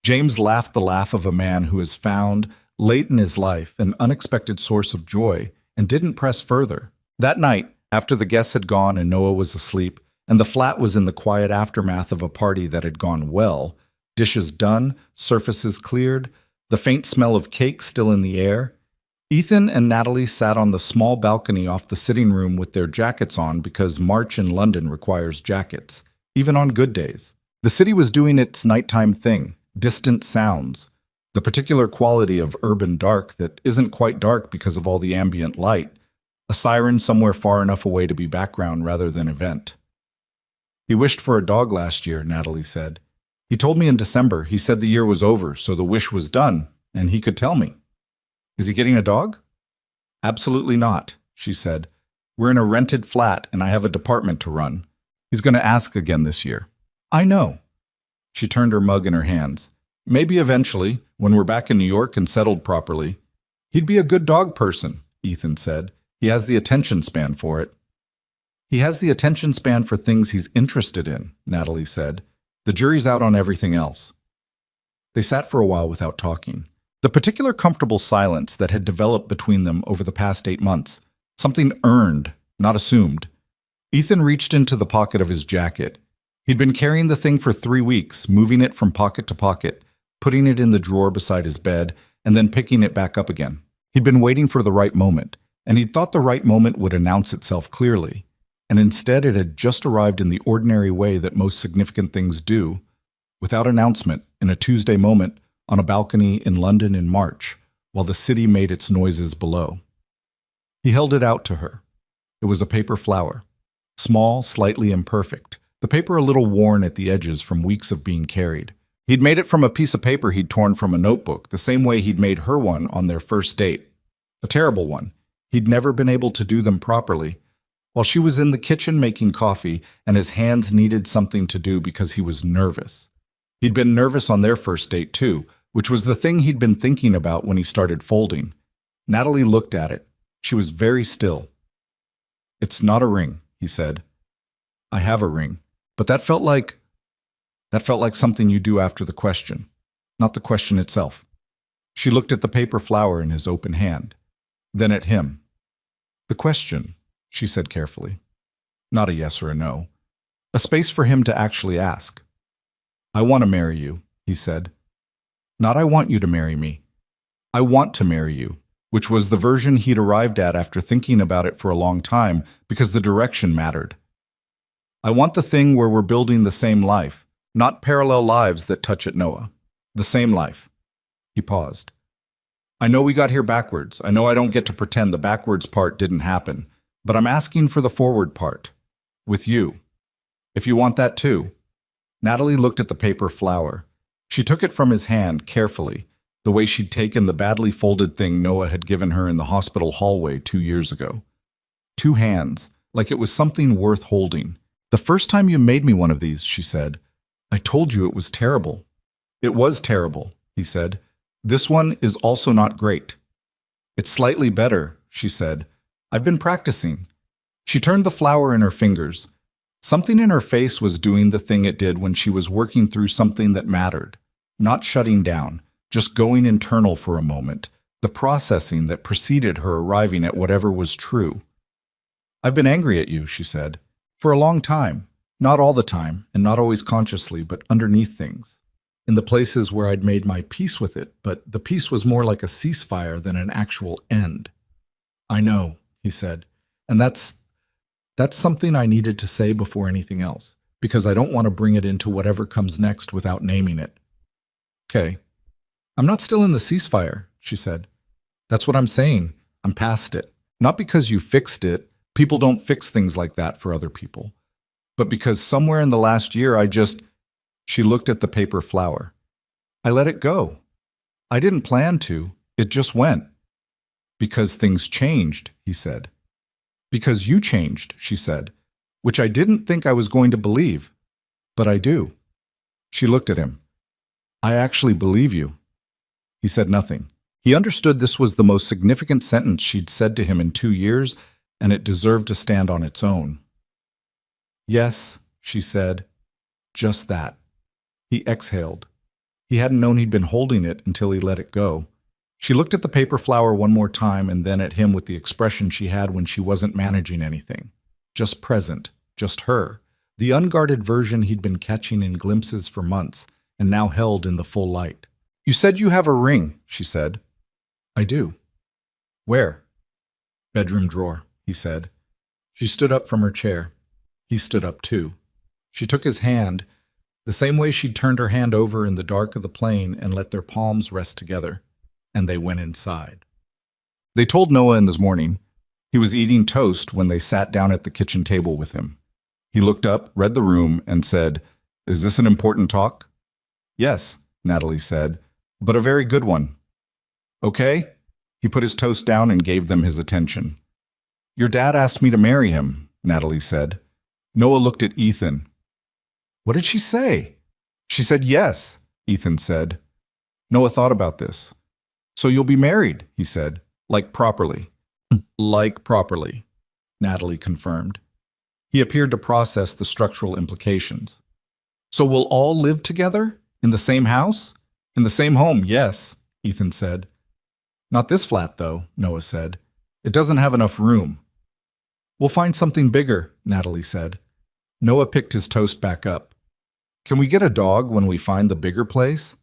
James laughed the laugh of a man who has found, late in his life, an unexpected source of joy, and didn't press further. That night, after the guests had gone and Noah was asleep, and the flat was in the quiet aftermath of a party that had gone well, dishes done, surfaces cleared, the faint smell of cake still in the air, Ethan and Natalie sat on the small balcony off the sitting room with their jackets on because March in London requires jackets, even on good days. The city was doing its nighttime thing, distant sounds, the particular quality of urban dark that isn't quite dark because of all the ambient light, a siren somewhere far enough away to be background rather than event. "He wished for a dog last year," Natalie said. "He told me in December. He said the year was over, so the wish was done, and he could tell me." "Is he getting a dog?" "Absolutely not," she said. "We're in a rented flat, and I have a department to run. He's going to ask again this year. I know. She turned her mug in her hands. Maybe eventually, when we're back in New York and settled properly. He'd be a good dog person, Ethan said. He has the attention span for it. He has the attention span for things he's interested in, Natalie said. The jury's out on everything else. They sat for a while without talking. The particular comfortable silence that had developed between them over the past 8 months. Something earned, not assumed. Ethan reached into the pocket of his jacket. He'd been carrying the thing for 3 weeks, moving it from pocket to pocket, putting it in the drawer beside his bed, and then picking it back up again. He'd been waiting for the right moment, and he'd thought the right moment would announce itself clearly. And instead it had just arrived in the ordinary way that most significant things do, without announcement, in a Tuesday moment, on a balcony in London in March, while the city made its noises below. He held it out to her. It was a paper flower. Small, slightly imperfect, the paper a little worn at the edges from weeks of being carried. He'd made it from a piece of paper he'd torn from a notebook, the same way he'd made her one on their first date. A terrible one. He'd never been able to do them properly. While she was in the kitchen making coffee, and his hands needed something to do because he was nervous. He'd been nervous on their first date, too, which was the thing he'd been thinking about when he started folding. Natalie looked at it. She was very still. "It's not a ring," he said. "I have a ring, but that felt like something you do after the question, not the question itself." She looked at the paper flower in his open hand, then at him. "The question," she said carefully. Not a yes or a no. A space for him to actually ask. "I want to marry you," he said. "Not I want you to marry me. I want to marry you," which was the version he'd arrived at after thinking about it for a long time because the direction mattered. "I want the thing where we're building the same life, not parallel lives that touch at Noah. The same life." He paused. "I know we got here backwards. I know I don't get to pretend the backwards part didn't happen, but I'm asking for the forward part. With you. If you want that too." Natalie looked at the paper flower. She took it from his hand carefully, the way she'd taken the badly folded thing Noah had given her in the hospital hallway 2 years ago. 2 hands, like it was something worth holding. "The first time you made me one of these," she said, "I told you it was terrible." "It was terrible," he said. "This one is also not great." "It's slightly better," she said. "I've been practicing." She turned the flower in her fingers. Something in her face was doing the thing it did when she was working through something that mattered. Not shutting down, just going internal for a moment, the processing that preceded her arriving at whatever was true. "I've been angry at you," she said, "for a long time. Not all the time, and not always consciously, but underneath things. In the places where I'd made my peace with it, but the peace was more like a ceasefire than an actual end." "I know," he said, "and that's something I needed to say before anything else, because I don't want to bring it into whatever comes next without naming it." "Okay. I'm not still in the ceasefire," she said. "That's what I'm saying. I'm past it. Not because you fixed it. People don't fix things like that for other people. But because somewhere in the last year She looked at the paper flower. "I let it go. I didn't plan to. It just went." "Because things changed," he said. "Because you changed," she said, "which I didn't think I was going to believe. But I do." She looked at him. "I actually believe you." He said nothing. He understood this was the most significant sentence she'd said to him in 2 years, and it deserved to stand on its own. "Yes," she said. Just that. He exhaled. He hadn't known he'd been holding it until he let it go. She looked at the paper flower one more time and then at him with the expression she had when she wasn't managing anything. Just present, just her, the unguarded version he'd been catching in glimpses for months and now held in the full light. "You said you have a ring," she said. "I do." "Where?" "Bedroom drawer," he said. She stood up from her chair. He stood up too. She took his hand, the same way she'd turned her hand over in the dark of the plane and let their palms rest together, and they went inside. They told Noah in this morning. He was eating toast when they sat down at the kitchen table with him. He looked up, read the room, and said, "Is this an important talk?" "Yes," Natalie said, "but a very good one." "Okay." He put his toast down and gave them his attention. "Your dad asked me to marry him," Natalie said. Noah looked at Ethan. What did she say? She said yes, Ethan said. Noah thought about this. So you'll be married, he said, like properly. Like properly, Natalie confirmed. He appeared to process the structural implications. So we'll all live together? In the same house? In the same home, yes, Ethan said. Not this flat, though, Noah said. It doesn't have enough room. We'll find something bigger, Natalie said. Noah picked his toast back up. Can we get a dog when we find the bigger place?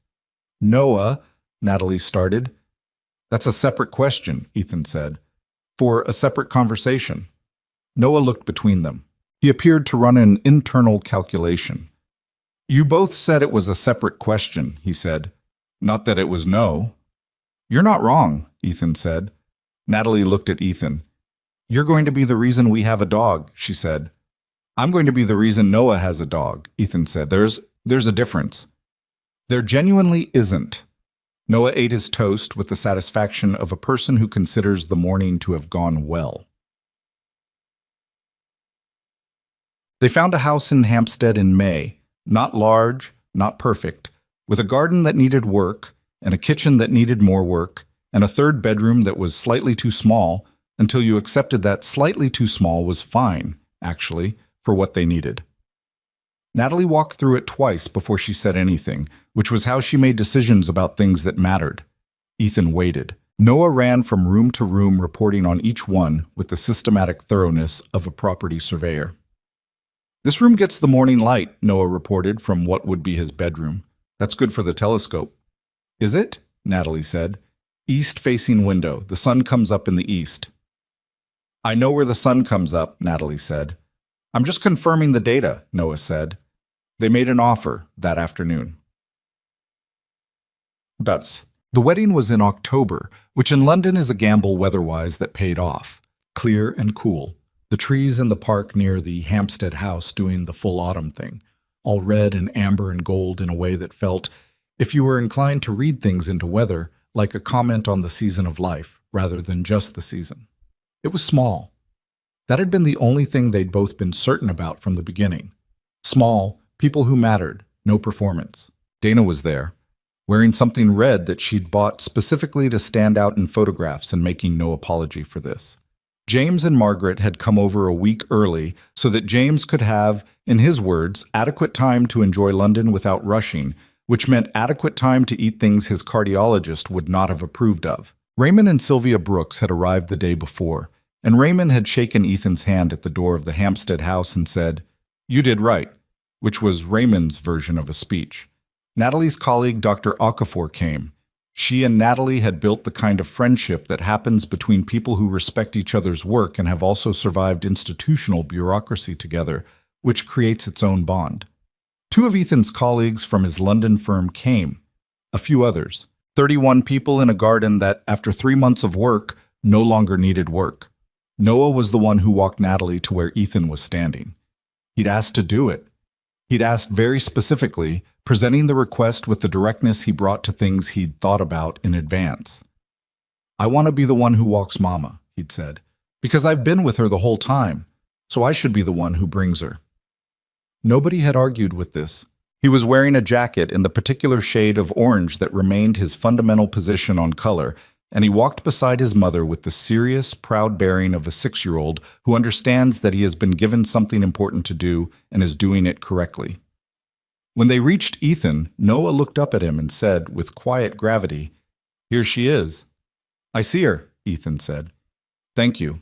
Noah, Natalie started. That's a separate question, Ethan said. For a separate conversation. Noah looked between them. He appeared to run an internal calculation. You both said it was a separate question, he said. Not that it was no. You're not wrong, Ethan said. Natalie looked at Ethan. You're going to be the reason we have a dog, she said. I'm going to be the reason Noah has a dog, Ethan said. There's a difference. There genuinely isn't. Noah ate his toast with the satisfaction of a person who considers the morning to have gone well. They found a house in Hampstead in May, not large, not perfect, with a garden that needed work, and a kitchen that needed more work, and a third bedroom that was slightly too small, until you accepted that slightly too small was fine, actually, for what they needed. Natalie walked through it twice before she said anything, which was how she made decisions about things that mattered. Ethan waited. Noah ran from room to room reporting on each one with the systematic thoroughness of a property surveyor. This room gets the morning light, Noah reported from what would be his bedroom. That's good for the telescope. Is it? Natalie said. East-facing window. The sun comes up in the east. I know where the sun comes up, Natalie said. I'm just confirming the data, Noah said. They made an offer that afternoon. The wedding was in October, which in London is a gamble weather-wise that paid off. Clear and cool. The trees in the park near the Hampstead house doing the full autumn thing, all red and amber and gold in a way that felt, if you were inclined to read things into weather, like a comment on the season of life, rather than just the season. It was small. That had been the only thing they'd both been certain about from the beginning. Small, people who mattered, no performance. Dana was there, wearing something red that she'd bought specifically to stand out in photographs and making no apology for this. James and Margaret had come over a week early so that James could have, in his words, adequate time to enjoy London without rushing, which meant adequate time to eat things his cardiologist would not have approved of. Raymond and Sylvia Brooks had arrived the day before, and Raymond had shaken Ethan's hand at the door of the Hampstead house and said, "You did right," which was Raymond's version of a speech. Natalie's colleague, Dr. Okafor, came. She and Natalie had built the kind of friendship that happens between people who respect each other's work and have also survived institutional bureaucracy together, which creates its own bond. Two of Ethan's colleagues from his London firm came. A few others. 31 people in a garden that, after 3 months of work, no longer needed work. Noah was the one who walked Natalie to where Ethan was standing. He'd asked to do it. He'd asked very specifically, presenting the request with the directness he brought to things he'd thought about in advance. I want to be the one who walks Mama, he'd said, because I've been with her the whole time, so I should be the one who brings her. Nobody had argued with this. He was wearing a jacket in the particular shade of orange that remained his fundamental position on color, and he walked beside his mother with the serious, proud bearing of a 6-year-old who understands that he has been given something important to do and is doing it correctly. When they reached Ethan, Noah looked up at him and said, with quiet gravity, "Here she is." "I see her," Ethan said. "Thank you."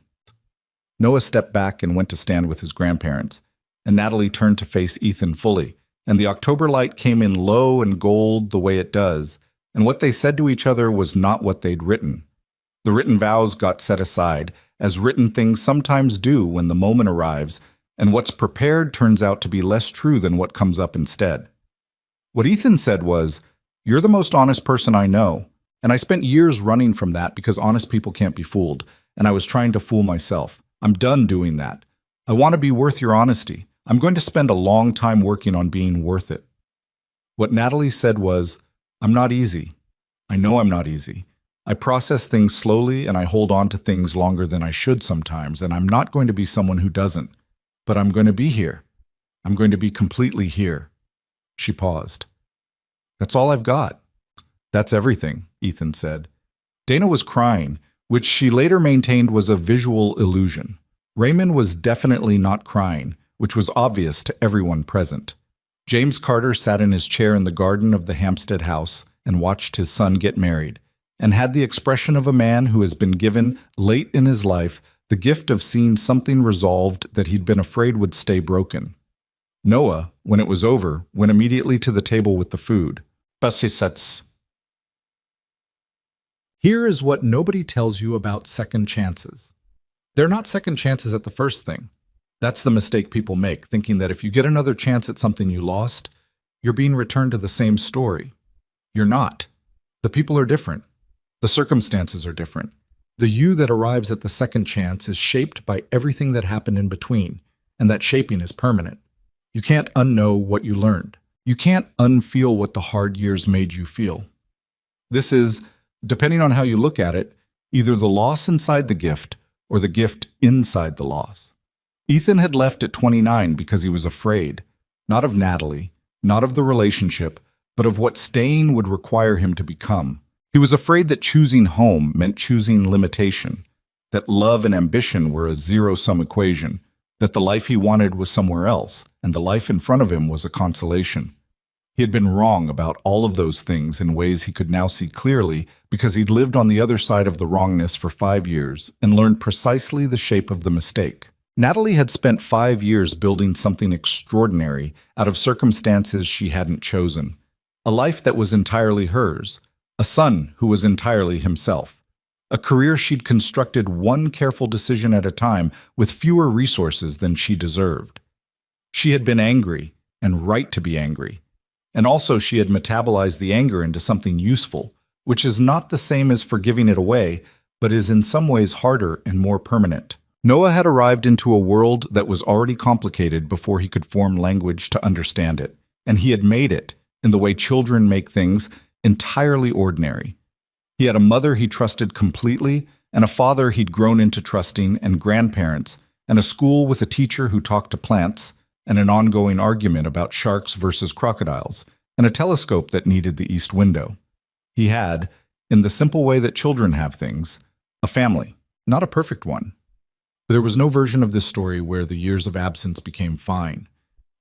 Noah stepped back and went to stand with his grandparents, and Natalie turned to face Ethan fully, and the October light came in low and gold the way it does, and what they said to each other was not what they'd written. The written vows got set aside, as written things sometimes do when the moment arrives, and what's prepared turns out to be less true than what comes up instead. What Ethan said was, "You're the most honest person I know, and I spent years running from that because honest people can't be fooled, and I was trying to fool myself. I'm done doing that. I want to be worth your honesty. I'm going to spend a long time working on being worth it." What Natalie said was, "I'm not easy. I know I'm not easy. I process things slowly and I hold on to things longer than I should sometimes, and I'm not going to be someone who doesn't. But I'm going to be here. I'm going to be completely here. She paused. That's all I've got. That's everything, Ethan said. Dana was crying, which she later maintained was a visual illusion. Raymond was definitely not crying, which was obvious to everyone present. James Carter sat in his chair in the garden of the Hampstead house and watched his son get married, and had the expression of a man who has been given, late in his life, the gift of seeing something resolved that he'd been afraid would stay broken. Noah, when it was over, went immediately to the table with the food. Pregnancies. Here is what nobody tells you about second chances. They're not second chances at the first thing. That's the mistake people make, thinking that if you get another chance at something you lost, you're being returned to the same story. You're not. The people are different. The circumstances are different. The you that arrives at the second chance is shaped by everything that happened in between, and that shaping is permanent. You can't unknow what you learned. You can't unfeel what the hard years made you feel. This is, depending on how you look at it, either the loss inside the gift or the gift inside the loss. Ethan had left at 29 because he was afraid, not of Natalie, not of the relationship, but of what staying would require him to become. He was afraid that choosing home meant choosing limitation, that love and ambition were a zero-sum equation, that the life he wanted was somewhere else, and the life in front of him was a consolation. He had been wrong about all of those things in ways he could now see clearly because he'd lived on the other side of the wrongness for 5 years and learned precisely the shape of the mistake. Natalie had spent 5 years building something extraordinary out of circumstances she hadn't chosen. A life that was entirely hers. A son who was entirely himself. A career she'd constructed one careful decision at a time with fewer resources than she deserved. She had been angry, and right to be angry. And also she had metabolized the anger into something useful, which is not the same as forgiving it away, but is in some ways harder and more permanent. Noah had arrived into a world that was already complicated before he could form language to understand it, and he had made it, in the way children make things, entirely ordinary. He had a mother he trusted completely, and a father he'd grown into trusting, and grandparents, and a school with a teacher who talked to plants, and an ongoing argument about sharks versus crocodiles, and a telescope that needed the east window. He had, in the simple way that children have things, a family, not a perfect one. There was no version of this story where the years of absence became fine,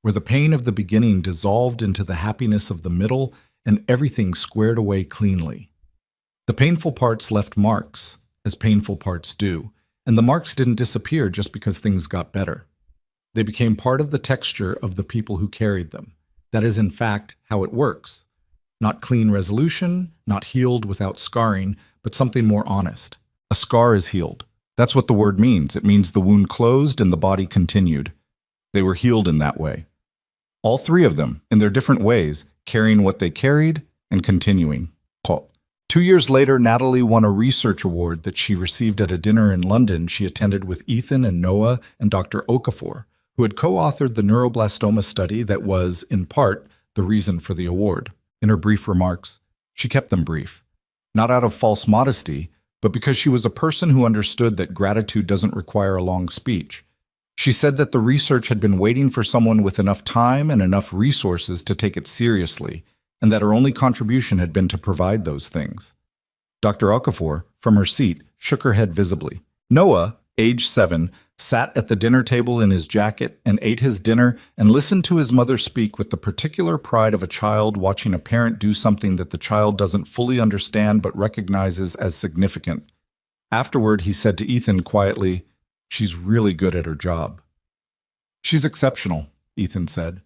where the pain of the beginning dissolved into the happiness of the middle and everything squared away cleanly. The painful parts left marks, as painful parts do, and the marks didn't disappear just because things got better. They became part of the texture of the people who carried them. That is, in fact, how it works. Not clean resolution, not healed without scarring, but something more honest. A scar is healed. That's what the word means. It means the wound closed and the body continued. They were healed in that way. All three of them, in their different ways, carrying what they carried and continuing. 2 years later, Natalie won a research award that she received at a dinner in London she attended with Ethan and Noah and Dr. Okafor, who had co-authored the neuroblastoma study that was, in part, the reason for the award. In her brief remarks, she kept them brief, not out of false modesty, but because she was a person who understood that gratitude doesn't require a long speech. She said that the research had been waiting for someone with enough time and enough resources to take it seriously, and that her only contribution had been to provide those things. Dr. Okafor, from her seat, shook her head visibly. Noah, age 7, sat at the dinner table in his jacket and ate his dinner and listened to his mother speak with the particular pride of a child watching a parent do something that the child doesn't fully understand but recognizes as significant. Afterward, he said to Ethan quietly, "She's really good at her job." "She's exceptional," Ethan said.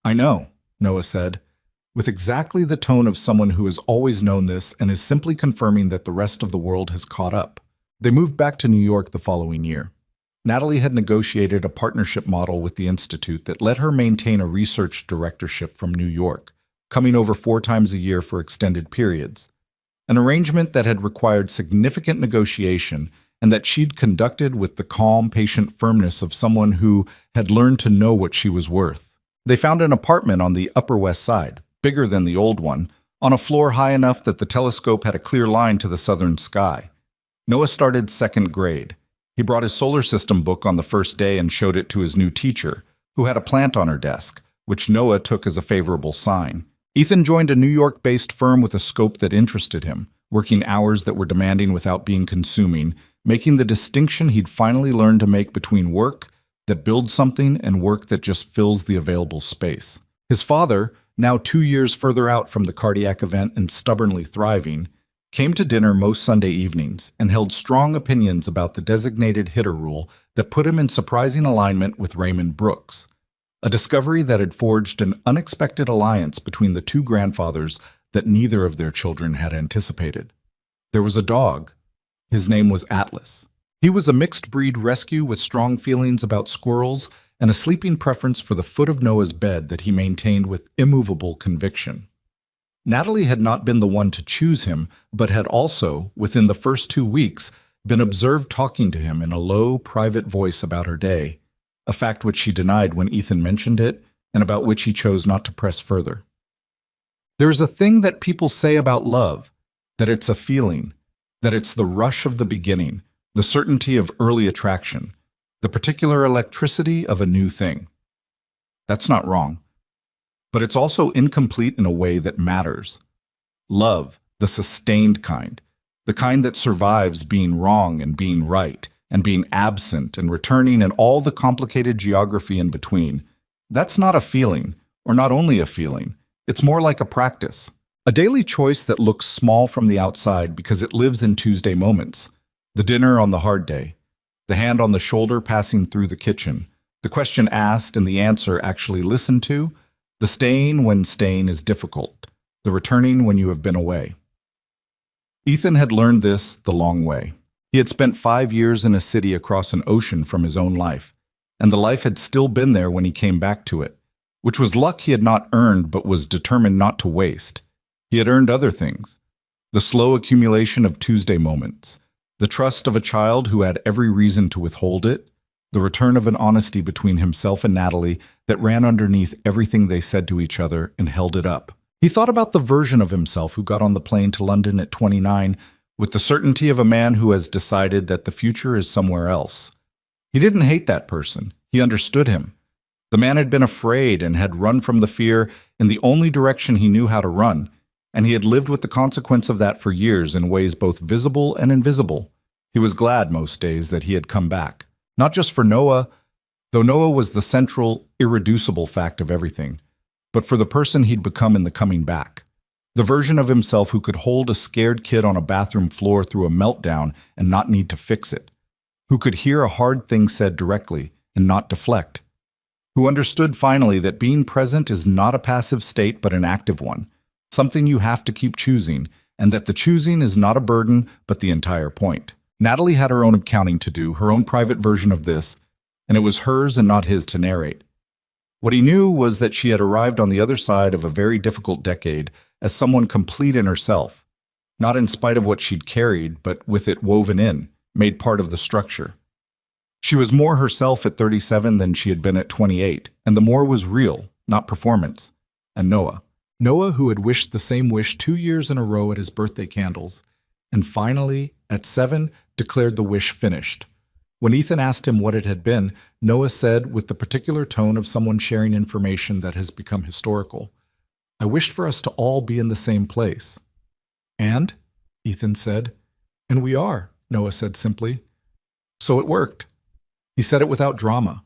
"I know," Noah said, with exactly the tone of someone who has always known this and is simply confirming that the rest of the world has caught up. They moved back to New York the following year. Natalie had negotiated a partnership model with the Institute that let her maintain a research directorship from New York, coming over 4 times a year for extended periods. An arrangement that had required significant negotiation and that she'd conducted with the calm, patient firmness of someone who had learned to know what she was worth. They found an apartment on the Upper West Side, bigger than the old one, on a floor high enough that the telescope had a clear line to the southern sky. Noah started 2nd grade. He brought his solar system book on the first day and showed it to his new teacher, who had a plant on her desk, which Noah took as a favorable sign. Ethan joined a New York-based firm with a scope that interested him, working hours that were demanding without being consuming, making the distinction he'd finally learned to make between work that builds something and work that just fills the available space. His father, now 2 years further out from the cardiac event and stubbornly thriving, came to dinner most Sunday evenings and held strong opinions about the designated hitter rule that put him in surprising alignment with Raymond Brooks, a discovery that had forged an unexpected alliance between the two grandfathers that neither of their children had anticipated. There was a dog. His name was Atlas. He was a mixed-breed rescue with strong feelings about squirrels and a sleeping preference for the foot of Noah's bed that he maintained with immovable conviction. Natalie had not been the one to choose him, but had also, within the first 2 weeks, been observed talking to him in a low, private voice about her day, a fact which she denied when Ethan mentioned it and about which he chose not to press further. There is a thing that people say about love, that it's a feeling, that it's the rush of the beginning, the certainty of early attraction, the particular electricity of a new thing. That's not wrong. But it's also incomplete in a way that matters. Love, the sustained kind, the kind that survives being wrong and being right, and being absent and returning and all the complicated geography in between, that's not a feeling, or not only a feeling, it's more like a practice. A daily choice that looks small from the outside because it lives in Tuesday moments. The dinner on the hard day, the hand on the shoulder passing through the kitchen, the question asked and the answer actually listened to, the staying when staying is difficult, the returning when you have been away. Ethan had learned this the long way. He had spent 5 years in a city across an ocean from his own life, and the life had still been there when he came back to it, which was luck he had not earned but was determined not to waste. He had earned other things, the slow accumulation of Tuesday moments, the trust of a child who had every reason to withhold it, the return of an honesty between himself and Natalie that ran underneath everything they said to each other and held it up. He thought about the version of himself who got on the plane to London at 29 with the certainty of a man who has decided that the future is somewhere else. He didn't hate that person. He understood him. The man had been afraid and had run from the fear in the only direction he knew how to run, and he had lived with the consequence of that for years in ways both visible and invisible. He was glad most days that he had come back. Not just for Noah, though Noah was the central, irreducible fact of everything, but for the person he'd become in the coming back. The version of himself who could hold a scared kid on a bathroom floor through a meltdown and not need to fix it. Who could hear a hard thing said directly and not deflect. Who understood finally that being present is not a passive state but an active one, something you have to keep choosing, and that the choosing is not a burden but the entire point. Natalie had her own accounting to do, her own private version of this, and it was hers and not his to narrate. What he knew was that she had arrived on the other side of a very difficult decade as someone complete in herself, not in spite of what she'd carried, but with it woven in, made part of the structure. She was more herself at 37 than she had been at 28, and the more was real, not performance. And Noah, who had wished the same wish 2 years in a row at his birthday candles, and finally, at 7, declared the wish finished. When Ethan asked him what it had been, Noah said, with the particular tone of someone sharing information that has become historical, "I wished for us to all be in the same place." "And?" Ethan said. "And we are," Noah said simply. So it worked. He said it without drama,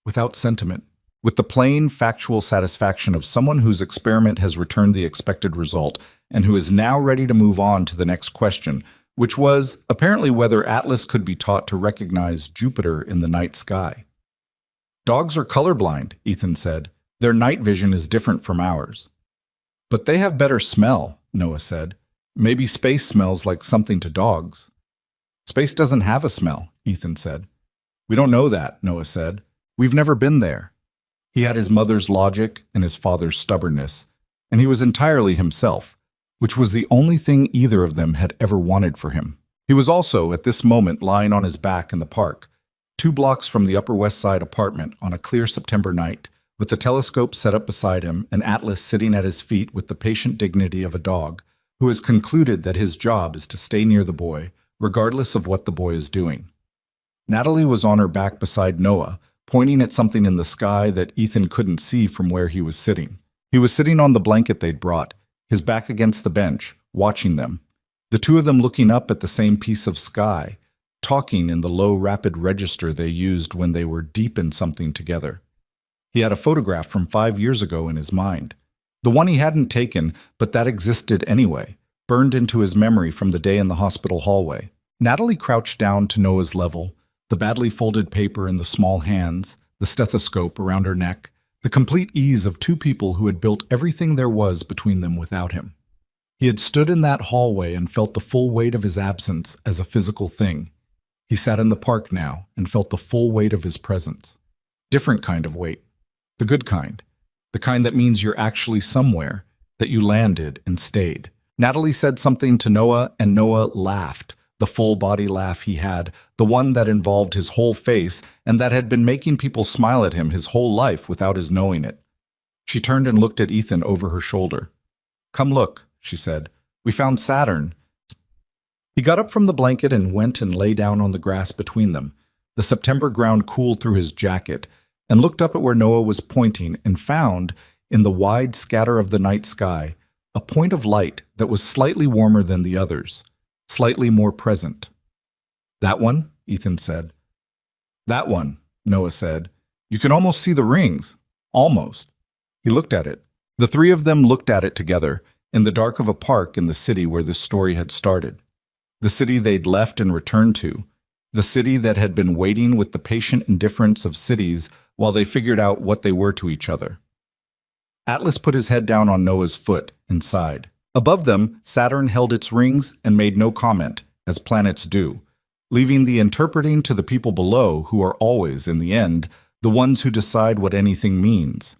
without sentiment, with the plain, factual satisfaction of someone whose experiment has returned the expected result and who is now ready to move on to the next question, which was, apparently, whether Atlas could be taught to recognize Jupiter in the night sky. "Dogs are colorblind," Ethan said. "Their night vision is different from ours." "But they have better smell," Noah said. "Maybe space smells like something to dogs." "Space doesn't have a smell," Ethan said. "We don't know that," Noah said. "We've never been there." He had his mother's logic and his father's stubbornness, and he was entirely himself, which was the only thing either of them had ever wanted for him. He was also, at this moment, lying on his back in the park, 2 blocks from the Upper West Side apartment on a clear September night, with the telescope set up beside him and Atlas sitting at his feet with the patient dignity of a dog who has concluded that his job is to stay near the boy, regardless of what the boy is doing. Natalie was on her back beside Noah, pointing at something in the sky that Ethan couldn't see from where he was sitting. He was sitting on the blanket they'd brought, his back against the bench, watching them. The two of them looking up at the same piece of sky, talking in the low, rapid register they used when they were deep in something together. He had a photograph from 5 years ago in his mind. The one he hadn't taken, but that existed anyway, burned into his memory from the day in the hospital hallway. Natalie crouched down to Noah's level, the badly folded paper in the small hands, the stethoscope around her neck, the complete ease of two people who had built everything there was between them without him. He had stood in that hallway and felt the full weight of his absence as a physical thing. He sat in the park now and felt the full weight of his presence. Different kind of weight. The good kind. The kind that means you're actually somewhere, that you landed and stayed. Natalie said something to Noah, and Noah laughed, the full-body laugh he had, the one that involved his whole face and that had been making people smile at him his whole life without his knowing it. She turned and looked at Ethan over her shoulder. "Come look," she said. "We found Saturn." He got up from the blanket and went and lay down on the grass between them. The September ground cooled through his jacket, and looked up at where Noah was pointing and found, in the wide scatter of the night sky, a point of light that was slightly warmer than the others, slightly more present. "That one?" Ethan said. "That one," Noah said. "You can almost see the rings. Almost." He looked at it. The three of them looked at it together, in the dark of a park in the city where this story had started. The city they'd left and returned to. The city that had been waiting with the patient indifference of cities while they figured out what they were to each other. Atlas put his head down on Noah's foot and sighed. Above them, Saturn held its rings and made no comment, as planets do, leaving the interpreting to the people below who are always, in the end, the ones who decide what anything means.